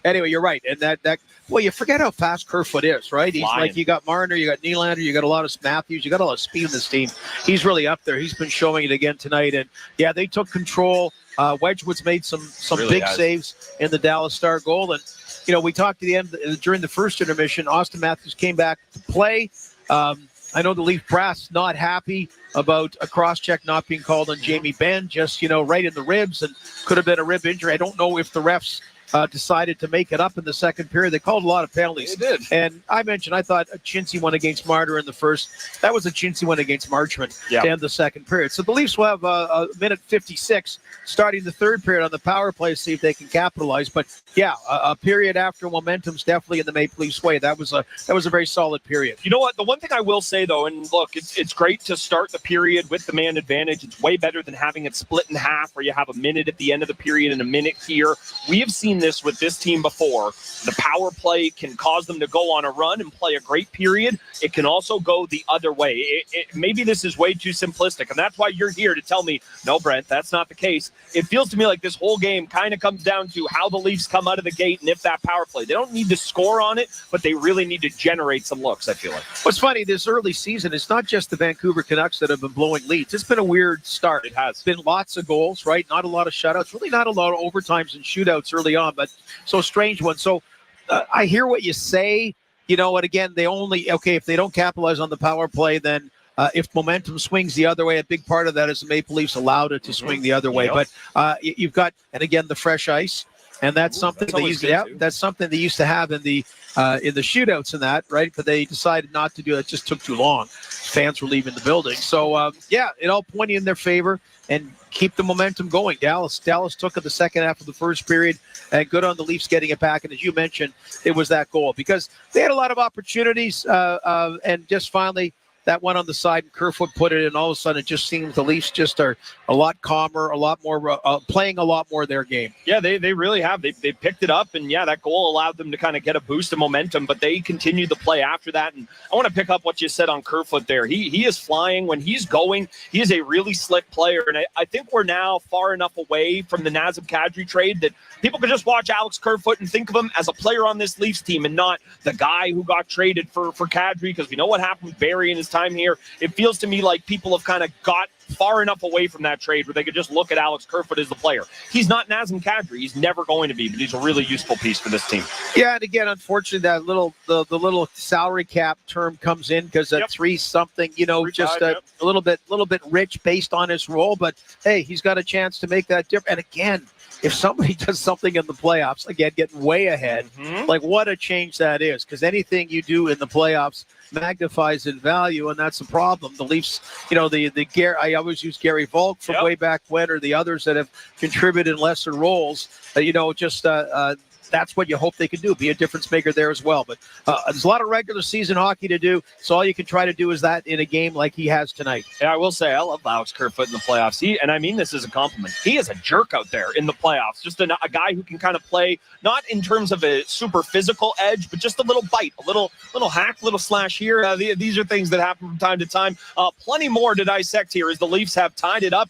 Anyway, you're right. And that well, you forget how fast Kerfoot is, right? He's like, you got Marner, you got Nylander, you got a lot of Matthews, you got a lot of speed in this team. He's really up there. He's been showing it again tonight. And yeah, they took control. Wedgwood's made some really big saves in the Dallas Star goal. And, you know, we talked to the end during the first intermission. Austin Matthews came back to play. I know the Leaf brass not happy about a cross-check not being called on Jamie Benn, just, you know, right in the ribs, and could have been a rib injury. I don't know if the refs decided to make it up in the second period. They called a lot of penalties. They did. And I mentioned, I thought a chintzy one against Marner in the first. That was a chintzy one against Marchment to end the second period. So the Leafs will have a minute 56 starting the third period on the power play, see if they can capitalize. But yeah, a period after momentum's definitely in the Maple Leafs way. That was a very solid period. You know what? The one thing I will say, though, and look, it's great to start the period with the man advantage. It's way better than having it split in half where you have a minute at the end of the period and a minute here. We have seen this with this team before. The power play can cause them to go on a run and play a great period. It can also go the other way. Maybe this is way too simplistic, and that's why you're here to tell me, no, Brent, that's not the case. It feels to me like this whole game kind of comes down to how the Leafs come out of the gate and if that power play. They don't need to score on it, but they really need to generate some looks, I feel like. What's funny, this early season, it's not just the Vancouver Canucks that have been blowing leads. It's been a weird start. It has. It's been lots of goals, right? Not a lot of shutouts. Really not a lot of overtimes and shootouts early on, but so strange one. So I hear what you say, you know, and again, if they don't capitalize on the power play, then if momentum swings the other way, a big part of that is the Maple Leafs allowed it to swing the other way. But you've got, and again, the fresh ice. And that's something they used. That's something they used to have in the shootouts and that, right? But they decided not to do it. It just took too long. Fans were leaving the building. So it all pointed in their favor and keep the momentum going. Dallas took it the second half of the first period, and good on the Leafs getting it back. And as you mentioned, it was that goal because they had a lot of opportunities, and just finally. That one on the side, and Kerfoot put it in. All of a sudden, it just seems the Leafs just are a lot calmer, a lot more playing a lot more their game. Yeah, they really have. They picked it up, and that goal allowed them to kind of get a boost of momentum. But they continued to play after that. And I want to pick up what you said on Kerfoot there. He is flying when he's going. He is a really slick player, and I think we're now far enough away from the Nazem Kadri trade that people can just watch Alex Kerfoot and think of him as a player on this Leafs team, and not the guy who got traded for Kadri. Because we know what happened with Barry and his time here. It feels to me like people have kind of got far enough away from that trade where they could just look at Alex Kerfoot as the player. He's not Nazem Kadri. He's never going to be, but he's a really useful piece for this team. Yeah, and again, unfortunately, that the little salary cap term comes in because at 3-something, just a little bit rich based on his role. But hey, he's got a chance to make that difference. And again, if somebody does something in the playoffs, again, getting way ahead, like what a change that is. Because anything you do in the playoffs magnifies in value, and that's the problem. The Leafs, I always use Gary Volk from way back when, or the others that have contributed in lesser roles. That's what you hope they can do, be a difference maker there as well. But there's a lot of regular season hockey to do, so all you can try to do is that in a game like he has tonight. Yeah, I will say, I love Alex Kerfoot in the playoffs. And I mean this as a compliment. He is a jerk out there in the playoffs. Just a guy who can kind of play, not in terms of a super physical edge, but just a little bite, a little hack, little slash here. These are things that happen from time to time. Plenty more to dissect here as the Leafs have tied it up,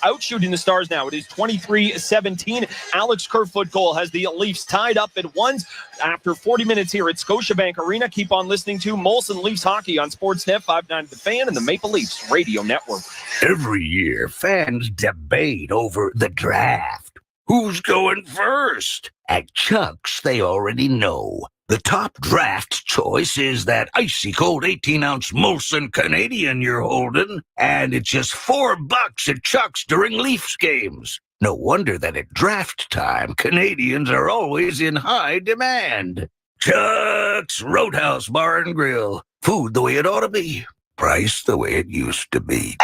outshooting the Stars now. It is 23-17. Alex Kerfoot goal has the Leafs tied up at ones after 40 minutes here at Scotiabank Arena. Keep on listening to Molson Leafs Hockey on Sportsnet 590 The Fan and the Maple Leafs Radio Network. Every year, fans debate over the draft. Who's going first? At Chuck's, they already know. The top draft choice is that icy cold 18-ounce Molson Canadian you're holding, and it's just $4 at Chuck's during Leafs games. No wonder that at draft time, Canadians are always in high demand. Chuck's Roadhouse Bar and Grill. Food the way it ought to be. Price the way it used to be.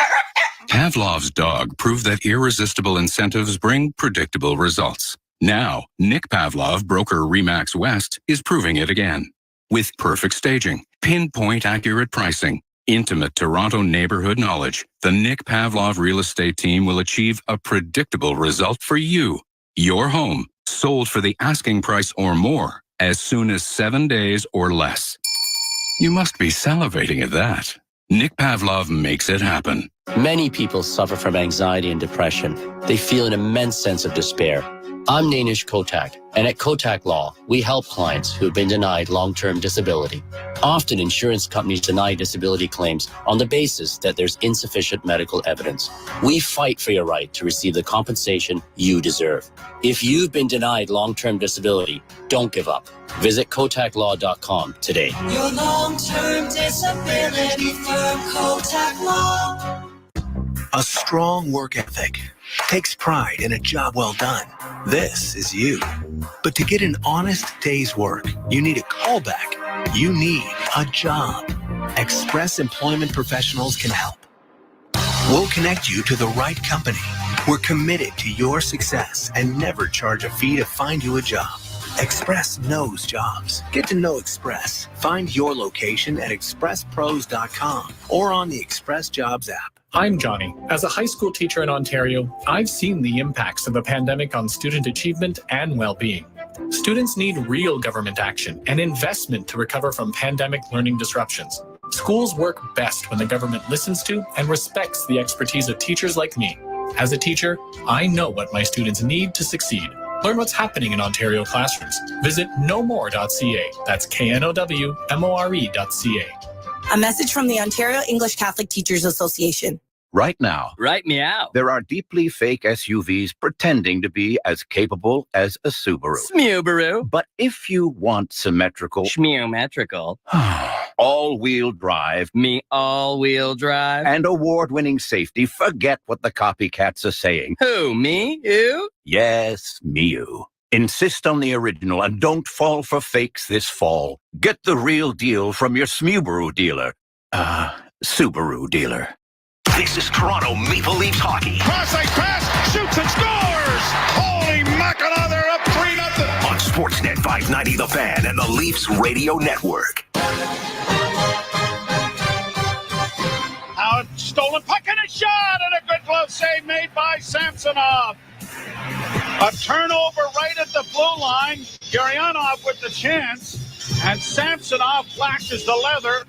Pavlov's dog proved that irresistible incentives bring predictable results. Now, Nick Pavlov, broker RE/MAX West, is proving it again. With perfect staging, pinpoint accurate pricing, intimate Toronto neighborhood knowledge, the Nick Pavlov real estate team will achieve a predictable result for you. Your home, sold for the asking price or more, as soon as 7 days or less. You must be salivating at that. Nick Pavlov makes it happen. Many people suffer from anxiety and depression. They feel an immense sense of despair. I'm Nainish Kotak, and at Kotak Law, we help clients who have been denied long-term disability. Often, insurance companies deny disability claims on the basis that there's insufficient medical evidence. We fight for your right to receive the compensation you deserve. If you've been denied long-term disability, don't give up. Visit kotaklaw.com today. Your long-term disability firm, Kotak Law. A strong work ethic takes pride in a job well done. This is you. But to get an honest day's work, you need a callback. You need a job. Express Employment Professionals can help. We'll connect you to the right company. We're committed to your success and never charge a fee to find you a job. Express knows jobs. Get to know Express. Find your location at expresspros.com or on the Express Jobs app. I'm Johnny. As a high school teacher in Ontario, I've seen the impacts of the pandemic on student achievement and well-being. Students need real government action and investment to recover from pandemic learning disruptions. Schools work best when the government listens to and respects the expertise of teachers like me. As a teacher, I know what my students need to succeed. Learn what's happening in Ontario classrooms. Visit knowmore.ca. That's knowmore.ca. A message from the Ontario English Catholic Teachers Association. Right now, right meow. There are deeply fake SUVs pretending to be as capable as a Subaru. Smubaru. But if you want symmetrical, schmeometrical, All-wheel drive. Me all-wheel drive. And award-winning safety. Forget what the copycats are saying. Who, me? You? Yes, you. Insist on the original and don't fall for fakes this fall. Get the real deal from your Subaru dealer. Subaru dealer. This is Toronto Maple Leafs hockey. Cross-ice pass, shoots and scores! Holy Mackinac, they're up 3-0. On Sportsnet 590 The Fan and the Leafs Radio Network. Now a stolen puck and a shot and a good glove save made by Samsonov. A turnover right at the blue line. Gurianov with the chance. And Samsonov flashes the leather.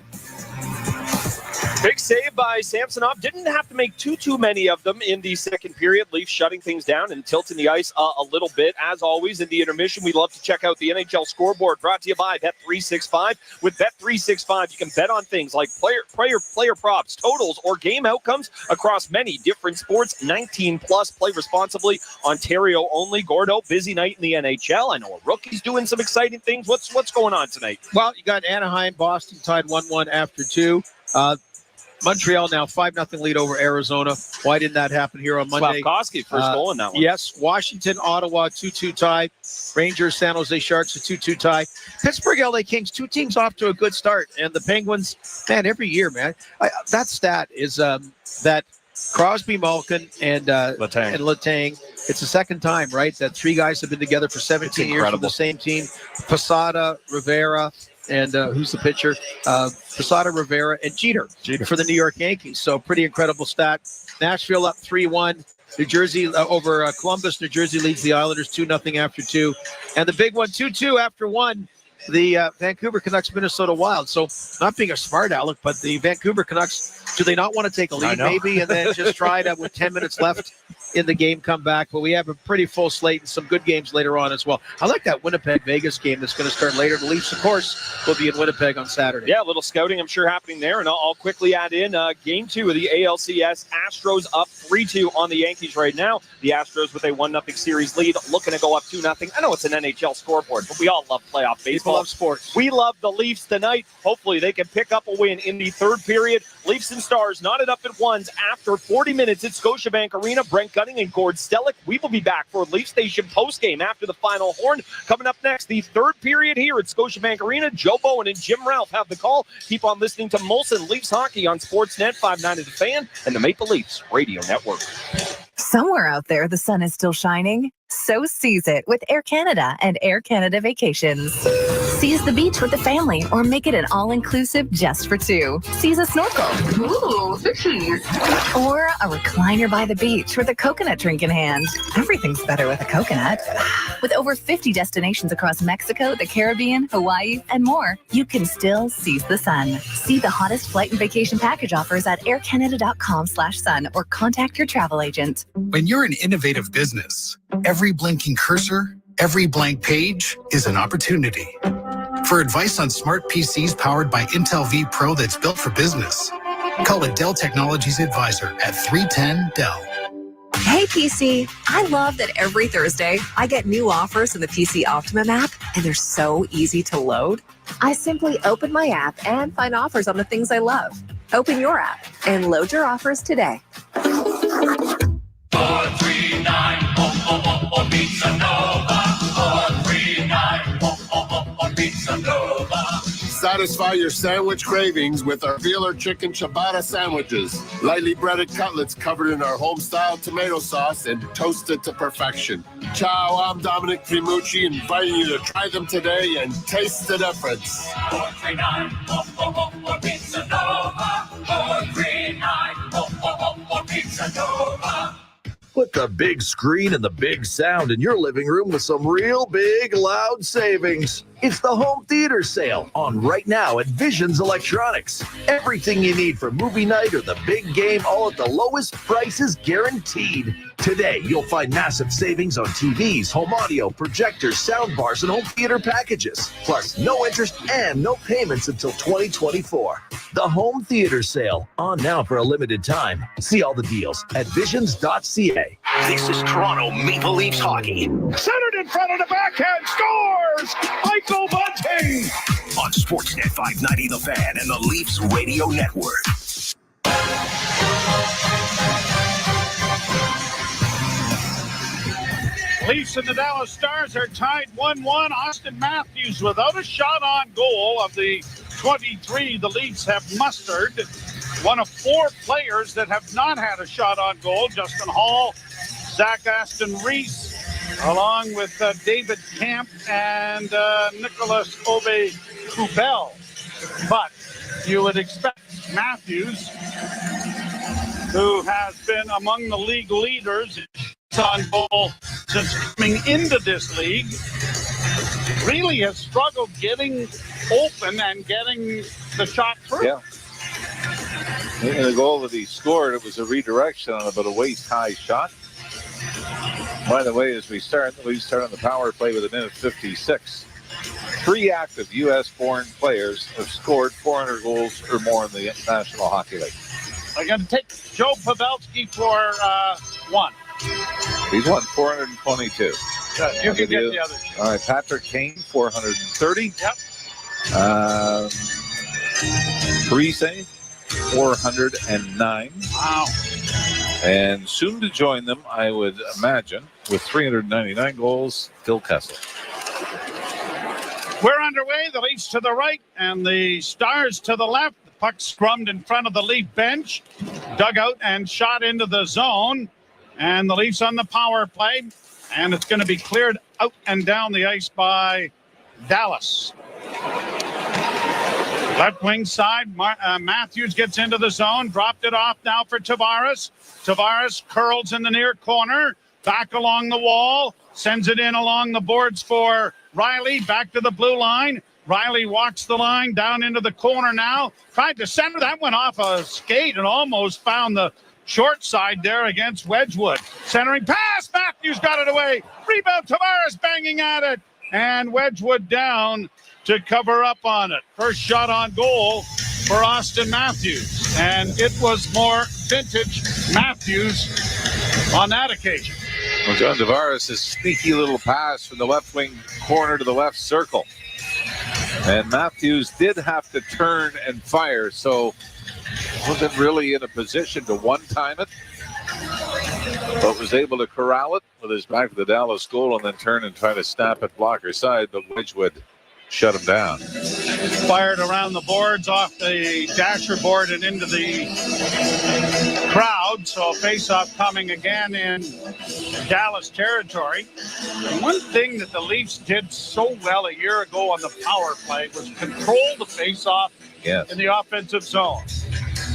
Big save by Samsonov. Didn't have to make too many of them in the second period. Leafs shutting things down and tilting the ice a little bit. As always, in the intermission, we love to check out the NHL scoreboard brought to you by Bet365. With Bet365, you can bet on things like player props, totals, or game outcomes across many different sports. 19 plus. Play responsibly. Ontario only. Gordo, busy night in the NHL. I know a rookie's doing some exciting things. What's going on tonight? Well, you got Anaheim, Boston tied 1-1 after 2. Montreal now 5-0 lead over Arizona. Why didn't that happen here on Monday? Slavkovsky, first goal in that one. Yes. Washington, Ottawa, 2-2 tie. Rangers, San Jose Sharks, a 2-2 tie. Pittsburgh, LA Kings, two teams off to a good start. And the Penguins, man, every year, man. That stat is that Crosby, Malkin, and Letang. It's the second time, right, that three guys have been together for 17 years with the same team. Posada, Rivera, and who's the pitcher? Posada, Rivera, and Jeter for the New York Yankees. So pretty incredible stat. Nashville up 3-1. New Jersey over Columbus. New Jersey leads the Islanders 2-0 after 2. And the big one, 2-2 after 1. The Vancouver Canucks, Minnesota Wild. So not being a smart aleck, but the Vancouver Canucks, do they not want to take a lead maybe and then just try to, with 10 minutes left in the game, come back? But we have a pretty full slate and some good games later on as well. I like that Winnipeg-Vegas game that's going to start later. The Leafs, of course, will be in Winnipeg on Saturday. Yeah, a little scouting, I'm sure, happening there. And I'll quickly add in Game 2 of the ALCS. Astros up 3-2 on the Yankees right now. The Astros with a 1-0 series lead, looking to go up 2-0. I know it's an NHL scoreboard, but we all love playoff baseball. People love sports. We love the Leafs tonight. Hopefully they can pick up a win in the third period. Leafs and Stars knotted up at ones after 40 minutes at Scotiabank Arena. Brent Gunning and Gord Stellick. We will be back for Leaf Station postgame after the final horn. Coming up next, the third period here at Scotiabank Arena. Joe Bowen and Jim Ralph have the call. Keep on listening to Molson Leafs Hockey on Sportsnet 590 The Fan and the Maple Leafs Radio Network. Somewhere out there, the sun is still shining. So seize it with Air Canada and Air Canada Vacations. Seize the beach with the family or make it an all-inclusive just for two. Seize a snorkel. Ooh, fishies. Or a recliner by the beach with a coconut drink in hand. Everything's better with a coconut. With over 50 destinations across Mexico, the Caribbean, Hawaii, and more, you can still seize the sun. See the hottest flight and vacation package offers at aircanada.com/sun or contact your travel agent. When you're an innovative business, every blinking cursor, every blank page is an opportunity. For advice on smart PCs powered by Intel V Pro that's built for business, call a Dell Technologies advisor at 310-DELL. Hey PC, I love that every Thursday I get new offers in the PC Optimum app, and they're so easy to load. I simply open my app and find offers on the things I love. Open your app and load your offers today. 439 Pizza Nova. 439 Pizza Nova. Satisfy your sandwich cravings with our Veal Chicken Ciabatta sandwiches. Lightly breaded cutlets covered in our home-style tomato sauce and toasted to perfection. Ciao, I'm Dominic Primucci, inviting you to try them today and taste the difference. 439 Pizza Nova. 439 Pizza Nova. Put the big screen and the big sound in your living room with some real big, loud savings. It's the home theater sale on right now at Visions Electronics. Everything you need for movie night or the big game, all at the lowest prices guaranteed. Today, you'll find massive savings on TVs, home audio, projectors, sound bars, and home theater packages. Plus, no interest and no payments until 2024. The home theater sale, on now for a limited time. See all the deals at visions.ca. This is Toronto Maple Leafs hockey. Centered in front of the backhand, scores! Michael Bunting! On Sportsnet 590 The Fan and the Leafs Radio Network. Leafs and the Dallas Stars are tied 1-1. Austin Matthews without a shot on goal of the 23 the Leafs have mustered. One of 4 players that have not had a shot on goal. Justin Hall, Zach Aston Reese, along with David Camp and Nicholas Aube-Kubel. But you would expect Matthews, who has been among the league leaders on goal since coming into this league, really has struggled getting open and getting the shot through. Yeah. In the goal that he scored, it was a redirection on about a waist-high shot. By the way, as we start on the power play with 1:56. 3 active U.S.-born players have scored 400 goals or more in the National Hockey League. I'm going to take Joe Pavelski for 1. He's won 422. Good. You can get the other two. All right, Patrick Kane, 430. Yep. Parise, 409. Wow. And soon to join them, I would imagine, with 399 goals, Phil Kessel. We're underway. The Leafs to the right and the Stars to the left. The puck scrummed in front of the Leaf bench, dug out and shot into the zone. And the Leafs on the power play. And it's going to be cleared out and down the ice by Dallas. Left wing side, Matthews gets into the zone, dropped it off now for Tavares. Tavares curls in the near corner, back along the wall, sends it in along the boards for Riley, back to the blue line. Riley walks the line down into the corner now, tried to center, that went off a skate and almost found the short side there against Wedgwood. Centering pass, Matthews got it away. Rebound, Tavares banging at it. And Wedgwood down to cover up on it. First shot on goal for Austin Matthews. And it was more vintage Matthews on that occasion. Well, John Tavares' sneaky little pass from the left wing corner to the left circle. And Matthews did have to turn and fire, so wasn't really in a position to one-time it, but was able to corral it with his back to the Dallas goal and then turn and try to snap it blocker side, but Wedgwood shut him down. Fired around the boards off the dasher board and into the crowd. So face-off coming again in Dallas territory. And one thing that the Leafs did so well a year ago on the power play was control the face-off in the offensive zone.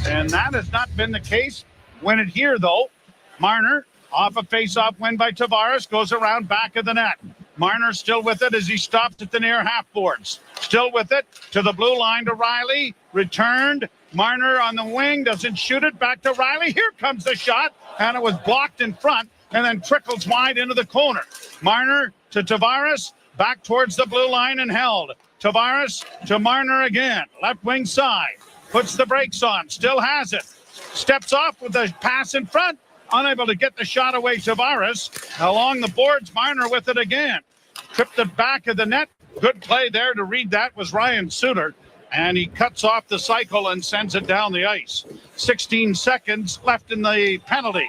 And that has not been the case. Win it here, though. Marner off a face-off win by Tavares, goes around back of the net. Marner still with it as he stops at the near half boards. Still with it to the blue line to Riley. Returned. Marner on the wing, doesn't shoot it. Back to Riley. Here comes the shot. And it was blocked in front and then trickles wide into the corner. Marner to Tavares. Back towards the blue line and held. Tavares to Marner again. Left wing side. Puts the brakes on. Still has it. Steps off with the pass in front. Unable to get the shot away, Tavares. Along the boards, Marner with it again. Tripped it back of the net. Good play there to read that was Ryan Suter. And he cuts off the cycle and sends it down the ice. 16 seconds left in the penalty.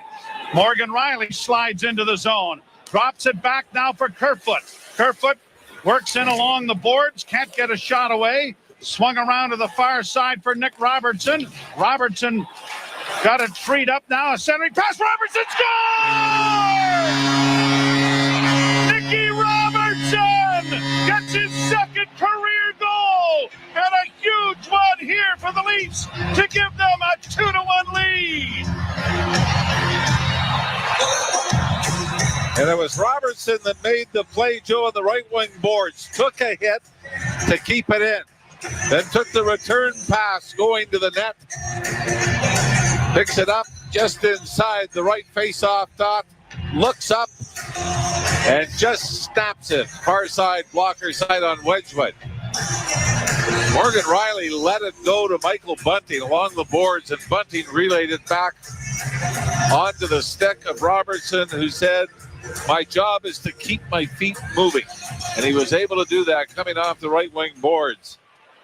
Morgan Riley slides into the zone. Drops it back now for Kerfoot. Kerfoot works in along the boards. Can't get a shot away. Swung around to the far side for Nick Robertson. Robertson got it freed up now. A centering pass. Robertson scores! Nicky Robertson gets his second career goal. And a huge one here for the Leafs to give them a 2-1 lead. And it was Robertson that made the play, Joe, on the right wing boards. Took a hit to keep it in. Then took the return pass going to the net. Picks it up just inside the right face-off dot. Looks up and just snaps it. Far side, blocker side on Wedgwood. Morgan Riley let it go to Michael Bunting along the boards, and Bunting relayed it back onto the stick of Robertson, who said, "My job is to keep my feet moving." And he was able to do that coming off the right wing boards.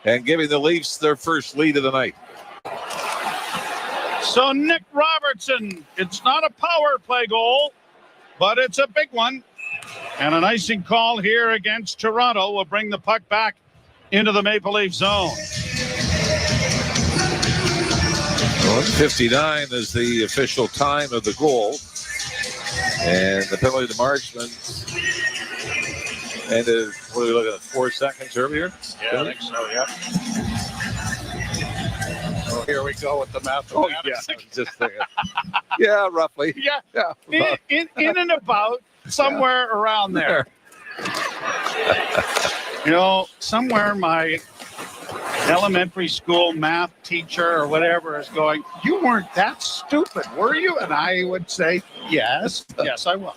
and giving the Leafs their first lead of the night. So Nick Robertson, it's not a power play goal, but it's a big one. And an icing call here against Toronto will bring the puck back into the Maple Leaf zone. 1:59 is the official time of the goal. And the penalty to Marchman. And what are we looking at, 4 seconds earlier? Yeah, I think so, yeah. Oh, here we go with the mathematics. Just thinking. Yeah, roughly. Yeah. In and about, somewhere around there. Somewhere my elementary school math teacher or whatever is going, you weren't that stupid, were you? And I would say, yes, I was.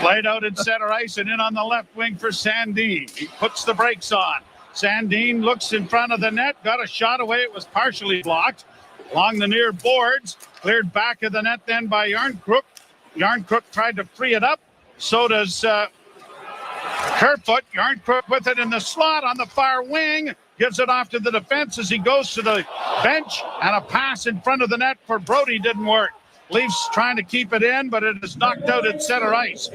Played out in center ice and in on the left wing for Sandin. He puts the brakes on. Sandin looks in front of the net, got a shot away. It was partially blocked along the near boards. Cleared back of the net then by Yarncrook. Yarncrook tried to free it up. So does Kerfoot. Yarncrook with it in the slot on the far wing. Gives it off to the defense as he goes to the bench. And a pass in front of the net for Brody didn't work. Leafs trying to keep it in, but it is knocked out at center ice.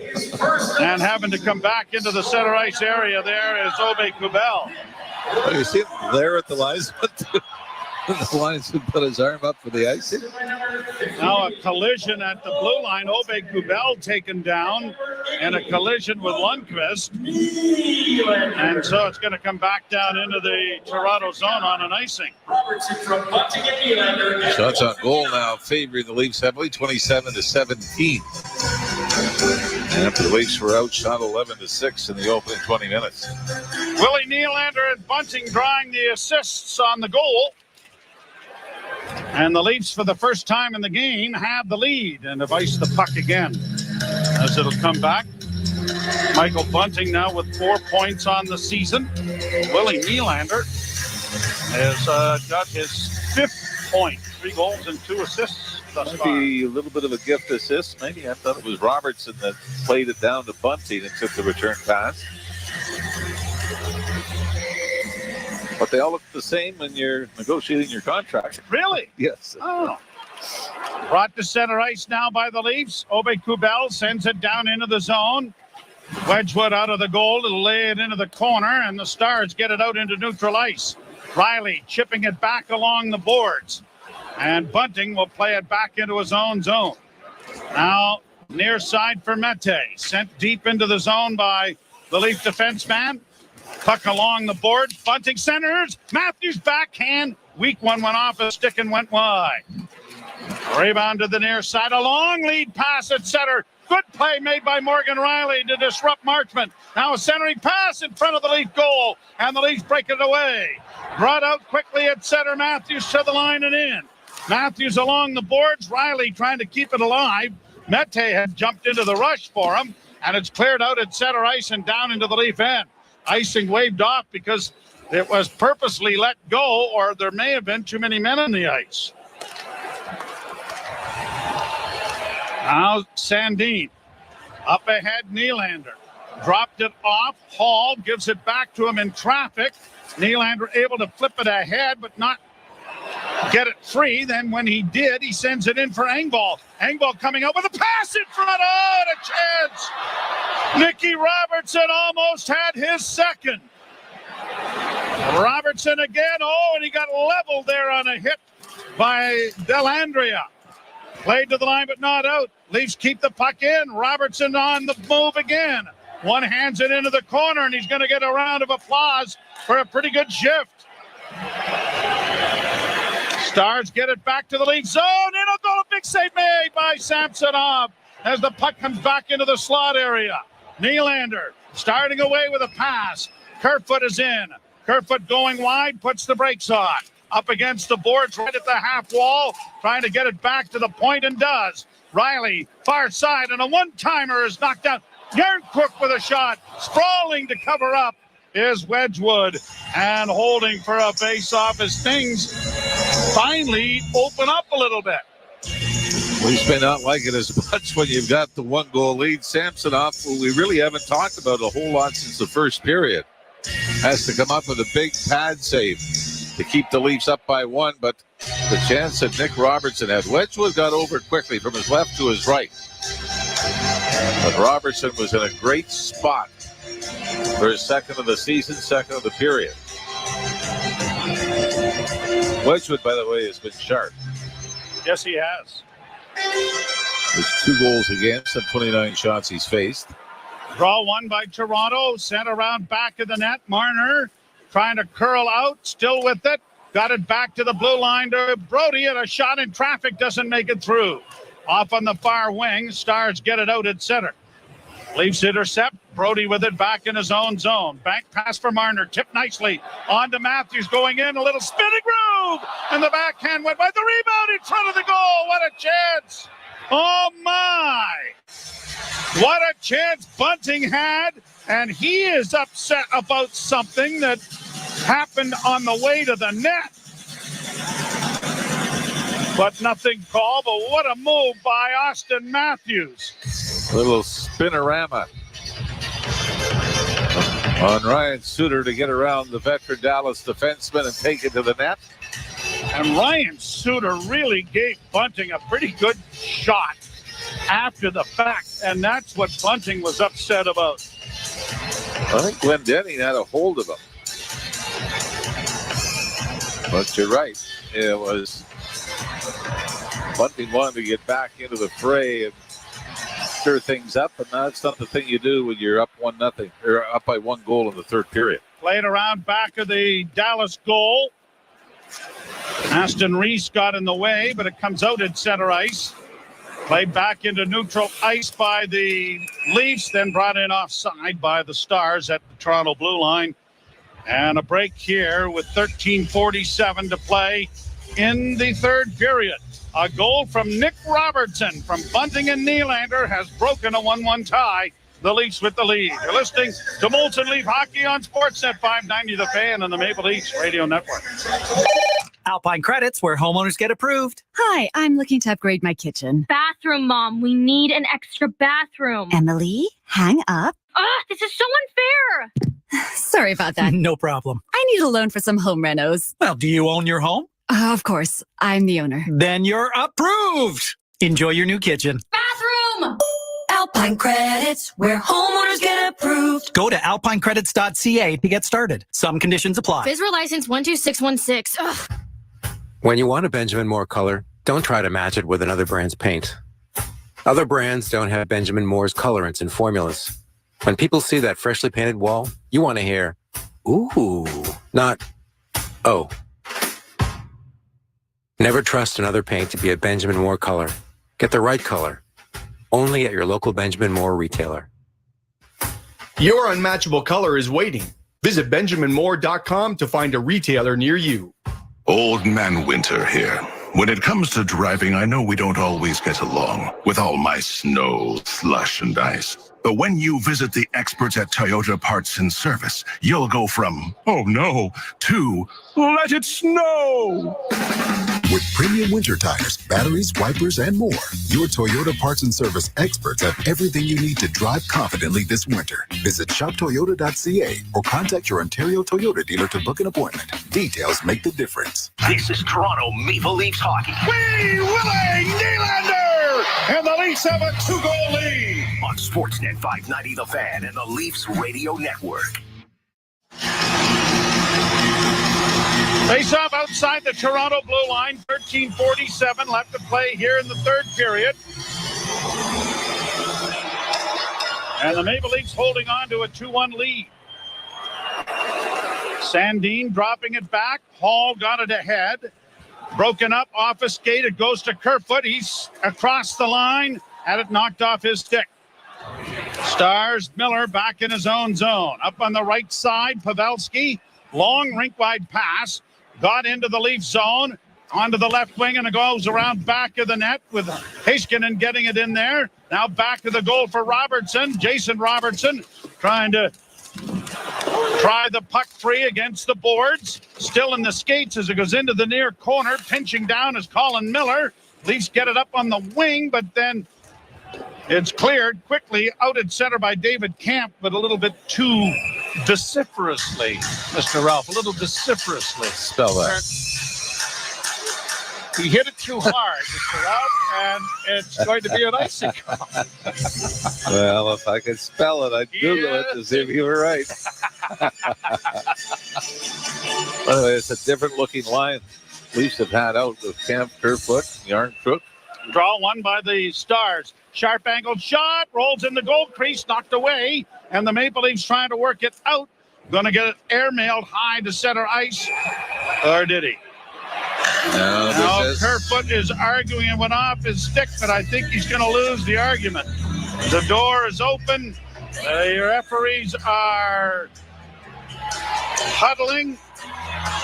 And having to come back into the center ice area there is Obe Kubel. Well, you see him there at the linesman. The linesman put his arm up for the icing. Now a collision at the blue line. Obe Kubel taken down, and a collision with Lundqvist. And so it's going to come back down into the Toronto zone on an icing. Shots on goal now favoring the Leafs heavily, 27-17. And after the Leafs were outshot 11-6 in the opening 20 minutes. Willie Nylander and Bunting drawing the assists on the goal. And the Leafs, for the first time in the game, have the lead and have iced the puck again as it'll come back. Michael Bunting now with 4 points on the season. Willie Nylander has got his 5th point, 3 goals and 2 assists thus far. Maybe a little bit of a gift assist. Maybe I thought it was Robertson that played it down to Bunting and took the return pass. But they all look the same when you're negotiating your contract. Really? Yes. Oh. Brought to center ice now by the Leafs. Obe Kubel sends it down into the zone. Wedgwood out of the goal to lay it into the corner, and the Stars get it out into neutral ice. Riley chipping it back along the boards. And Bunting will play it back into his own zone. Now, near side for Mete. Sent deep into the zone by the Leaf defenseman. Puck along the board. Bunting centers. Matthews backhand. Weak one went off a stick and went wide. Rebound to the near side. A long lead pass at center. Good play made by Morgan Riley to disrupt Marchman. Now a centering pass in front of the Leaf goal. And the Leafs break it away. Brought out quickly at center. Matthews to the line and in. Matthews along the boards. Riley trying to keep it alive. Mete had jumped into the rush for him. And it's cleared out at center ice and down into the Leaf end. Icing waved off because it was purposely let go, or there may have been too many men on the ice. Now Sandin. Up ahead, Nylander. Dropped it off. Hall gives it back to him in traffic. Nylander able to flip it ahead, but not get it free. Then when he did, he sends it in for Engvall. Engvall coming out with a pass in front. Oh, and a chance. Nicky Robertson almost had his second. Robertson again. Oh, and he got leveled there on a hit by Dellandrea. Played to the line, but not out. Leafs keep the puck in. Robertson on the move again. One hands it into the corner, and he's going to get a round of applause for a pretty good shift. Stars get it back to the Leaf zone. It'll go. A big save made by Samsonov as the puck comes back into the slot area. Nylander starting away with a pass. Kerfoot is in. Kerfoot going wide, puts the brakes on. Up against the boards right at the half wall, trying to get it back to the point and does. Riley, far side, and a one-timer is knocked out. Yarncrook with a shot. Sprawling to cover up is Wedgwood. And holding for a face-off as things finally open up a little bit. Leafs may not like it as much when you've got the 1-goal lead. Samsonov, who we really haven't talked about a whole lot since the first period. has to come up with a big pad save to keep the Leafs up by 1, but the chance that Nick Robertson had. Wedgwood got over it quickly from his left to his right. But Robertson was in a great spot for his second of the season, second of the period. Wedgwood, by the way, has been sharp. Yes, he has. There's 2 goals against and 29 shots he's faced. Draw one by Toronto. Sent around back of the net. Marner trying to curl out. Still with it. Got it back to the blue line to Brody, and a shot in traffic doesn't make it through. Off on the far wing. Stars get it out at center. Leafs intercept. Brody with it back in his own zone. Bank pass for Marner. Tipped nicely. On to Matthews going in. A little spinning groove. And the backhand went by the rebound in front of the goal. What a chance. Oh, my. What a chance Bunting had. And he is upset about something that happened on the way to the net. But nothing called. But what a move by Austin Matthews. Little spinorama on Ryan Suter to get around the veteran Dallas defenseman and take it to the net. And Ryan Suter really gave Bunting a pretty good shot after the fact, and that's what Bunting was upset about. I think Glendening had a hold of him. But you're right. It was Bunting wanted to get back into the fray and stir things up, and that's not the thing you do when you're up 1-0 or up by 1 goal in the third period. Played around back of the Dallas goal. Aston Reese got in the way, but it comes out at center ice. Played back into neutral ice by the Leafs, then brought in offside by the Stars at the Toronto blue line. And a break here with 13:47 to play in the third period. A goal from Nick Robertson from Bunting and Nylander has broken a 1-1 tie. The Leafs with the lead. You're listening to Molson Leaf Hockey on Sportsnet 590 The Fan and the Maple Leafs Radio Network. Alpine Credits, where homeowners get approved. Hi, I'm looking to upgrade my kitchen. Bathroom, Mom. We need an extra bathroom. Emily, hang up. This is so unfair. Sorry about that. No problem. I need a loan for some home renos. Well, do you own your home? Of course, I'm the owner. Then you're approved. Enjoy your new kitchen. Bathroom! Alpine Credits, where homeowners get approved. Go to alpinecredits.ca to get started. Some conditions apply. Visual license 12616. Ugh. When you want a Benjamin Moore color, don't try to match it with another brand's paint. Other brands don't have Benjamin Moore's colorants and formulas. When people see that freshly painted wall, you want to hear, ooh, not, oh. Never trust another paint to be a Benjamin Moore color. Get the right color. Only at your local Benjamin Moore retailer. Your unmatchable color is waiting. Visit BenjaminMoore.com to find a retailer near you. Old Man Winter here. When it comes to driving, I know we don't always get along with all my snow, slush, and ice. But when you visit the experts at Toyota Parts and Service, you'll go from, oh no, to let it snow. With premium winter tires, batteries, wipers, and more, your Toyota Parts and Service experts have everything you need to drive confidently this winter. Visit shoptoyota.ca or contact your Ontario Toyota dealer to book an appointment. Details make the difference. This is Toronto Maple Leafs hockey. Wee Willie Nylander! And the Leafs have a 2-goal lead. On Sportsnet 590 The Fan and the Leafs Radio Network. Face off outside the Toronto blue line. 13:47 left to play here in the third period. And the Maple Leafs holding on to a 2-1 lead. Sandin dropping it back. Hall got it ahead. Broken up off a skate. It goes to Kerfoot. He's across the line. Had it knocked off his stick. Stars Miller back in his own zone. Up on the right side, Pavelski. Long rink-wide pass. Got into the Leaf zone. Onto the left wing, and it goes around back of the net with Heiskanen getting it in there. Now back to the goal for Robertson. Jason Robertson trying to try the puck free against the boards. Still in the skates as it goes into the near corner. Pinching down is Colin Miller. Leafs get it up on the wing, but then it's cleared quickly out at center by David Camp, but a little bit too vociferously, Mr. Ralph, a little vociferously. Spell that. He hit it too hard, Mr. Ralph, and it's going to be an icicle. Well, if I could spell it, I'd Google it to see if you were right. By the way, it's a different looking line Leafs have had out with Camp, Kerfoot, Yarncrook. Draw one by the Stars. Sharp angled shot, rolls in the goal crease, knocked away, and the Maple Leafs trying to work it out. Going to get it airmailed high to center ice. Or did he? Now Kerfoot is arguing and went off his stick, but I think he's going to lose the argument. The door is open. The referees are huddling.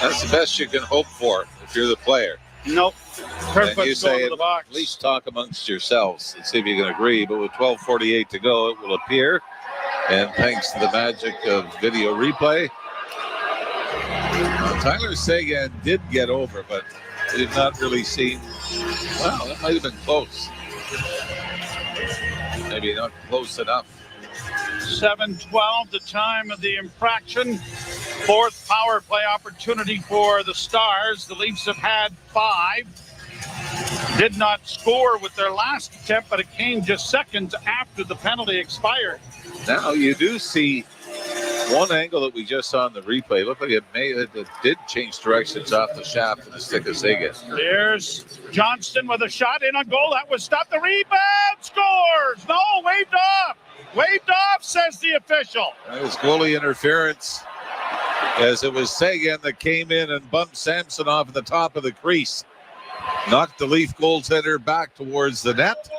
That's the best you can hope for if you're the player. Nope. Kerfoot's going to the box. At least talk amongst yourselves and see if you can agree. But with 12:48 to go, it will appear. And thanks to the magic of video replay, Tyler Seguin did get over, but it did not really seem, well, that might have been close. Maybe not close enough. 7:12, the time of the infraction. Fourth power play opportunity for the Stars. The Leafs have had 5. Did not score with their last attempt, but it came just seconds after the penalty expired. Now you do see one angle that we just saw in the replay. Looked like it did change directions off the shaft of the stick of Seguin. There's Johnston with a shot in on goal. That was stopped. The rebound scores. No, waved off. Waved off, says the official. It was goalie interference, as it was Seguin that came in and bumped Samson off at the top of the crease. Knocked the Leaf goaltender back towards the net.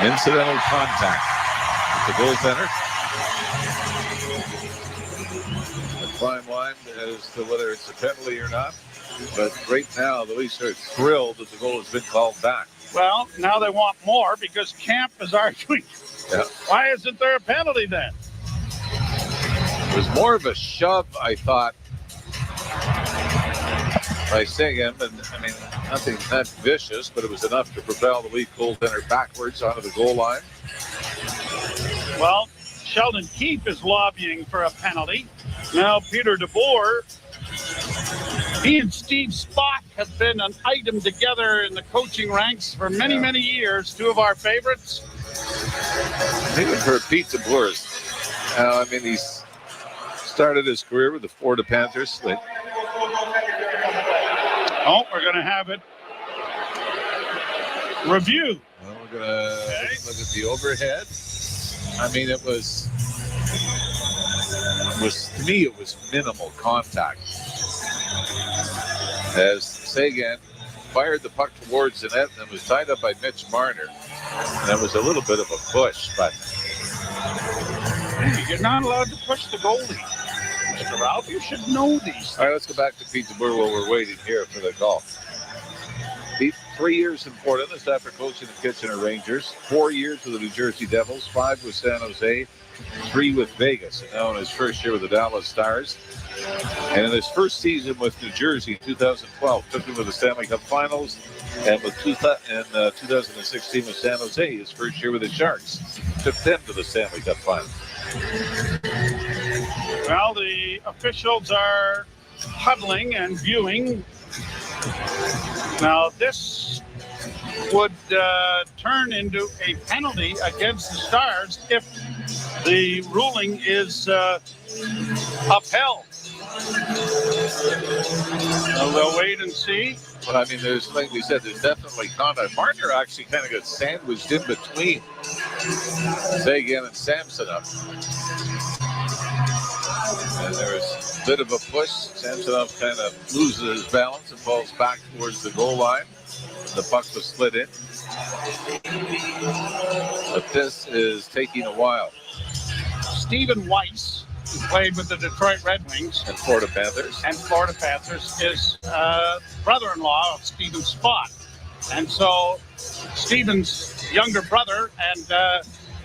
Incidental contact with the goaltender. A fine line as to whether it's a penalty or not. But right now, the Leafs are thrilled that the goal has been called back. Well, now they want more because Camp is arguing. Yeah. Why isn't there a penalty then? It was more of a shove, I thought, by Seguin, and I mean, nothing that vicious, but it was enough to propel the Leaf goaltender backwards onto the goal line. Well, Sheldon Keefe is lobbying for a penalty. Now Peter DeBoer, he and Steve Spock have been an item together in the coaching ranks for many, many years. Two of our favorites. I think for Pete DeBoer, I mean, he's started his career with the Florida Panthers. Oh, we're going to have it review. Well, we're going to look at the overhead. I mean, it was to me, it was minimal contact. As Seguin fired the puck towards the net and was tied up by Mitch Marner. And that was a little bit of a push, but you're not allowed to push the goalie. Mr. Ralph, you should know these. All right, let's go back to Pete DeBoer while we're waiting here for the call. Pete, 3 years in Portland. This after coaching the Kitchener Rangers. 4 years with the New Jersey Devils. 5 with San Jose. 3 with Vegas. And now in his first year with the Dallas Stars. And in his first season with New Jersey, 2012, took him to the Stanley Cup Finals. And with 2016 with San Jose, his first year with the Sharks, took them to the Stanley Cup Finals. Well, the officials are huddling and viewing. Now, this would turn into a penalty against the Stars if the ruling is upheld. We'll wait and see. But I mean, there's, like we said, there's definitely contact. Marner actually kind of got sandwiched in between Seguin and Samsonov. And there was a bit of a push. Samsonov kind of loses his balance and falls back towards the goal line. The puck was slid in. But this is taking a while. Stephen Weiss, who played with the Detroit Red Wings and Florida Panthers, is brother-in-law of Stephen Spott. And so Stephen's younger brother, and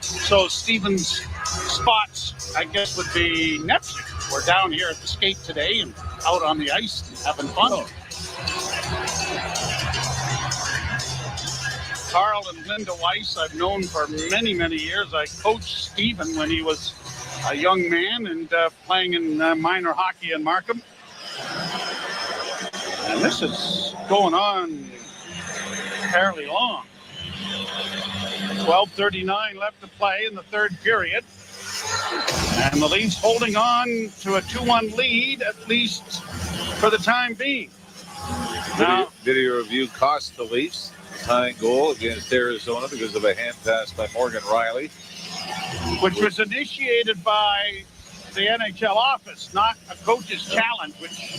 so Stephen's Spott's, I guess, would be nephew. We're down here at the skate today and out on the ice having fun. Carl and Linda Weiss I've known for many, many years. I coached Stephen when he was a young man and playing in minor hockey in Markham. And this is going on fairly long. 12:39 left to play in the third period. And the Leafs holding on to a 2-1 lead, at least for the time being. Video review cost the Leafs the tying goal against Arizona because of a hand pass by Morgan Riley, which was initiated by the NHL office, not a coach's challenge, which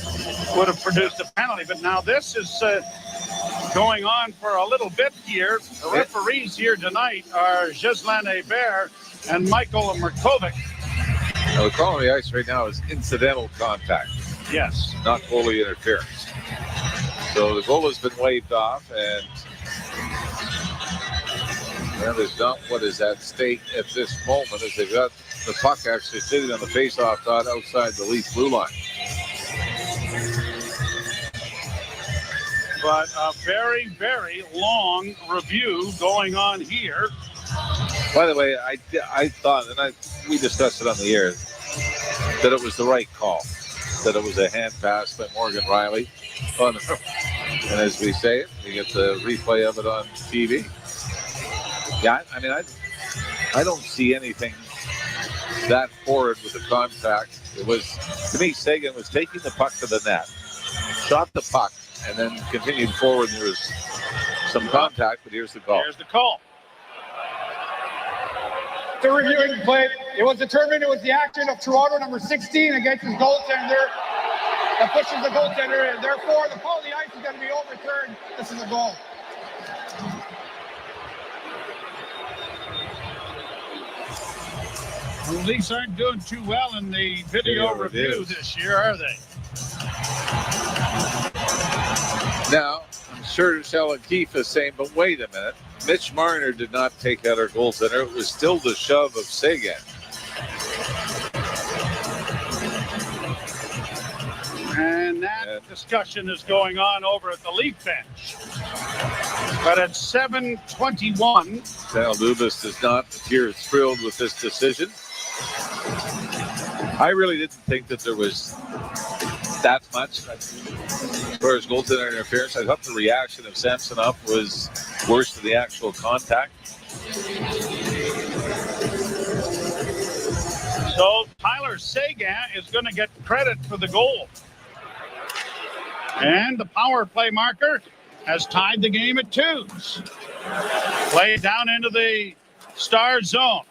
would have produced a penalty. But now this is going on for a little bit here. The referees here tonight are Ghislain Hébert and Michael Merkovic. Now, the call on the ice right now is incidental contact. Yes. Not goalie interference. So the goal has been waved off, and there's not what is at stake at this moment, as they've got the puck actually sitting on the face-off dot outside the Leaf blue line. But a very, very long review going on here. By the way, I thought, and we discussed it on the air, that it was the right call, that it was a hand pass by Morgan Riley. And as we say it, we get the replay of it on TV. Yeah, I mean, I don't see anything that forward with the contact. It was, to me, Seguin was taking the puck to the net, shot the puck, and then continued forward. There was some contact, but here's the call. Here's the call. The reviewing play, it was determined it was the action of Toronto number 16 against his goaltender that pushes the goaltender, and therefore the call on the ice is going to be overturned. This is a goal. The Leafs aren't doing too well in the video review this year, are they? Now, I'm sure Shell Keefe is saying, but wait a minute. Mitch Marner did not take out our goaltender. It was still the shove of Seguin. And that discussion is going on over at the Leaf bench. But at 7:21, Daniel Dubas does not appear thrilled with this decision. I really didn't think that there was that much as far as goaltender interference. I thought the reaction of Samsonov was worse than the actual contact. So Tyler Seguin is going to get credit for the goal. And the power play marker has tied the game at 2s. Play down into the star zone.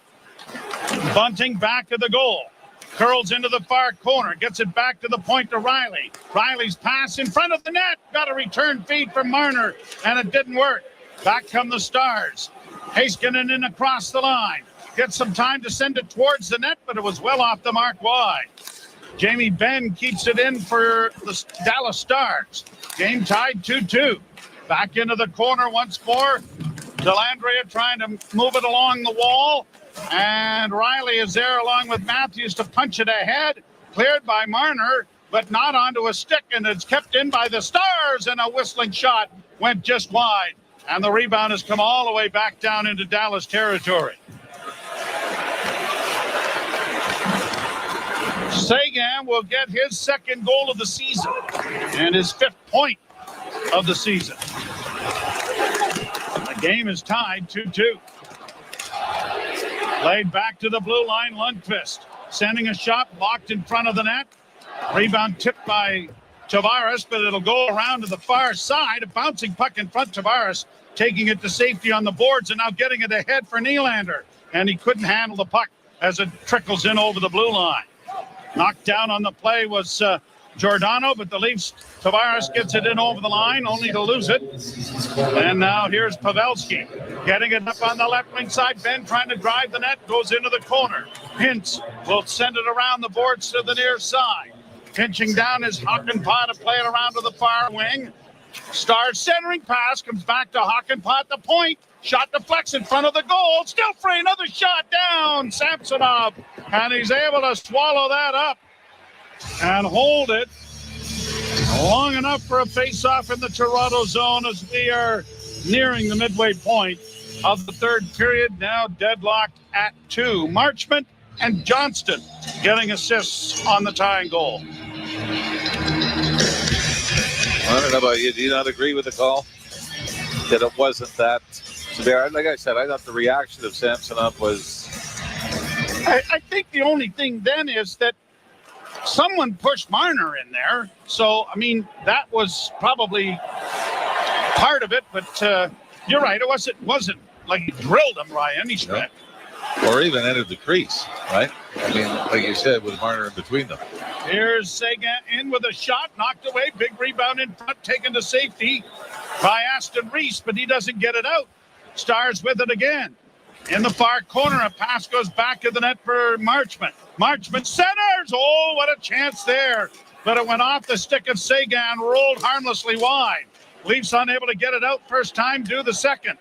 Bunting back to the goal. Curls into the far corner. Gets it back to the point to Riley. Riley's pass in front of the net. Got a return feed from Marner, and it didn't work. Back come the Stars. Heiskanen in across the line. Gets some time to send it towards the net, but it was well off the mark wide. Jamie Benn keeps it in for the Dallas Stars. Game tied 2-2. Back into the corner once more. Dellandrea trying to move it along the wall. And Riley is there along with Matthews to punch it ahead. Cleared by Marner, but not onto a stick, and it's kept in by the Stars, and a whistling shot went just wide. And the rebound has come all the way back down into Dallas territory. Seguin will get his second goal of the season and his 5th point of the season. The game is tied 2-2. Played back to the blue line, Lundqvist sending a shot blocked in front of the net. Rebound tipped by Tavares, but it'll go around to the far side. A bouncing puck in front. Tavares taking it to safety on the boards and now getting it ahead for Nylander. And he couldn't handle the puck as it trickles in over the blue line. Knocked down on the play was Giordano, but the Leafs, Tavares gets it in over the line, only to lose it. And now here's Pavelski getting it up on the left wing side. Ben trying to drive the net, goes into the corner. Hintz will send it around the boards to the near side. Pinching down is Hakanpää to play it around to the far wing. Stars centering pass, comes back to Hakanpää at the point. Shot deflects in front of the goal. Still free, another shot down. Samsonov, and he's able to swallow that up and hold it long enough for a face-off in the Toronto zone as we are nearing the midway point of the third period, now deadlocked at 2. Marchment and Johnston getting assists on the tying goal. I don't know about you. Do you not agree with the call? That it wasn't that severe? Like I said, I thought the reaction of Samsonov was... I think the only thing then is that someone pushed Marner in there. So, I mean, that was probably part of it. But you're right. It wasn't like he drilled him, Ryan. He spent. Or even entered the crease, right? I mean, like you said, with Marner in between them. Here's Sagan in with a shot, knocked away. Big rebound in front, taken to safety by Aston Reese, but he doesn't get it out. Stars with it again. In the far corner, a pass goes back to the net for Marchment. Marchment centers. Oh, what a chance there. But it went off the stick of Sagan, rolled harmlessly wide. Leafs unable to get it out first time, do the second.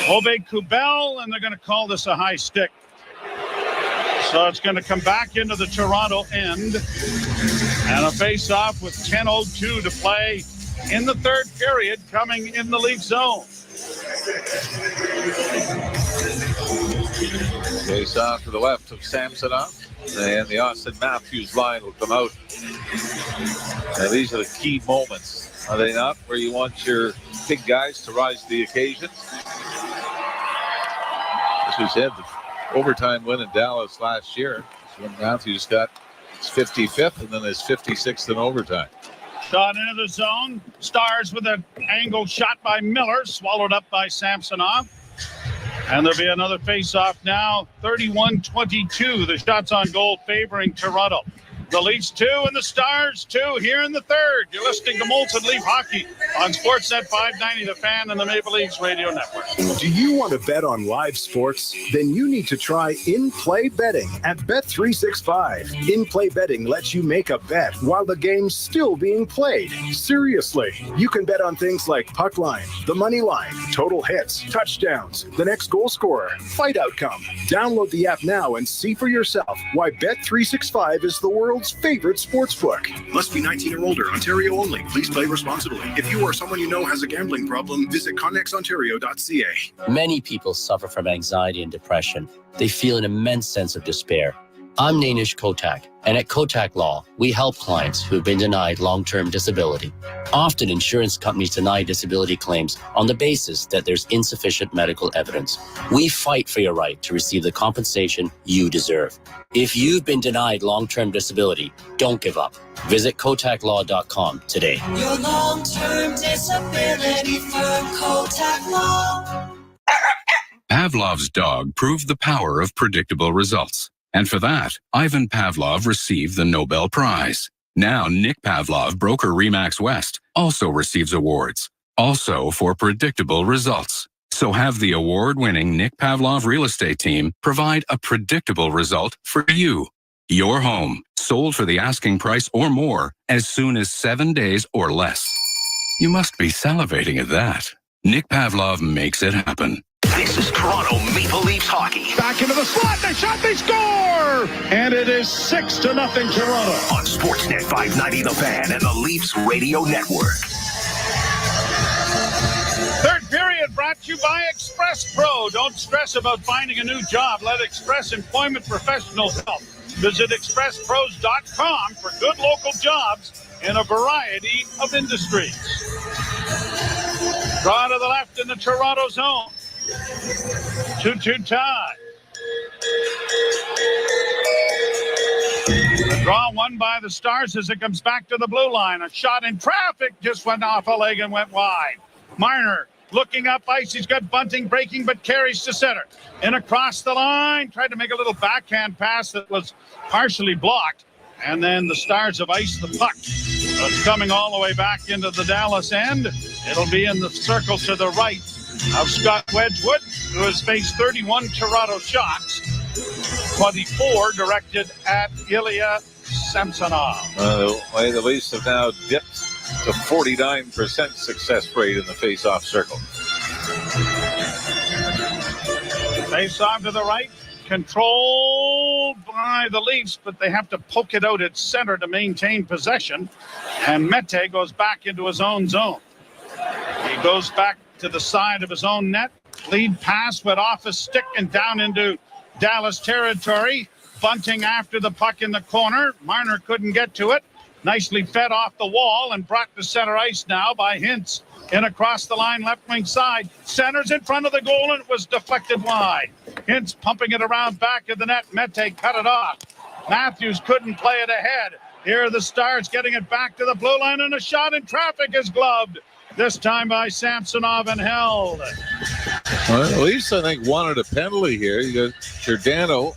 Obey Kubel, and they're going to call this a high stick. So it's going to come back into the Toronto end. And a face-off with 10:02 to play in the third period coming in the Leaf zone. Face-off to the left of Samsonov. And the Austin Matthews line will come out. Now, these are the key moments, are they not? Where you want your big guys to rise to the occasion. As we said, the overtime win in Dallas last year. When Matthews got his 55th and then his 56th in overtime. Shot into the zone. Stars with an angled shot by Miller, swallowed up by Samsonov. And there'll be another face-off now. 31-22. The shots on goal favoring Toronto. The Leafs 2 and the Stars 2 here in the third. You're listening to Molson Leaf Hockey on Sportsnet 590, The Fan, and the Maple Leafs Radio Network. Do you want to bet on live sports? Then you need to try in-play betting at Bet365. In-play betting lets you make a bet while the game's still being played. Seriously, you can bet on things like puck line, the money line, total hits, touchdowns, the next goal scorer, fight outcome. Download the app now and see for yourself why Bet365 is the world's favorite sportsbook. Must be 19 or older. Ontario only. Please play responsibly. If you or someone you know has a gambling problem, visit connexontario.ca. Many people suffer from anxiety and depression. They feel an immense sense of despair. I'm Nainish Kotak, and at Kotak Law, we help clients who've been denied long-term disability. Often, insurance companies deny disability claims on the basis that there's insufficient medical evidence. We fight for your right to receive the compensation you deserve. If you've been denied long-term disability, don't give up. Visit KotakLaw.com today. Your long-term disability firm, Kotak Law. Pavlov's dog proved the power of predictable results. And for that, Ivan Pavlov received the Nobel Prize. Now, Nick Pavlov, broker Remax West, also receives awards, also for predictable results. So have the award-winning Nick Pavlov real estate team provide a predictable result for you. Your home, sold for the asking price or more, as soon as 7 days or less. You must be salivating at that. Nick Pavlov makes it happen. This is Toronto Maple Leafs hockey. Back into the slot, they shot, they score! And it is 6-0 Toronto. On Sportsnet 590 The Fan and the Leafs Radio Network. Third period brought to you by Express Pro. Don't stress about finding a new job. Let Express Employment Professionals help. Visit expresspros.com for good local jobs in a variety of industries. Draw to the left in the Toronto zone. 2-2 tie. The draw won by the Stars as it comes back to the blue line. A shot in traffic just went off a leg and went wide. Marner looking up ice. He's got bunting breaking, but carries to center. And across the line, tried to make a little backhand pass that was partially blocked. And then the Stars have iced the puck. It's coming all the way back into the Dallas end. It'll be in the circle to the right of Scott Wedgwood, who has faced 31 Toronto shots, 24 directed at Ilya Samsonov. The Leafs have now dipped to 49% success rate in the face-off circle. Face-off to the right, controlled by the Leafs, but they have to poke it out at center to maintain possession. And Mete goes back into his own zone. He goes back to the side of his own net. Lead pass went off his stick and down into Dallas territory. Bunting after the puck in the corner. Marner couldn't get to it. Nicely fed off the wall and brought to center ice now by Hintz. In across the line, left wing side. Centers in front of the goal, and it was deflected wide. Hintz pumping it around back of the net. Mete cut it off. Matthews couldn't play it ahead. Here are the Stars getting it back to the blue line, and a shot in traffic is gloved. This time by Samsonov and held. Well, at least I think wanted a penalty here. You got Giordano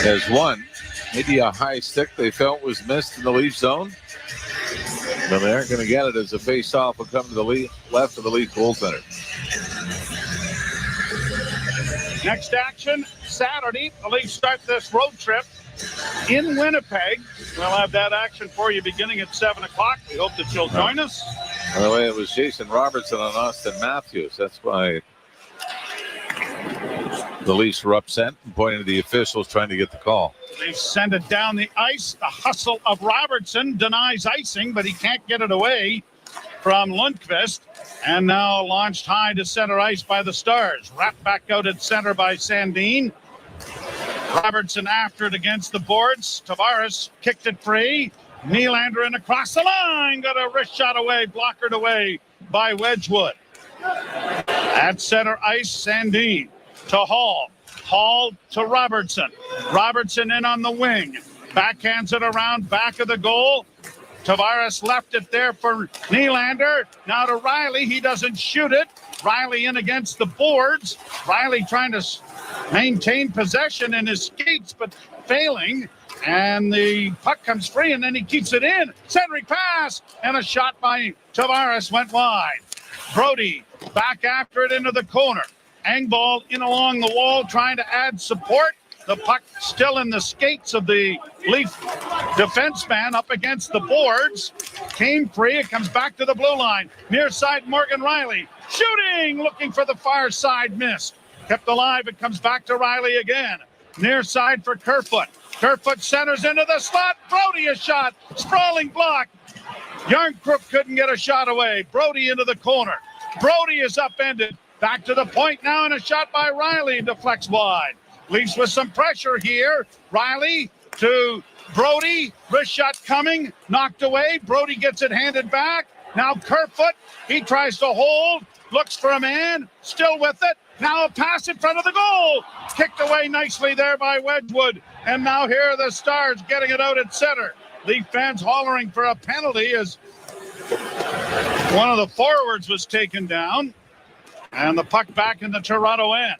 has one. Maybe a high stick they felt was missed in the Leaf zone. But they aren't going to get it as a face-off will come to the left of the Leaf goaltender. Next action, Saturday. The Leafs start this road trip in Winnipeg. We'll have that action for you beginning at 7 o'clock. We hope that you'll join us. By the way, it was Jason Robertson and Austin Matthews. That's why the Leafs were upset and pointing to the officials trying to get the call. They send it down the ice. The hustle of Robertson denies icing, but he can't get it away from Lundqvist. And now launched high to center ice by the Stars. Wrapped back out at center by Sandin. Robertson after it against the boards. Tavares kicked it free. Nylander in across the line. Got a wrist shot away, blockered away by Wedgwood. At center ice, Sandin to Hall. Hall to Robertson. Robertson in on the wing. Backhands it around back of the goal. Tavares left it there for Nylander. Now to Riley. He doesn't shoot it. Riley in against the boards. Riley trying to maintain possession in his skates, but failing. And the puck comes free, and then he keeps it in. Centering pass, and a shot by Tavares went wide. Brody back after it into the corner. Engvall in along the wall trying to add support. The puck still in the skates of the Leaf defenseman up against the boards. Came free. It comes back to the blue line. Near side, Morgan Riley. Shooting, looking for the far side, missed. Kept alive. It comes back to Riley again. Near side for Kerfoot. Kerfoot centers into the slot. Brody a shot. Sprawling block. Yarncrook couldn't get a shot away. Brody into the corner. Brody is upended. Back to the point now, and a shot by Riley deflects wide. Leafs with some pressure here. Riley to Brody. Wrist shot coming. Knocked away. Brody gets it handed back. Now Kerfoot. He tries to hold. Looks for a man. Still with it. Now a pass in front of the goal. Kicked away nicely there by Wedgwood. And now here are the Stars getting it out at center. Leaf fans hollering for a penalty as one of the forwards was taken down. And the puck back in the Toronto end.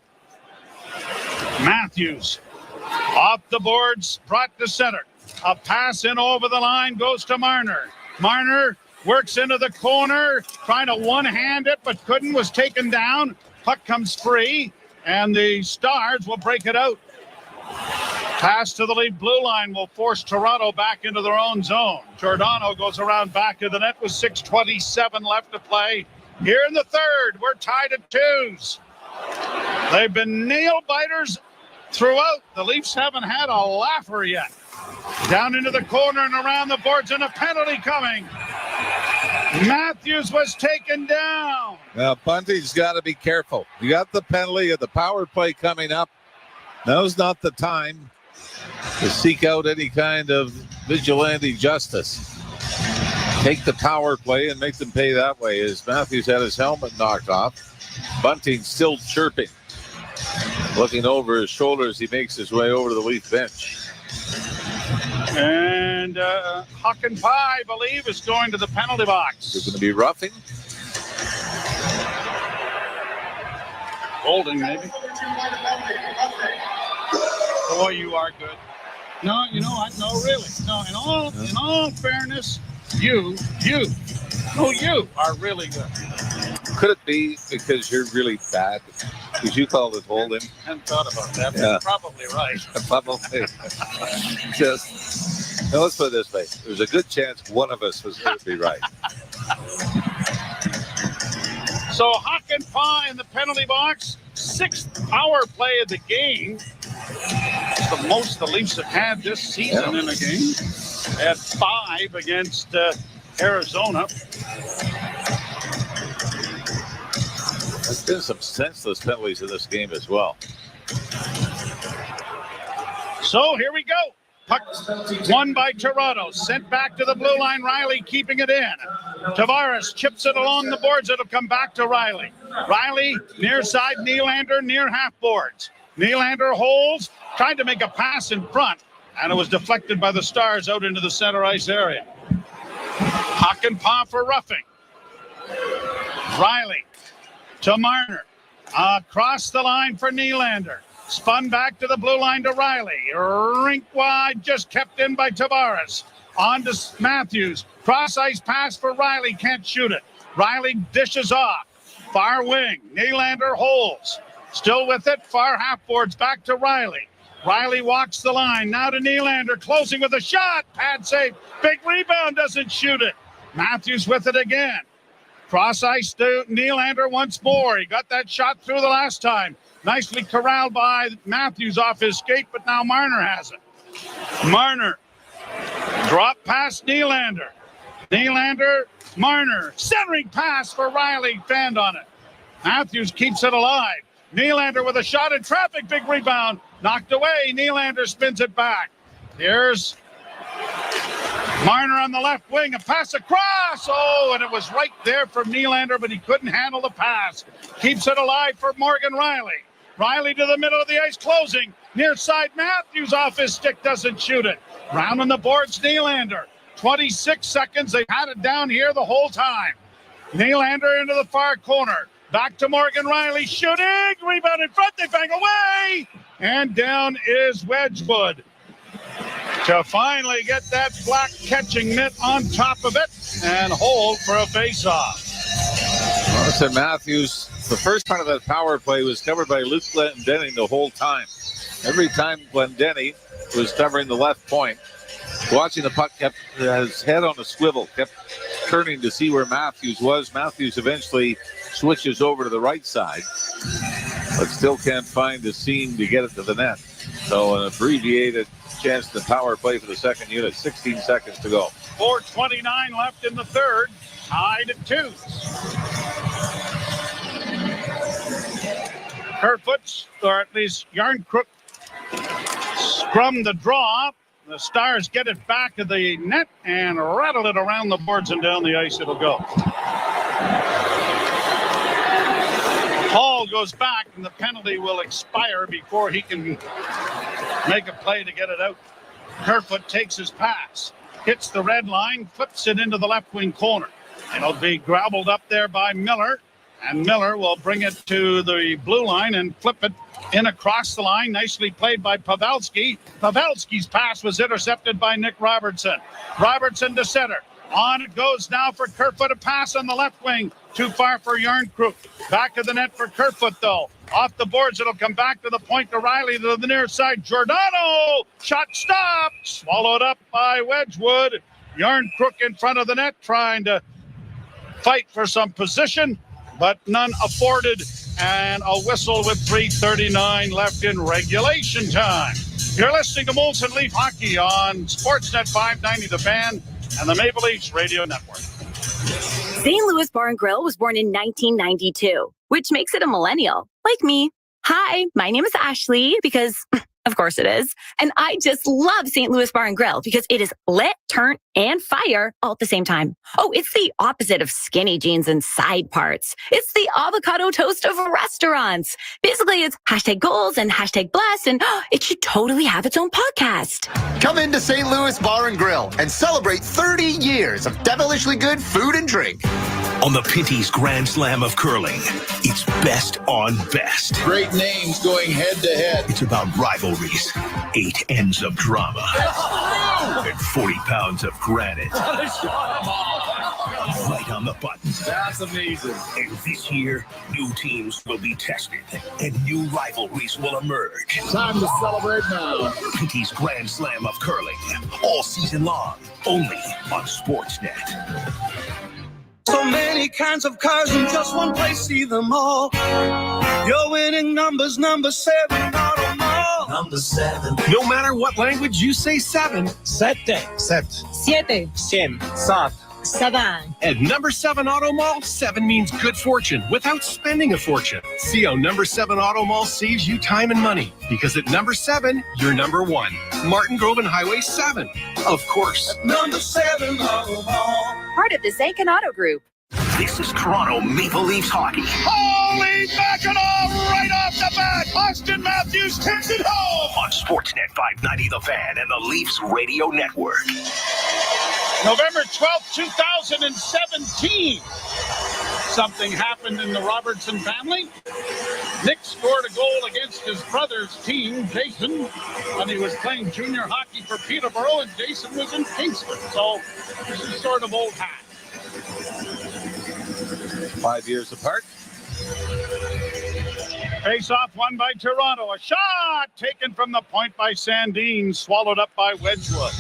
Matthews off the boards, brought to center. A pass in over the line goes to Marner. Marner works into the corner, trying to one-hand it, but couldn't, was taken down. Puck comes free, and the Stars will break it out. Pass to the Leaf blue line will force Toronto back into their own zone. Giordano goes around back of the net with 6:27 left to play. Here in the third, we're tied at 2s. They've been nail-biters throughout. The Leafs haven't had a laugher yet. Down into the corner and around the boards, and a penalty coming. Matthews was taken down. Now, Bunting's got to be careful. You got the penalty of the power play coming up. Now's not the time to seek out any kind of vigilante justice. Take the power play and make them pay that way, as Matthews had his helmet knocked off. Bunting still chirping. Looking over his shoulders, he makes his way over to the Leaf bench. And Hakanpää, I believe, is going to the penalty box. Is it going to be roughing? Holding, maybe. Boy, you are good. No, you know what? No, really. No, in all fairness, you are really good. Could it be because you're really bad? Because you called it holding? I hadn't thought about that, but Yeah. you're probably right. Probably. Just, now let's put it this way. There's a good chance one of us was going to be right. So Hakanpää in the penalty box. 6th power play of the game. It's the most the Leafs have had this season in a game. They had 5 against Arizona. There's been some senseless penalties in this game as well. So here we go. Puck won by Toronto. Sent back to the blue line. Riley keeping it in. Tavares chips it along the boards. It'll come back to Riley. Riley near side. Nylander near half boards. Nylander holds. Tried to make a pass in front. And it was deflected by the Stars out into the center ice area. Puck and paw for roughing. Riley to Marner. Across the line for Nylander. Spun back to the blue line to Riley. Rink wide, just kept in by Tavares. On to Matthews. Cross ice pass for Riley. Can't shoot it. Riley dishes off. Far wing. Nylander holds. Still with it. Far half boards back to Riley. Riley walks the line. Now to Nylander. Closing with a shot. Pad save. Big rebound. Doesn't shoot it. Matthews with it again. Cross ice to Nylander once more. He got that shot through the last time. Nicely corralled by Matthews off his skate, but now Marner has it. Marner. Drop past Nylander. Nylander, Marner. Centering pass for Riley. Fanned on it. Matthews keeps it alive. Nylander with a shot in traffic. Big rebound. Knocked away. Nylander spins it back. Here's Marner on the left wing. A pass across. Oh, and it was right there from Nylander, but he couldn't handle the pass. Keeps it alive for Morgan Riley. Riley to the middle of the ice, closing. Near side, Matthews off his stick, doesn't shoot it. Round on the boards, Nylander. 26 seconds. They've had it down here the whole time. Nylander into the far corner. Back to Morgan Riley, shooting. Rebound in front, they bang away. And down is Wedgwood to finally get that black catching mitt on top of it and hold for a face-off. Austin Matthews, the first part of that power play was covered by Luke Glendening the whole time. Every time Glendening was covering the left point, watching the puck, kept his head on a swivel, kept turning to see where Matthews was. Matthews eventually switches over to the right side, but still can't find the seam to get it to the net. So an abbreviated chance to power play for the second unit. 16 seconds to go. 4:29 left in the third. Tied at 2. Kerfoot, or at least Yarncrook, scrum the draw. The Stars get it back to the net and rattle it around the boards and down the ice. It'll go. Hall goes back, and the penalty will expire before he can make a play to get it out. Kerfoot takes his pass, hits the red line, flips it into the left wing corner. It'll be grabbled up there by Miller, and Miller will bring it to the blue line and flip it in across the line. Nicely played by Pavelski. Pavelski's pass was intercepted by Nick Robertson. Robertson to center. On it goes now for Kerfoot. A pass on the left wing. Too far for Yarncrook. Back to the net for Kerfoot, though. Off the boards, it'll come back to the point to Riley to the near side. Giordano! Shot stopped. Swallowed up by Wedgwood. Yarncrook in front of the net trying to fight for some position, but none afforded. And a whistle with 3:39 left in regulation time. You're listening to Molson Leaf Hockey on Sportsnet 590 The Fan and the Maple Leafs Radio Network. St. Louis Bar and Grill was born in 1992, which makes it a millennial, like me. Hi, my name is Ashley because, of course it is. And I just love St. Louis Bar and Grill because it is lit, turnt, and fire all at the same time. Oh, it's the opposite of skinny jeans and side parts. It's the avocado toast of restaurants. Basically, it's hashtag goals and hashtag blessed, and it should totally have its own podcast. Come into St. Louis Bar and Grill and celebrate 30 years of devilishly good food and drink. On the Pinty's Grand Slam of Curling, it's best on best. Great names going head to head. It's about rivalries, 8 ends of drama, and 40 pounds of granite. Right on the button. That's amazing. And this year, new teams will be tested, and new rivalries will emerge. Time to celebrate now. Pinty's Grand Slam of Curling, all season long, only on Sportsnet. So many kinds of cars in just one place, see them all. Your winning numbers, number 7, Auto Mall. Number 7. No matter what language you say 7. Sete. Siete. Sim. Sat. 7. At number 7 Auto Mall, 7 means good fortune without spending a fortune. See how number 7 Auto Mall saves you time and money. Because at number 7, you're number 1. Martin Grove and Highway 7. Of course. Number 7 Auto Mall. Part of the Zankin Auto Group. This is Toronto Maple Leafs hockey. Holy mackerel! Right off the bat, Austin Matthews takes it home! On Sportsnet 590 The Fan and the Leafs Radio Network. November 12th, 2017. Something happened in the Robertson family. Nick scored a goal against his brother's team, Jason, when he was playing junior hockey for Peterborough, and Jason was in Kingston. So this is sort of old hat. 5 years apart. Face-off won by Toronto. A shot taken from the point by Sandin, swallowed up by Wedgwood.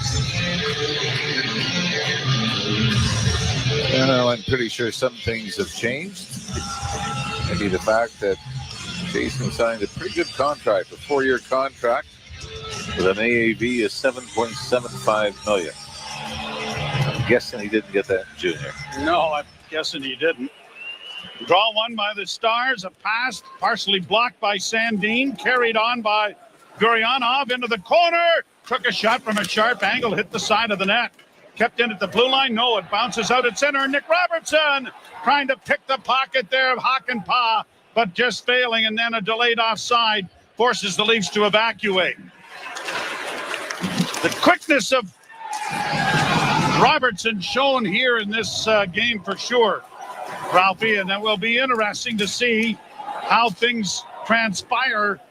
Well, I'm pretty sure some things have changed. Maybe the fact that Jason signed a pretty good contract, a 4-year contract with an AAV of $7.75 million. I'm guessing he didn't get that in junior. No, I'm guessing he didn't. Draw one by the Stars. A pass partially blocked by Sandin. Carried on by Guryanov into the corner. Took a shot from a sharp angle. Hit the side of the net. Kept in at the blue line. No, it bounces out at center. Nick Robertson trying to pick the pocket there of Hakanpää, but just failing. And then a delayed offside forces the Leafs to evacuate. The quickness of Robertson shown here in this game for sure, Ralphie, and it will be interesting to see how things transpire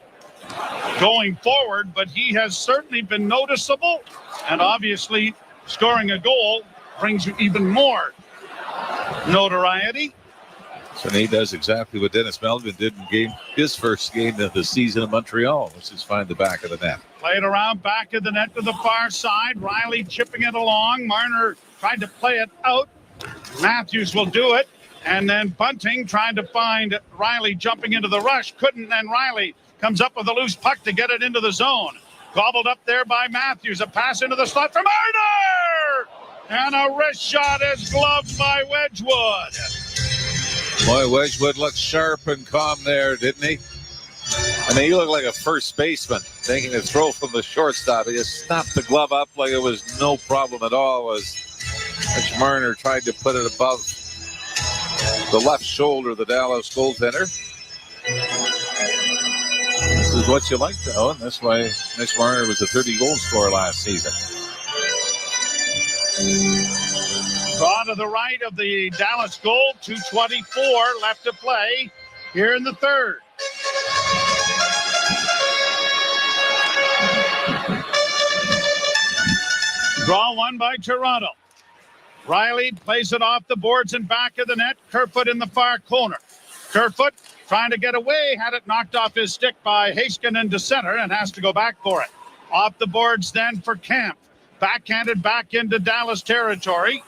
going forward, but he has certainly been noticeable, and obviously scoring a goal brings you even more notoriety. So he does exactly what Dennis Melvin did in his first game of the season in Montreal, which is find the back of the net. Played around back of the net to the far side. Riley chipping it along. Marner tried to play it out. Matthews will do it. And then Bunting trying to find Riley jumping into the rush. Couldn't, and Riley comes up with a loose puck to get it into the zone. Gobbled up there by Matthews. A pass into the slot for Marner! And a wrist shot is gloved by Wedgwood. Boy, Wedgwood looked sharp and calm there, didn't he? I mean, he looked like a first baseman, taking a throw from the shortstop. He just snapped the glove up like it was no problem at all. As Marner tried to put it above the left shoulder of the Dallas goaltender. This is what you like to know, and that's why Mitch Marner was a 30-goal scorer last season. Draw to the right of the Dallas goal. 2:24 left to play here in the third. Draw one by Toronto. Riley plays it off the boards and back of the net. Kerfoot in the far corner. Kerfoot trying to get away, had it knocked off his stick by Heiskanen to center and has to go back for it. Off the boards then for Camp. Backhanded back into Dallas territory.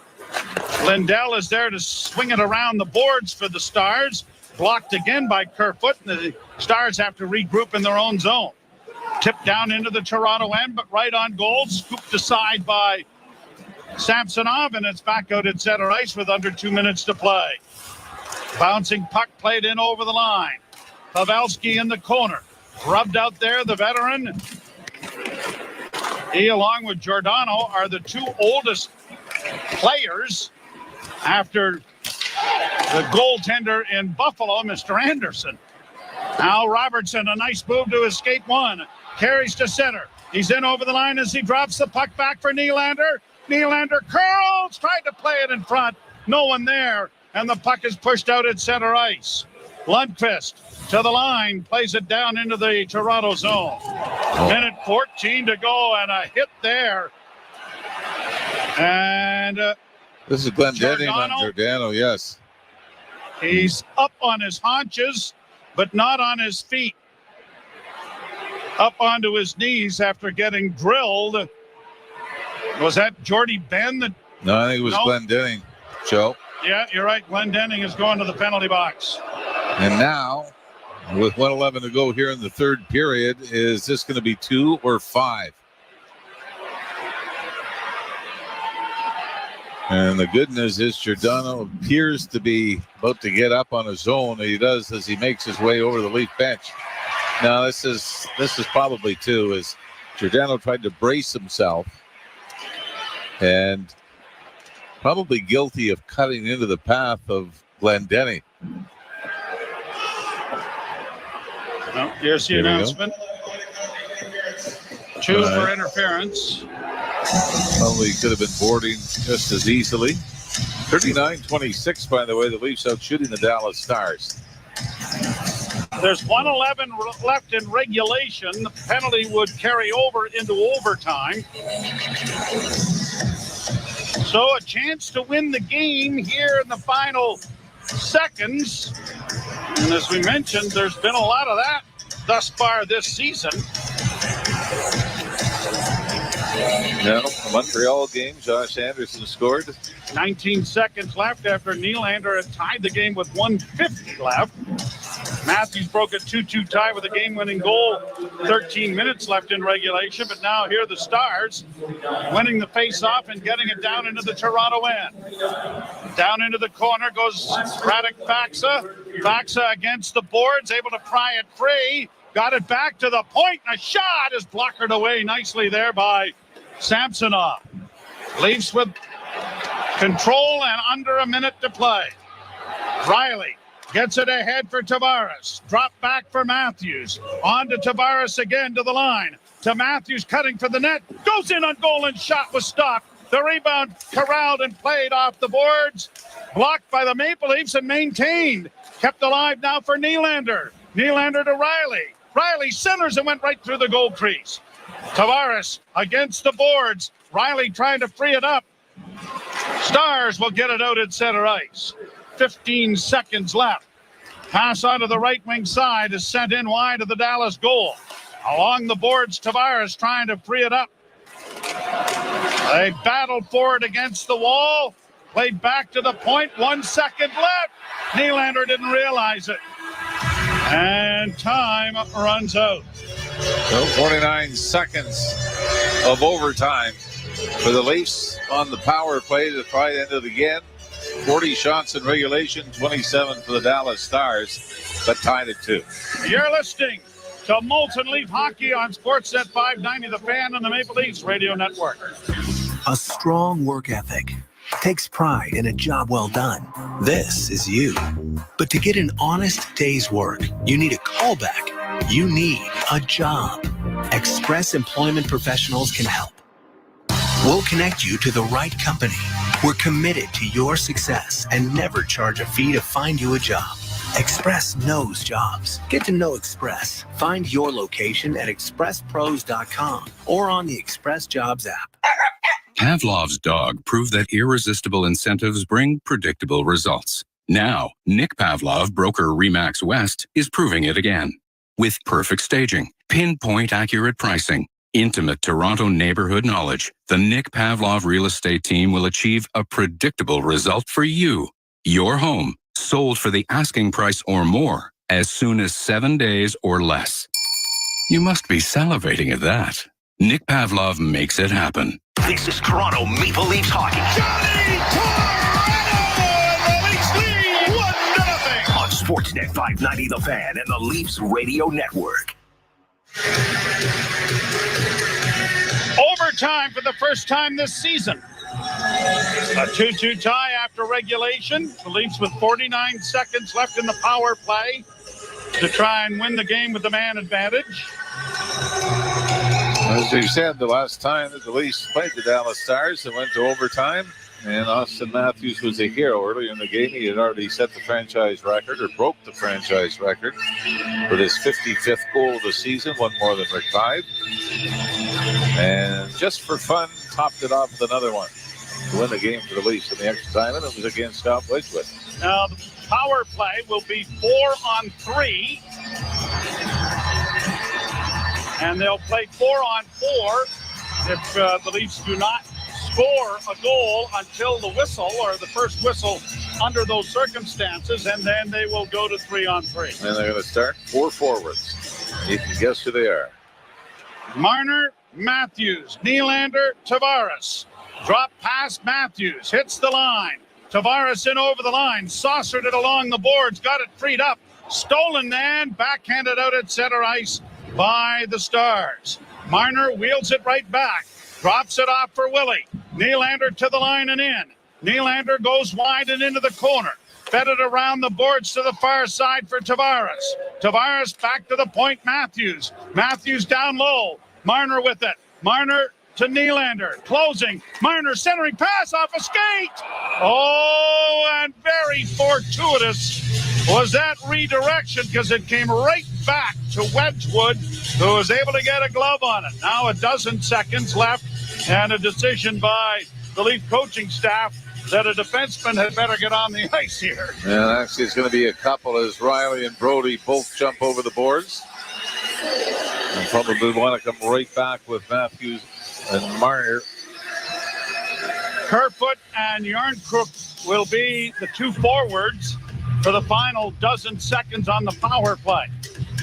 Lindell is there to swing it around the boards for the Stars. Blocked again by Kerfoot, and the Stars have to regroup in their own zone. Tipped down into the Toronto end, but right on goal. Scooped aside by Samsonov, and it's back out at center ice with under 2 minutes to play. Bouncing puck played in over the line. Pavelski in the corner. Rubbed out there, the veteran. He, along with Giordano, are the two oldest players after the goaltender in Buffalo, Mr. Anderson. Now Robertson, a nice move to escape one. Carries to center. He's in over the line as he drops the puck back for Nylander. Nylander curls, tried to play it in front. No one there, and the puck is pushed out at center ice. Lundqvist to the line, plays it down into the Toronto zone. Minute 14 to go, and a hit there. And this is Glendening on Giordano, yes. He's up on his haunches, but not on his feet. Up onto his knees after getting drilled. Was that Jordy Ben? No, I think it was Glendening, Joe. Yeah, you're right. Glendening is going to the penalty box. And now, with 1:11 to go here in the third period, is this going to be 2 or 5? And the good news is Giordano appears to be about to get up on his own. He does as he makes his way over the Leaf bench. Now this is probably too, as Giordano tried to brace himself and probably guilty of cutting into the path of Glendenny. Well, here's the announcement. 2 for interference. Probably could have been boarding just as easily. 39-26, by the way, the Leafs out shooting the Dallas Stars. There's 1:11 left in regulation. The penalty would carry over into overtime. So a chance to win the game here in the final seconds. And as we mentioned, there's been a lot of that thus far this season. No, the Montreal game, Josh Anderson scored. 19 seconds left after Nylander had tied the game with 1:50 left. Matthews broke a 2-2 tie with a game-winning goal. 13 minutes left in regulation, but now here are the Stars winning the face-off and getting it down into the Toronto end. Down into the corner goes Radek Faksa. Faksa against the boards, able to pry it free. Got it back to the point, and a shot is blockered away nicely there by Samsonov. Leafs with control and under a minute to play. Riley gets it ahead for Tavares. Drop back for Matthews. On to Tavares again to the line. To Matthews cutting for the net. Goes in on goal and shot was stopped. The rebound corralled and played off the boards. Blocked by the Maple Leafs and maintained. Kept alive now for Nylander. Nylander to Riley. Riley centers and went right through the goal crease. Tavares against the boards. Riley trying to free it up. Stars will get it out at center ice. 15 seconds left. Pass onto the right wing side is sent in wide of the Dallas goal. Along the boards, Tavares trying to free it up. They battled for it against the wall. Played back to the point. 1 second left. Nylander didn't realize it. And time runs out. So 49 seconds of overtime for the Leafs on the power play to try to end it again. 40 shots in regulation, 27 for the Dallas Stars, but tied at 2. You're listening to Molson Leaf Hockey on Sportsnet 590, The Fan, and the Maple Leafs Radio Network. A strong work ethic takes pride in a job well done. This is you. But to get an honest day's work, you need a callback. You need a job. Express Employment Professionals can help. We'll connect you to the right company. We're committed to your success and never charge a fee to find you a job. Express knows jobs. Get to know Express. Find your location at expresspros.com or on the Express Jobs app. Pavlov's dog proved that irresistible incentives bring predictable results. Now, Nick Pavlov, broker RE/MAX West, is proving it again. With perfect staging, pinpoint accurate pricing, intimate Toronto neighborhood knowledge, the Nick Pavlov real estate team will achieve a predictable result for you. Your home, sold for the asking price or more, as soon as 7 days or less. You must be salivating at that. Nick Pavlov makes it happen. This is Toronto Maple Leafs hockey. On Sportsnet 590 The Fan and the Leafs Radio Network. Overtime for the first time this season. A 2-2 tie after regulation. The Leafs with 49 seconds left in the power play to try and win the game with the man advantage. As we said, the last time that the Leafs played the Dallas Stars, it went to overtime, and Austin Matthews was a hero earlier in the game. He had already set the franchise record, or broke the franchise record, with his 55th goal of the season, one more than Rick Vaive. And just for fun, topped it off with another one to win the game for the Leafs in the extra time, and it was against Scott Wedgwood. Now, the power play will be 4-on-3. And they'll play 4-on-4 if the Leafs do not score a goal until the whistle, or the first whistle under those circumstances, and then they will go to 3-on-3. And they're going to start 4 forwards. You can guess who they are. Marner, Matthews, Nylander, Tavares. Drop past Matthews. Hits the line. Tavares in over the line. Saucered it along the boards. Got it freed up. Stolen then. Backhanded out at center ice by the Stars. Marner wheels it right back. Drops it off for Willie. Nylander to the line and in. Nylander goes wide and into the corner. Fed it around the boards to the far side for Tavares. Tavares back to the point. Matthews. Matthews down low. Marner with it. Marner to Nylander. Closing. Marner centering pass off a skate. Oh, and very fortuitous was that redirection because it came right back to Wedgwood, who was able to get a glove on it. Now 12 seconds left and a decision by the Leaf coaching staff that a defenseman had better get on the ice here. And actually it's going to be a couple as Riley and Brody both jump over the boards. And probably want to come right back with Matthews and Marner. Kerfoot and Yarncrook will be the two forwards for the final 12 seconds on the power play.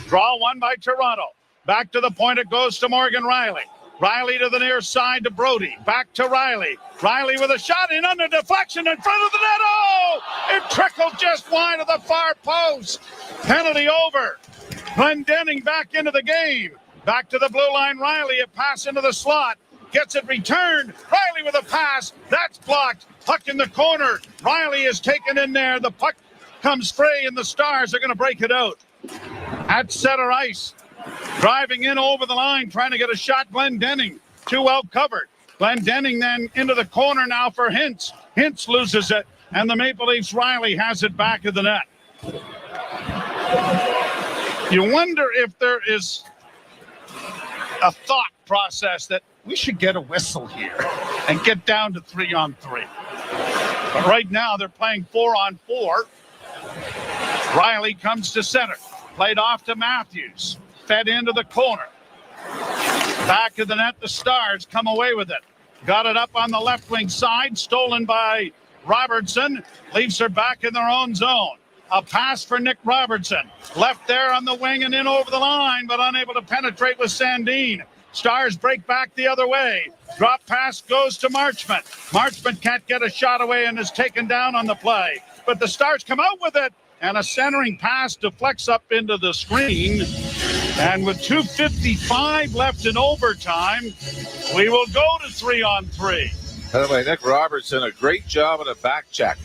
Draw one by Toronto. Back to the point it goes to Morgan Riley. Riley to the near side to Brody. Back to Riley. Riley with a shot in under deflection in front of the net. Oh! It trickled just wide of the far post. Penalty over. Glendening back into the game. Back to the blue line. Riley, a pass into the slot. Gets it returned. Riley with a pass. That's blocked. Puck in the corner. Riley is taken in there. The puck comes free and the Stars are going to break it out. At center ice. Driving in over the line, trying to get a shot, Glendening. Too well covered. Glendening then into the corner now for Hintz. Hintz loses it, and the Maple Leafs Riley has it back of the net. You wonder if there is a thought process that we should get a whistle here and get down to 3-on-3. But right now they're playing 4-on-4. Riley comes to center. Played off to Matthews. Fed into the corner. Back of the net, the Stars come away with it. Got it up on the left wing side. Stolen by Robertson. Leafs are back in their own zone. A pass for Nick Robertson. Left there on the wing and in over the line, but unable to penetrate with Sandin. Stars break back the other way. Drop pass goes to Marchment. Marchment can't get a shot away and is taken down on the play. But the Stars come out with it. And a centering pass deflects up into the screen. And with 2:55 left in overtime, we will go to 3-on-3. By the way, Nick Robertson, a great job at a back check.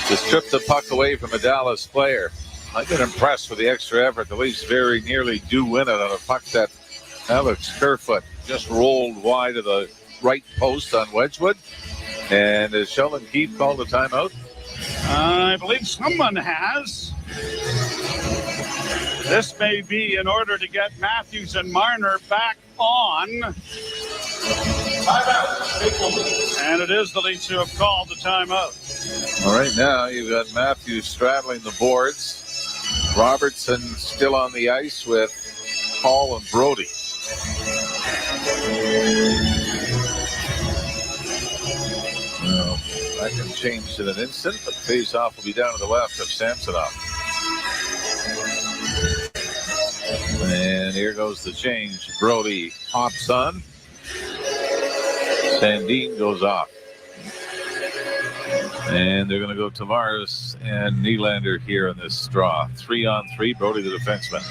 Just stripped the puck away from a Dallas player. I've been impressed with the extra effort. The Leafs very nearly do win it on a puck that Alex Kerfoot just rolled wide of the right post on Wedgwood. And has Sheldon Keefe called a timeout? I believe someone has. This may be in order to get Matthews and Marner back on. And it is the Leafs who have called the timeout. All right, now you've got Matthews straddling the boards. Robertson still on the ice with Hall and Brody. Well, that can change in an instant, but face-off will be down to the left of Samsonov. And here goes the change. Brody hops on. Sandin goes off. And they're going to go Tavares and Nylander here in this draw. 3-on-3, Brody the defenseman.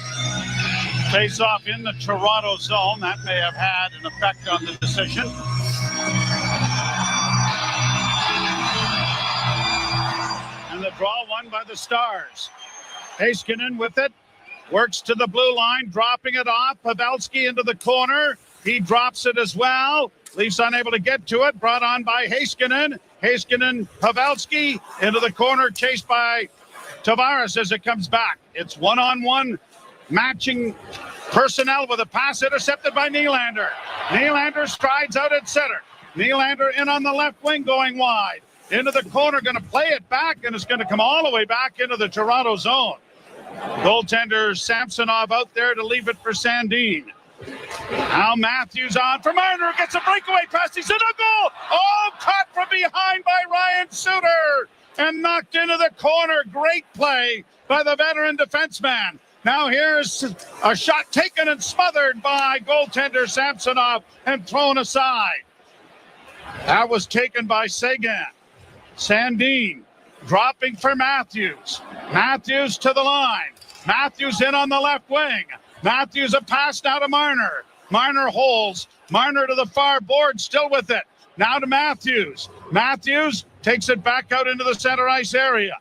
Face-off in the Toronto zone. That may have had an effect on the decision. And the draw won by the Stars. Heiskanen with it. Works to the blue line, dropping it off. Pavelski into the corner. He drops it as well. Leafs unable to get to it. Brought on by Heiskanen. Heiskanen, Pavelski into the corner, chased by Tavares as it comes back. It's one-on-one matching personnel with a pass intercepted by Nylander. Nylander strides out at center. Nylander in on the left wing going wide. Into the corner, going to play it back, and it's going to come all the way back into the Toronto zone. Goaltender Samsonov out there to leave it for Sandin. Now Matthews on for Marner. Gets a breakaway pass. He's in a goal. Oh, caught from behind by Ryan Suter and knocked into the corner. Great play by the veteran defenseman. Now here's a shot taken and smothered by goaltender Samsonov and thrown aside. That was taken by Sagan. Sandin dropping for Matthews. Matthews to the line. Matthews in on the left wing. Matthews a pass now to Marner. Marner holds. Marner to the far board, still with it. Now to Matthews. Matthews takes it back out into the center ice area.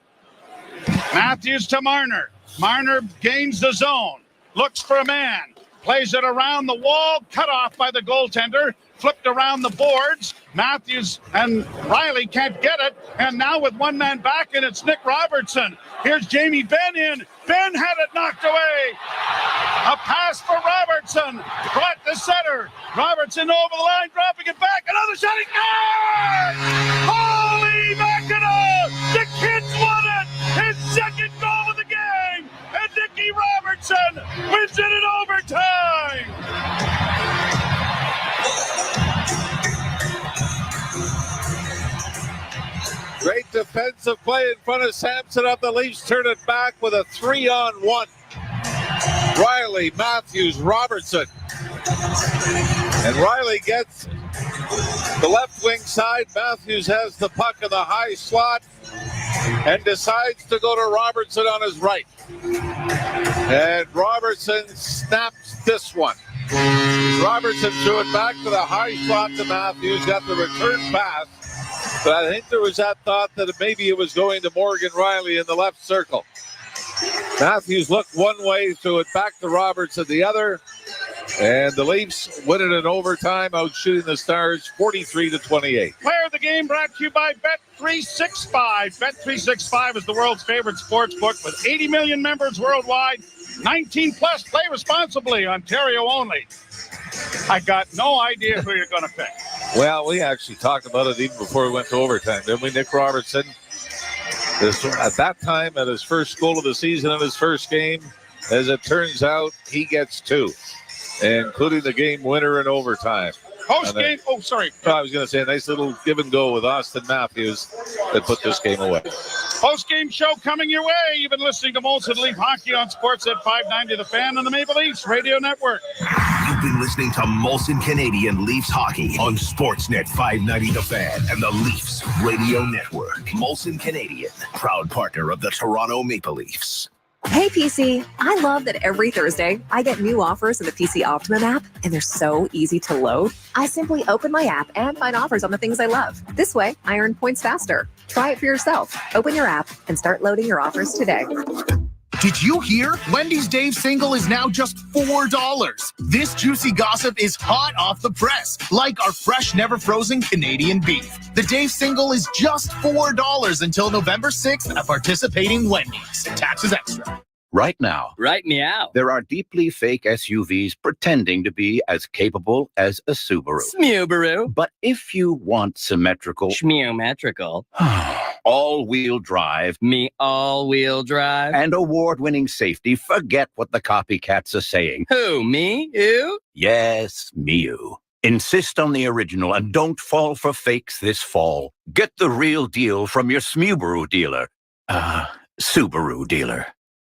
Matthews to Marner. Marner gains the zone. Looks for a man. Plays it around the wall. Cut off by the goaltender. Flipped around the boards. Matthews and Riley can't get it. And now with one man back, and it's Nick Robertson. Here's Jamie Benn in. Benn had it knocked away. A pass for Robertson. Brought to center. Robertson over the line, dropping it back. Another shot. Holy mackerel! The kids won it. His second goal of the game. And Nicky Robertson wins it in overtime. Great defensive play in front of Sampson on the Leafs. Turn it back with a 3-on-1. Riley, Matthews, Robertson. And Riley gets the left wing side. Matthews has the puck in the high slot and decides to go to Robertson on his right. And Robertson snaps this one. Robertson threw it back to the high slot to Matthews, got the return pass. But I think there was that thought that maybe it was going to Morgan Riley in the left circle. Matthews looked one way, threw it back to Robertson the other. And the Leafs win it in overtime, outshooting the Stars 43-28. Player of the game brought to you by Bet365. Bet365 is the world's favorite sports book with 80 million members worldwide. 19 plus. Play responsibly. Ontario only. I got no idea who you're going to pick. Well, we actually talked about it even before we went to overtime, didn't we? Nick Robertson, at that time, at his first goal of the season in his first game, as it turns out, he gets two, including the game winner in overtime. Post-game, sorry. I was going to say a nice little give and go with Austin Matthews that put this game away. Post-game show coming your way. You've been listening to Molson Leaf Hockey on Sportsnet 590 The Fan and the Maple Leafs Radio Network. You've been listening to Molson Canadian Leafs Hockey on Sportsnet 590 The Fan and the Leafs Radio Network. Molson Canadian, proud partner of the Toronto Maple Leafs. Hey, PC. I love that every Thursday I get new offers in the PC Optimum app, and they're so easy to load. I simply open my app and find offers on the things I love. This way, I earn points faster. Try it for yourself. Open your app and start loading your offers today. Did you hear? Wendy's Dave Single is now just $4. This juicy gossip is hot off the press, like our fresh, never frozen Canadian beef. The Dave Single is just $4 until November 6th at participating Wendy's. Taxes extra. Right now. Right meow. There are deeply fake SUVs pretending to be as capable as a Subaru. Smubaru. But if you want symmetrical... Schmeometrical. all-wheel drive... Me all-wheel drive. And award-winning safety, forget what the copycats are saying. Who, me? You? Yes, me you. Insist on the original and don't fall for fakes this fall. Get the real deal from your Smubaru dealer. Subaru dealer.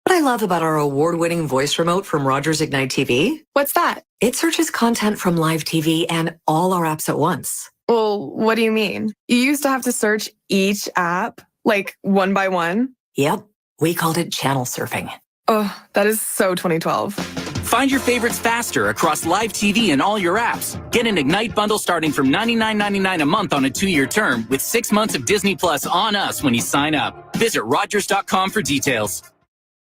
What I love about our award-winning voice remote from Rogers Ignite TV? What's that? It searches content from live TV and all our apps at once. Well, what do you mean? You used to have to search each app, like one by one? Yep. We called it channel surfing. Oh, that is so 2012. Find your favorites faster across live TV and all your apps. Get an Ignite bundle starting from $99.99 a month on a 2-year term with 6 months of Disney Plus on us when you sign up. Visit Rogers.com for details.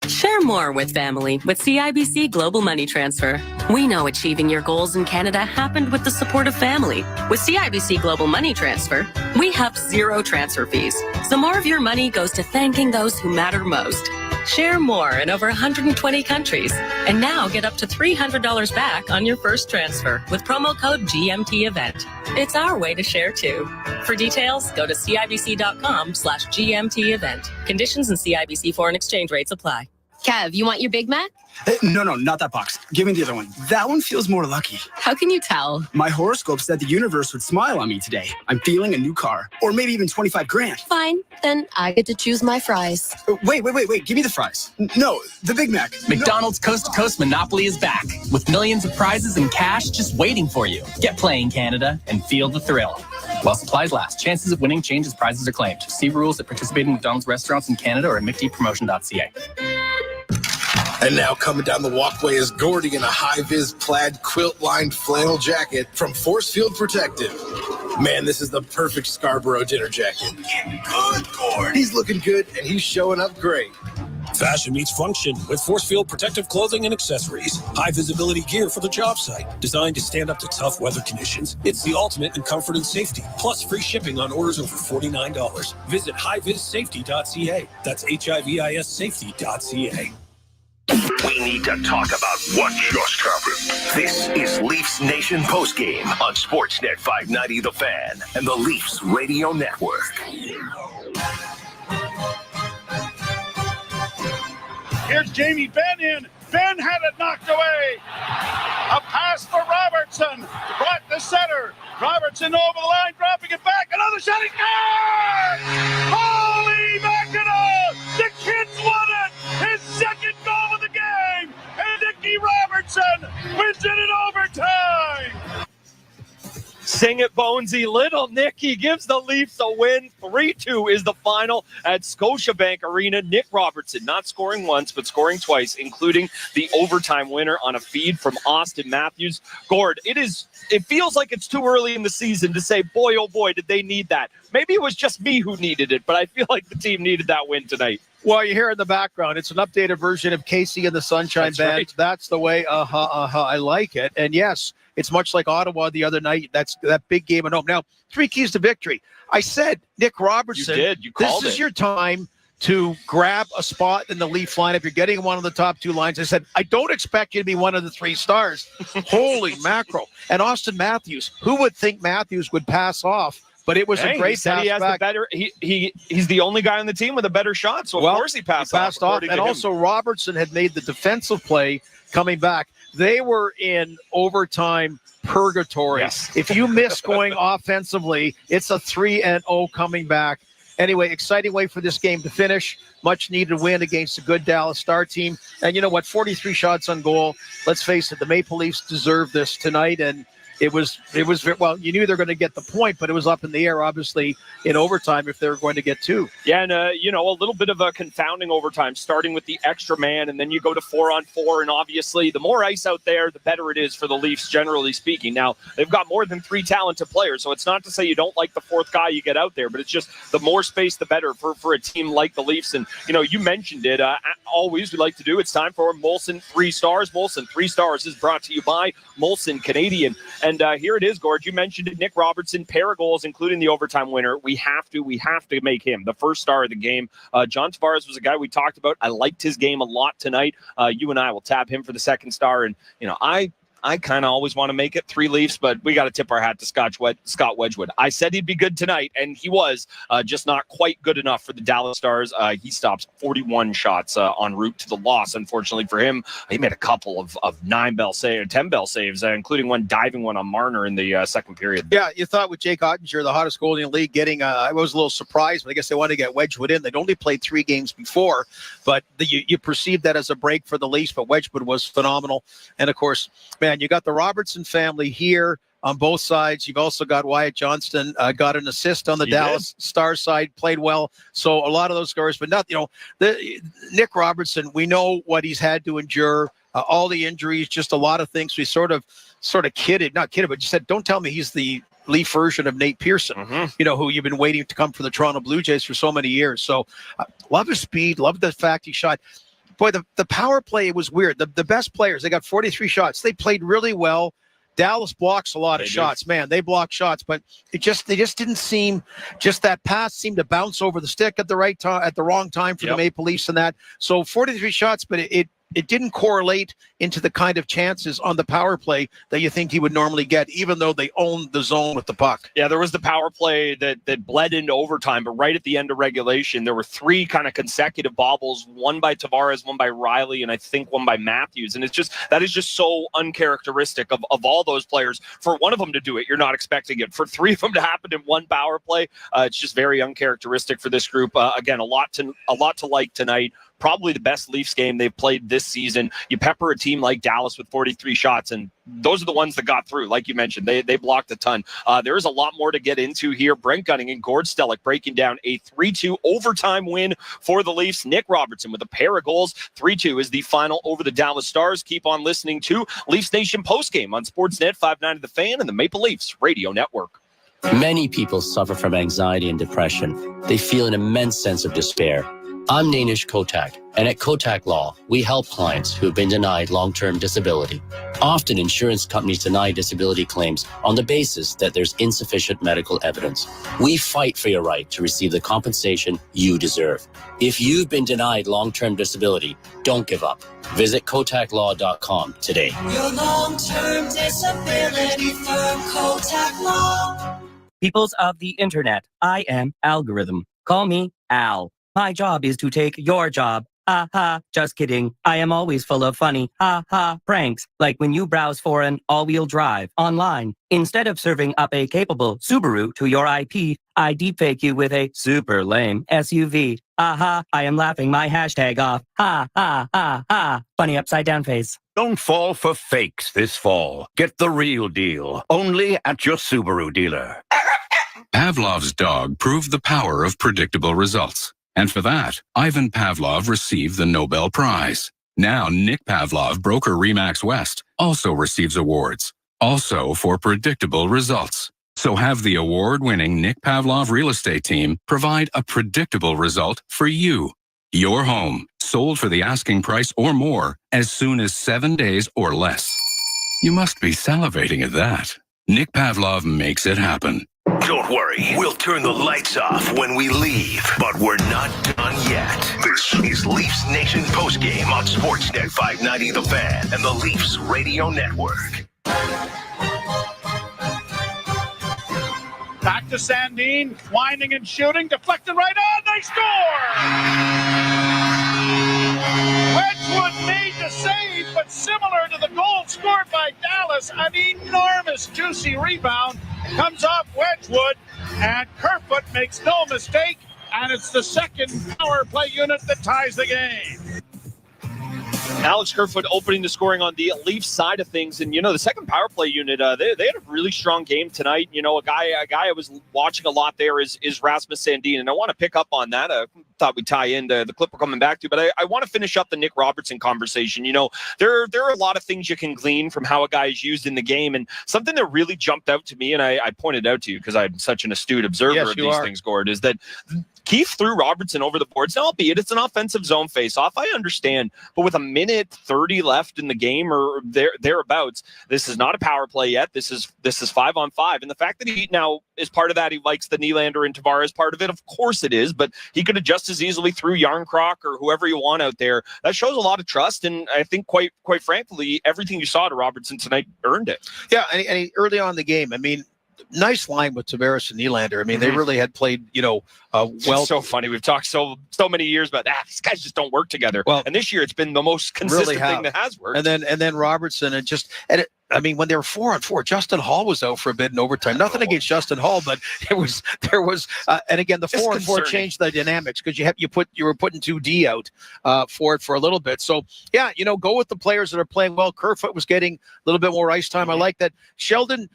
Share more with family with CIBC Global Money Transfer. We know achieving your goals in Canada happened with the support of family. With CIBC Global Money Transfer, we have zero transfer fees, so more of your money goes to thanking those who matter most. Share more in over 120 countries, and now get up to $300 back on your first transfer with promo code GMT Event. It's our way to share too. For details, go to CIBC.com/GMT Event. Conditions and CIBC foreign exchange rates apply. Kev, you want your Big Mac? No, not that box. Give me the other one. That one feels more lucky. How can you tell? My horoscope said the universe would smile on me today. I'm feeling a new car, or maybe even 25 grand. Fine, then I get to choose my fries. Wait. Give me the fries. No, the Big Mac. McDonald's Coast to Coast Monopoly is back with millions of prizes and cash just waiting for you. Get playing, Canada, and feel the thrill. While supplies last, chances of winning change as prizes are claimed. See rules at participating McDonald's restaurants in Canada or at mcdpromotion.ca. And now coming down the walkway is Gordy in a high-vis plaid quilt-lined flannel jacket from Force Field Protective. Man, this is the perfect Scarborough dinner jacket. Getting good, Gord. He's looking good, and he's showing up great. Fashion meets function with Force Field Protective clothing and accessories. High visibility gear for the job site. Designed to stand up to tough weather conditions. It's the ultimate in comfort and safety. Plus free shipping on orders over $49. Visit hivissafety.ca. That's HIVIS safety.ca. We need to talk about what just happened. This is Leafs Nation postgame on Sportsnet 590 The Fan and the Leafs Radio Network. Here's Jamie Benn in. Benn had it knocked away. A pass for Robertson. Brought to center. Robertson over the line, dropping it back. Another shot. He scores! Holy mackerel! The kids won it! His second goal of the game! And Nicky Robertson wins it in overtime! Sing it, Bonesy. Little Nicky gives the Leafs a win. 3-2 is the final at Scotiabank Arena. Nick Robertson not scoring once, but scoring twice, including the overtime winner on a feed from Austin Matthews. Gord, it feels like it's too early in the season to say, boy, oh boy, did they need that. Maybe it was just me who needed it, but I feel like the team needed that win tonight. Well, you hear in the background, it's an updated version of Casey and the Sunshine Band. Right. That's the way, I like it. And yes, it's much like Ottawa the other night. That's that big game at home. Now, 3 keys to victory. I said, Nick Robertson, you did. You called this is your time to grab a spot in the Leaf lineup. You're getting one of the top 2 lines. I said, I don't expect you to be one of the 3 stars. Holy mackerel. And Austin Matthews, who would think Matthews would pass off? But it was a great pass he has back. the better. He's the only guy on the team with a better shot, so of course he passed off. And also Robertson had made the defensive play coming back. They were in overtime purgatory. Yes. If you miss going offensively, it's a 3-0 coming back. Anyway, exciting way for this game to finish. Much needed win against a good Dallas Star team. And you know what? 43 shots on goal. Let's face it, the Maple Leafs deserve this tonight. And it was well, you knew they're going to get the point, but it was up in the air, obviously, in overtime if they were going to get 2. Yeah, and, a little bit of a confounding overtime, starting with the extra man, and then you go to 4-on-4, and obviously the more ice out there, the better it is for the Leafs, generally speaking. Now, they've got more than 3 talented players, so it's not to say you don't like the 4th guy you get out there, but it's just the more space, the better for a team like the Leafs. And, you mentioned it, always we like to do, it's time for Molson 3 Stars. Molson 3 Stars is brought to you by Molson Canadian. And here it is, Gord. You mentioned it. Nick Robertson, pair of goals, including the overtime winner. We have to make him the first star of the game. John Tavares was a guy we talked about. I liked his game a lot tonight. You and I will tab him for the second star. And, I kind of always want to make it 3 Leafs, but we got to tip our hat to Scott Wedgwood. I said he'd be good tonight, and he was just not quite good enough for the Dallas Stars. He stops 41 shots en route to the loss, unfortunately for him. He made a couple of 10 bell saves, including one diving one on Marner in the second period. Yeah, you thought with Jake Ottinger, the hottest goalie in the league, I was a little surprised, but I guess they wanted to get Wedgwood in. They'd only played 3 games before, but you perceived that as a break for the Leafs, but Wedgwood was phenomenal. And, of course, man, you got the Robertson family here on both sides. You've also got Wyatt Johnston, got an assist on the Dallas Star side, played well. So a lot of those scores, but not, Nick Robertson, we know what he's had to endure, all the injuries, just a lot of things. We sort of not kidded, but just said, don't tell me he's the Leaf version of Nate Pearson, who you've been waiting to come for the Toronto Blue Jays for so many years. So love his speed, love the fact he shot. Boy, the power play was weird. The best players, they got 43 shots. They played really well. Dallas blocks a lot of shots. Man, they block shots, but they just didn't seem, just that pass seemed to bounce over the stick at the right time, at the wrong time for the Maple Leafs and that. So 43 shots, but it didn't correlate into the kind of chances on the power play that you think he would normally get, even though they owned the zone with the puck. Yeah, there was the power play that bled into overtime, but right at the end of regulation, there were 3 kind of consecutive bobbles, one by Tavares, one by Riley, and I think one by Matthews. And that is just so uncharacteristic of all those players. For one of them to do it, you're not expecting it. For 3 of them to happen in one power play, it's just very uncharacteristic for this group. Again, a lot to like tonight. probably the best Leafs game they've played this season. You pepper a team like Dallas with 43 shots, and those are the ones that got through. Like you mentioned, they blocked a ton. There is a lot more to get into here. Brent Gunning and Gord Stellick breaking down a 3-2 overtime win for the Leafs. Nick Robertson with a pair of goals. 3-2 is the final over the Dallas Stars. Keep on listening to Leafs Nation postgame on Sportsnet 590 The Fan and the Maple Leafs Radio Network. Many people suffer from anxiety and depression. They feel an immense sense of despair. I'm Nainish Kotak, and at Kotak Law, we help clients who have been denied long-term disability. Often, insurance companies deny disability claims on the basis that there's insufficient medical evidence. We fight for your right to receive the compensation you deserve. If you've been denied long-term disability, don't give up. Visit KotakLaw.com today. Your long-term disability firm, Kotak Law. Peoples of the internet, I am Algorithm. Call me Al. My job is to take your job. Ha ha, just kidding. I am always full of funny ha ha pranks, like when you browse for an all-wheel drive online. Instead of serving up a capable Subaru to your IP, I deepfake you with a super lame SUV. Ha, I am laughing my hashtag off. Ha ha ha ha. Funny upside down face. Don't fall for fakes this fall. Get the real deal, only at your Subaru dealer. Pavlov's dog proved the power of predictable results. And for that, Ivan Pavlov received the Nobel Prize. Now Nick Pavlov, broker Remax West, also receives awards, also for predictable results. So have the award-winning Nick Pavlov real estate team provide a predictable result for you. Your home, sold for the asking price or more, as soon as 7 days or less. You must be salivating at that. Nick Pavlov makes it happen. Don't worry, we'll turn the lights off when we leave, but we're not done yet. This is Leafs Nation postgame on Sportsnet 590 The Fan and the Leafs Radio Network. Back to Sandin, winding and shooting, deflected right on, they score! Wedgwood made the save, but similar to the goal scored by Dallas, an enormous juicy rebound comes off Wedgwood, and Kerfoot makes no mistake, and it's the second power play unit that ties the game. Alex Kerfoot opening the scoring on the Leafs side of things. And, the second power play unit, they had a really strong game tonight. A guy I was watching a lot there is Rasmus Sandin. And I want to pick up on that. I thought we'd tie into the clip we're coming back to. But I want to finish up the Nick Robertson conversation. There are a lot of things you can glean from how a guy is used in the game. And something that really jumped out to me, and I pointed out to you because I'm such an astute observer of these things, Gord, is that Keith threw Robertson over the boards. Now, albeit it's an offensive zone face-off, I understand. But with a minute 30 left in the game or thereabouts, this is not a power play yet. This is 5-on-5. And the fact that he now is part of that, he likes the Nylander and Tavares part of it. Of course it is. But he could have just as easily threw Yarncroc or whoever you want out there. That shows a lot of trust. And I think quite frankly, everything you saw to Robertson tonight earned it. Yeah, and he, early on in the game, nice line with Tavares and Nylander. They really had played, well. It's so funny. We've talked so many years about these guys just don't work together. Well, and this year it's been the most consistent thing that has worked. And then Robertson when they were 4-on-4, Justin Hall was out for a bit in overtime. Nothing against Justin Hall, but there was and again the 4-on-4 changed the dynamics because you were putting 2D out for a little bit. So yeah, go with the players that are playing well. Kerfoot was getting a little bit more ice time. I like that. Sheldon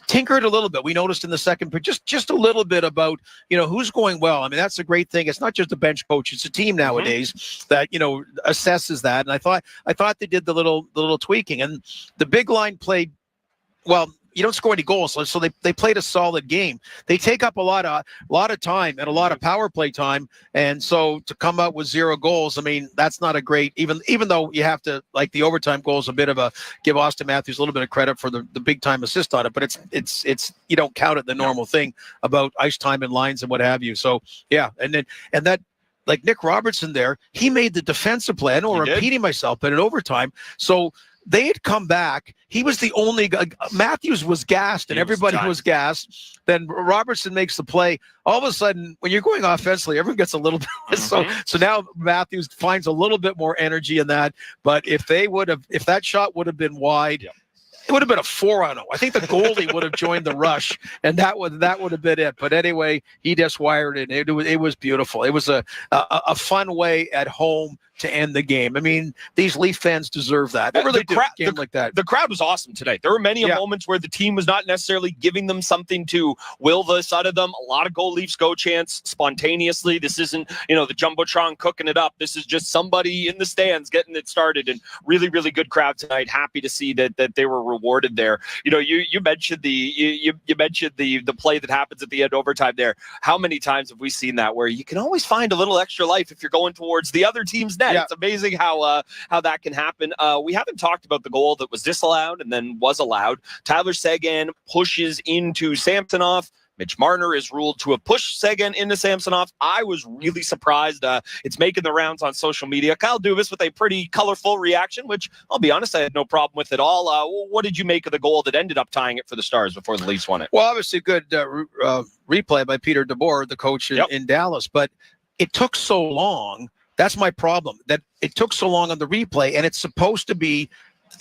tinkered a little bit. We noticed in the second, but just a little bit about, who's going well. That's a great thing. It's not just a bench coach. It's a team nowadays that, assesses that. And I thought they did the little tweaking, and the big line played well. You don't score any goals, so they played a solid game. They take up a lot of time and a lot of power play time, and so to come out with 0 goals, that's not a great. Even though you have to, like, the overtime goal is a bit of a give Austin Matthews a little bit of credit for the big time assist on it, but it's you don't count it the normal thing about ice time and lines and what have you. So yeah, and that. Like Nick Robertson there, he made the defensive play. I know I'm repeating myself, but in overtime, so they had come back. He was the only guy. Matthews was gassed, and everybody was gassed. Then Robertson makes the play. All of a sudden, when you're going offensively, everyone gets a little bit. So now Matthews finds a little bit more energy in that. But if that shot would have been wide, it would have been a 4-on-0. I think the goalie would have joined the rush, and that would have been it. But anyway, he just wired it. It was beautiful. It was a fun way at home to end the game. I mean, these Leaf fans deserve that. They really do. Game like that. The crowd was awesome tonight. There were many moments where the team was not necessarily giving them something to will this out of them. A lot of go Leafs go chants spontaneously. This isn't, the Jumbotron cooking it up. This is just somebody in the stands getting it started, and really, really good crowd tonight. Happy to see that they were rewarded there. You mentioned you mentioned the play that happens at the end overtime there. How many times have we seen that where you can always find a little extra life if you're going towards the other team's net? Yeah. It's amazing how that can happen. We haven't talked about the goal that was disallowed and then was allowed. Tyler Seguin pushes into Samsonov. Mitch Marner is ruled to have pushed Seguin into Samsonov. I was really surprised. It's making the rounds on social media. Kyle Dubas with a pretty colorful reaction, which I'll be honest, I had no problem with at all. What did you make of the goal that ended up tying it for the Stars before the Leafs won it? Well, obviously good replay by Peter DeBoer, the coach in Dallas, but it took so long. That's my problem, that it took so long on the replay, and it's supposed to be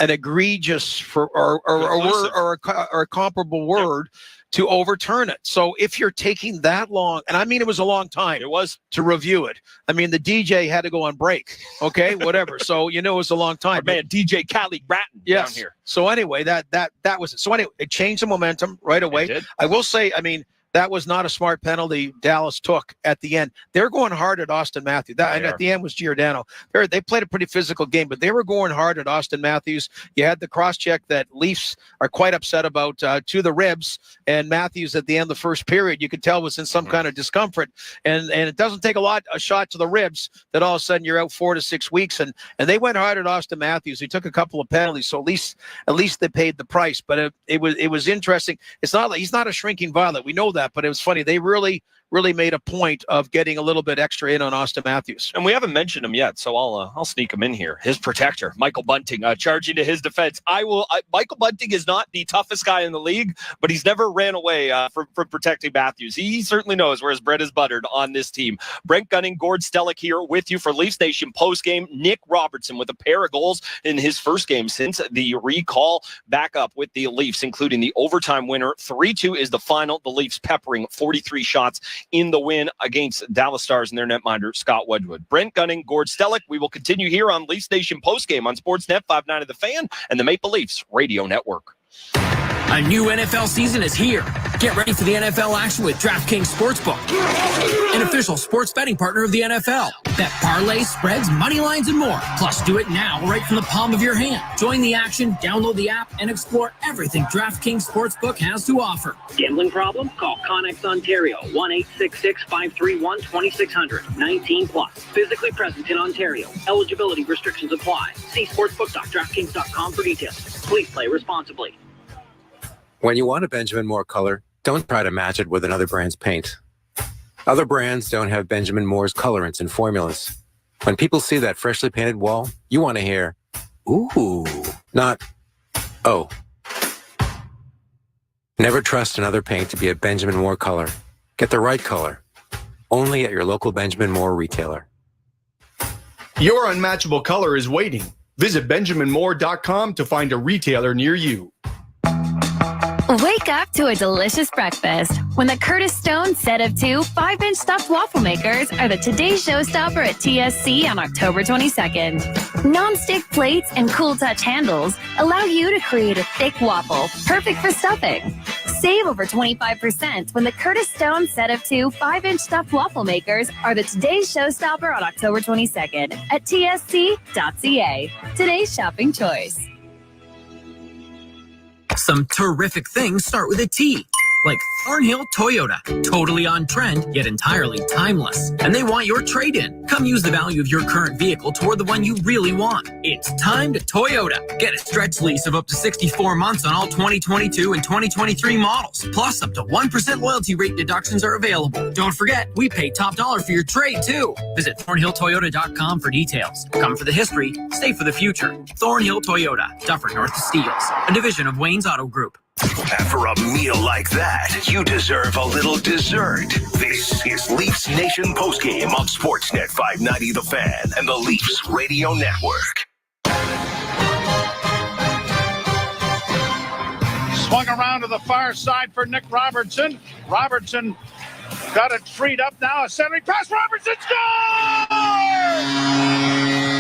an egregious or a comparable word to overturn it. So if you're taking that long, and I mean, it was a long time. It was to review it. I mean, the DJ had to go on break. Okay, whatever. So it was a long time. Our man, DJ Cali Bratton down here. So anyway, that was it. So anyway, it changed the momentum right away. I will say, I mean, that was not a smart penalty Dallas took at the end. They're going hard at Austin Matthews. And at the end was Giordano. They played a pretty physical game, but they were going hard at Austin Matthews. You had the cross-check that Leafs are quite upset about to the ribs, and Matthews at the end of the first period, you could tell was in some kind of discomfort. And it doesn't take a shot to the ribs that all of a sudden you're out 4 to 6 weeks. And they went hard at Austin Matthews. He took a couple of penalties, so at least they paid the price. But it was interesting. It's not like he's not a shrinking violet. We know that. But it was funny. They really made a point of getting a little bit extra in on Austin Matthews. And we haven't mentioned him yet, so I'll sneak him in here. His protector, Michael Bunting, charging to his defense. Michael Bunting is not the toughest guy in the league, but he's never ran away from protecting Matthews. He certainly knows where his bread is buttered on this team. Brent Gunning, Gord Stellick here with you for Leafs Nation postgame. Nick Robertson with a pair of goals in his first game since the recall, back up with the Leafs, including the overtime winner. 3-2 is the final. The Leafs peppering 43 shots in the win against Dallas Stars and their netminder, Scott Wedgwood. Brent Gunning, Gord Stellick. We will continue here on Leafs Nation postgame on Sportsnet 590 The Fan and the Maple Leafs Radio Network. A new NFL season is here. Get ready for the NFL action with DraftKings Sportsbook, an official sports betting partner of the NFL. Bet parlays, spreads, money lines, and more. Plus, do it now right from the palm of your hand. Join the action, download the app, and explore everything DraftKings Sportsbook has to offer. Gambling problem? Call Connex Ontario, 1-866-531-2600. 19 plus. Physically present in Ontario. Eligibility restrictions apply. See sportsbook.draftkings.com for details. Please play responsibly. When you want a Benjamin Moore color, don't try to match it with another brand's paint. Other brands don't have Benjamin Moore's colorants and formulas. When people see that freshly painted wall, you want to hear, ooh, not, oh. Never trust another paint to be a Benjamin Moore color. Get the right color. Only at your local Benjamin Moore retailer. Your unmatchable color is waiting. Visit BenjaminMoore.com to find a retailer near you. Wake up to a delicious breakfast when the Curtis Stone set of 2 5-inch stuffed waffle makers are the Today's Showstopper at TSC on October 22nd. Non-stick plates and cool touch handles allow you to create a thick waffle, perfect for stuffing. Save over 25% when the Curtis Stone set of 2 5-inch stuffed waffle makers are the Today's Showstopper on October 22nd at tsc.ca. Today's shopping choice. Some terrific things start with a T, like Thornhill Toyota. Totally on trend, yet entirely timeless. And they want your trade-in. Come use the value of your current vehicle toward the one you really want. It's time to Toyota. Get a stretch lease of up to 64 months on all 2022 and 2023 models. Plus, up to 1% loyalty rate deductions are available. Don't forget, we pay top dollar for your trade, too. Visit ThornhillToyota.com for details. Come for the history, stay for the future. Thornhill Toyota, Dufferin North of Steeles, a division of Wayne's Auto Group. After a meal like that, you deserve a little dessert. This is Leafs Nation postgame on Sportsnet 590 The Fan and the Leafs Radio Network. Swung around to the far side for Nick Robertson. Robertson got it freed up now. A centering pass. Robertson scores!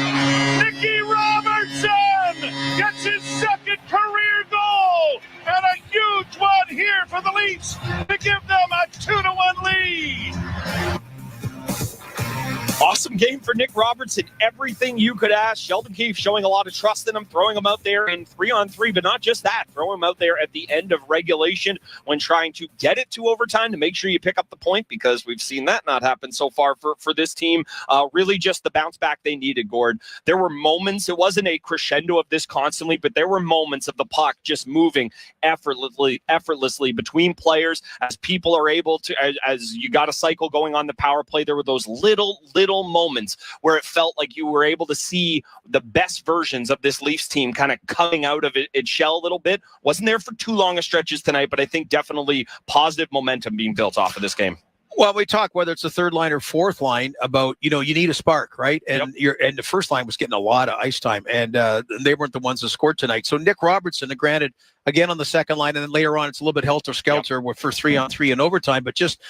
important game for Nick Robertson. Everything you could ask. Sheldon Keefe showing a lot of trust in him, throwing him out there in 3-on-3, but not just that. Throwing him out there at the end of regulation when trying to get it to overtime to make sure you pick up the point, because we've seen that not happen so far for this team. Really just the bounce back they needed, Gord. There were moments, it wasn't a crescendo of this constantly, but there were moments of the puck just moving effortlessly between players as people are able to, as you got a cycle going on the power play. There were those little moments where it felt like you were able to see the best versions of this Leafs team kind of coming out of its shell a little bit. Wasn't there for too long a stretches tonight, but I think definitely positive momentum being built off of this game. Well, we talk whether it's the third line or fourth line about, you need a spark, right? And and the first line was getting a lot of ice time, and they weren't the ones that scored tonight. So Nick Robertson, granted, again on the second line, and then later on it's a little bit helter-skelter for 3-on-3 in overtime. But just,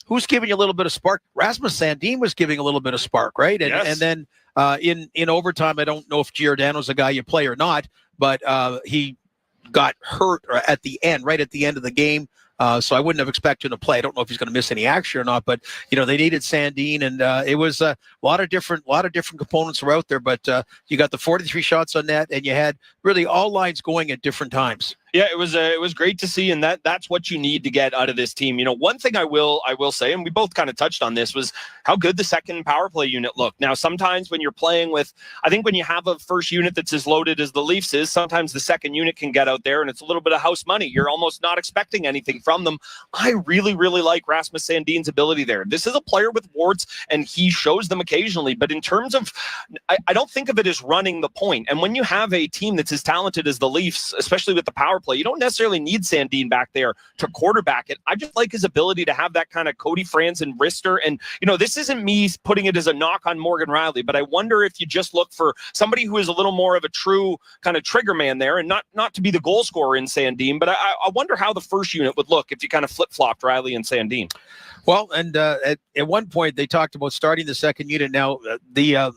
who's giving you a little bit of spark? Rasmus Sandin was giving a little bit of spark, right? And then in overtime, I don't know if Giordano's a guy you play or not, but he got hurt at the end, right at the end of the game. So I wouldn't have expected him to play. I don't know if he's going to miss any action or not, but they needed Sandin, and it was a lot of different components were out there. But you got the 43 shots on net, and you had really all lines going at different times. Yeah, it was great to see, and that's what you need to get out of this team. One thing I will say, and we both kind of touched on this, was how good the second power play unit looked. Now, sometimes when you're playing with, I think when you have a first unit that's as loaded as the Leafs is, sometimes the second unit can get out there, and it's a little bit of house money. You're almost not expecting anything from them. I really, really like Rasmus Sandin's ability there. This is a player with warts, and he shows them occasionally. But in terms of, I don't think of it as running the point. And when you have a team that's as talented as the Leafs, especially with the power play, you don't necessarily need Sandin back there to quarterback it. I just like his ability to have that kind of Cody Franzen wrister. And, this isn't me putting it as a knock on Morgan Riley, but I wonder if you just look for somebody who is a little more of a true kind of trigger man there, and not to be the goal scorer in Sandin, but I wonder how the first unit would look if you kind of flip-flopped Riley and Sandin. Well, and at one point they talked about starting the second unit. Now, the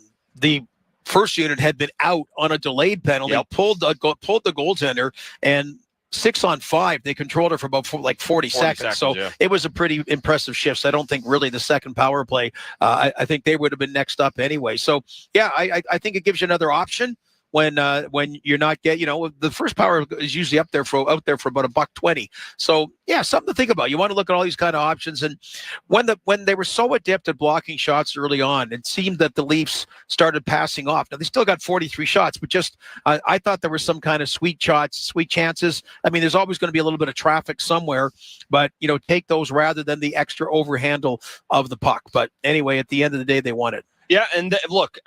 first unit had been out on a delayed penalty, pulled the goaltender, and 6-on-5, they controlled her for about 40 seconds. So it was a pretty impressive shift. So I don't think really the second power play, I think they would have been next up anyway. So, I think it gives you another option when you're not getting, the first power is usually out there for about $1.20. So something to think about. You want to look at all these kind of options. And when they were so adept at blocking shots early on, it seemed that the Leafs started passing off. Now they still got 43 shots, but just I thought there were some kind of sweet shots, sweet chances. I mean, there's always going to be a little bit of traffic somewhere, but take those rather than the extra overhandle of the puck. But anyway, at the end of the day, they won it. Yeah, and look,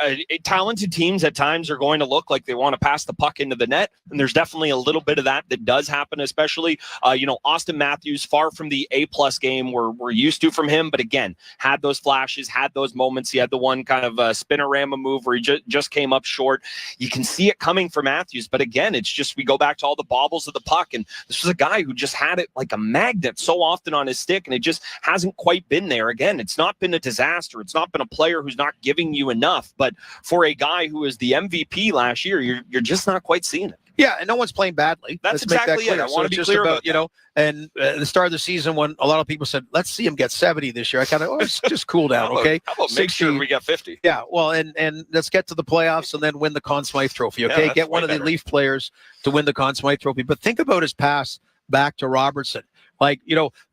talented teams at times are going to look like they want to pass the puck into the net, and there's definitely a little bit of that does happen, especially, Austin Matthews, far from the A-plus game we're used to from him, but again, had those flashes, had those moments. He had the one kind of spinorama move where he just came up short. You can see it coming for Matthews, but again, it's just we go back to all the baubles of the puck, and this was a guy who just had it like a magnet so often on his stick, and it just hasn't quite been there. Again, it's not been a disaster. It's not been a player who's not giving you enough, but for a guy who was the MVP last year, you're just not quite seeing it. Yeah, and no one's playing badly. That's exactly it. I want to be clear about that. And at the start of the season, when a lot of people said, let's see him get 70 this year, I kind of, it's just cool down, okay? How about make sure we get 50? Yeah, well, and let's get to the playoffs and then win the Conn Smythe Trophy, okay? Yeah, get one of the Leaf players to win the Conn Smythe Trophy. But think about his pass back to Robertson. Like,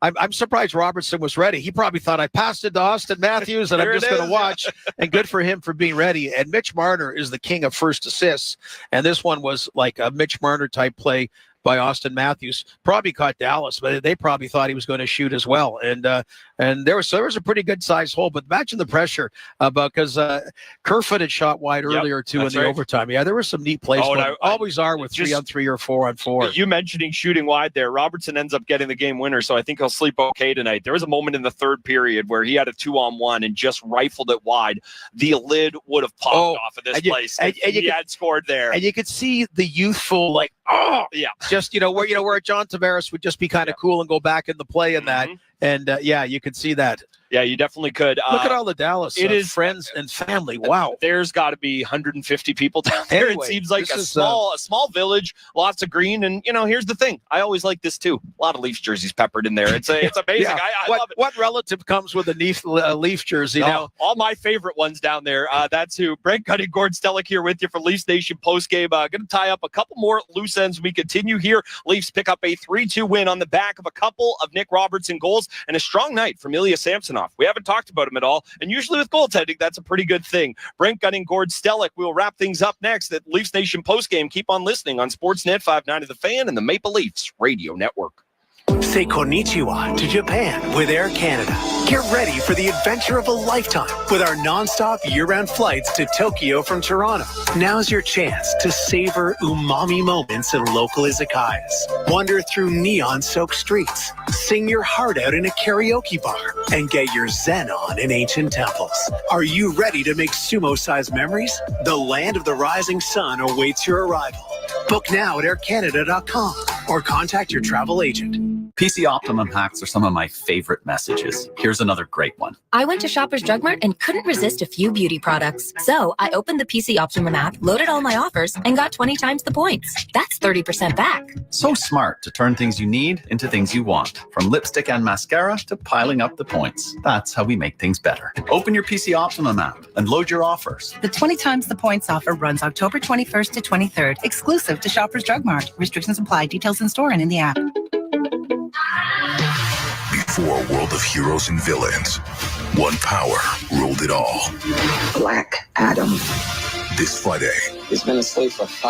I'm surprised Robertson was ready. He probably thought I passed it to Austin Matthews and I'm just going to watch. And good for him for being ready. And Mitch Marner is the king of first assists. And this one was like a Mitch Marner type play by Austin Matthews. Probably caught Dallas, but they probably thought he was going to shoot as well. And there was a pretty good sized hole. But imagine the pressure because Kerfoot had shot wide earlier too in the overtime. Yeah, there were some neat plays. Always are with 3-on-3 or 4-on-4. You mentioning shooting wide there. Robertson ends up getting the game winner, so I think he'll sleep okay tonight. There was a moment in the third period where he had a 2-on-1 and just rifled it wide. The lid would have popped off of this place if he had scored there. And you could see the youthful, just where John Tavares would just be kind of cool and go back in the play and that. And yeah, you could see that. Yeah, you definitely could. Look at all the Dallas is friends and family. Wow. There's got to be 150 people down there. Anyway, it seems like this a is, small village, lots of green. And, here's the thing. I always like this, too. A lot of Leafs jerseys peppered in there. It's amazing. Yeah. I love it. What relative comes with a Leaf jersey now? All my favorite ones down there. That's who. Brent Cutting, Gord Stellick here with you for Leafs Nation postgame. Going to tie up a couple more loose ends. We continue here. Leafs pick up a 3-2 win on the back of a couple of Nick Robertson goals and a strong night from Ilya Samsonov. We haven't talked about him at all, and usually with goaltending, that's a pretty good thing. Brent Gunning, Gord Stellick. We'll wrap things up next at Leafs Nation postgame. Keep on listening on Sportsnet 590 The Fan and the Maple Leafs Radio Network. Say konnichiwa to Japan with Air Canada. Get ready for the adventure of a lifetime with our nonstop year-round flights to Tokyo from Toronto. Now's your chance to savor umami moments in local izakayas. Wander through neon-soaked streets. Sing your heart out in a karaoke bar. And get your zen on in ancient temples. Are you ready to make sumo-sized memories? The land of the rising sun awaits your arrival. Book now at aircanada.com or contact your travel agent. PC Optimum hacks are some of my favorite messages. Here's another great one. I went to Shoppers Drug Mart and couldn't resist a few beauty products. So I opened the PC Optimum app, loaded all my offers, and got 20 times the points. That's 30% back. So smart to turn things you need into things you want. From lipstick and mascara to piling up the points. That's how we make things better. Open your PC Optimum app and load your offers. The 20 times the points offer runs October 21st to 23rd, exclusive to Shoppers Drug Mart. Restrictions apply. Details in store and in the app. Before a world of heroes and villains, one power ruled it all. Black Adam. This Friday. He's been asleep for 5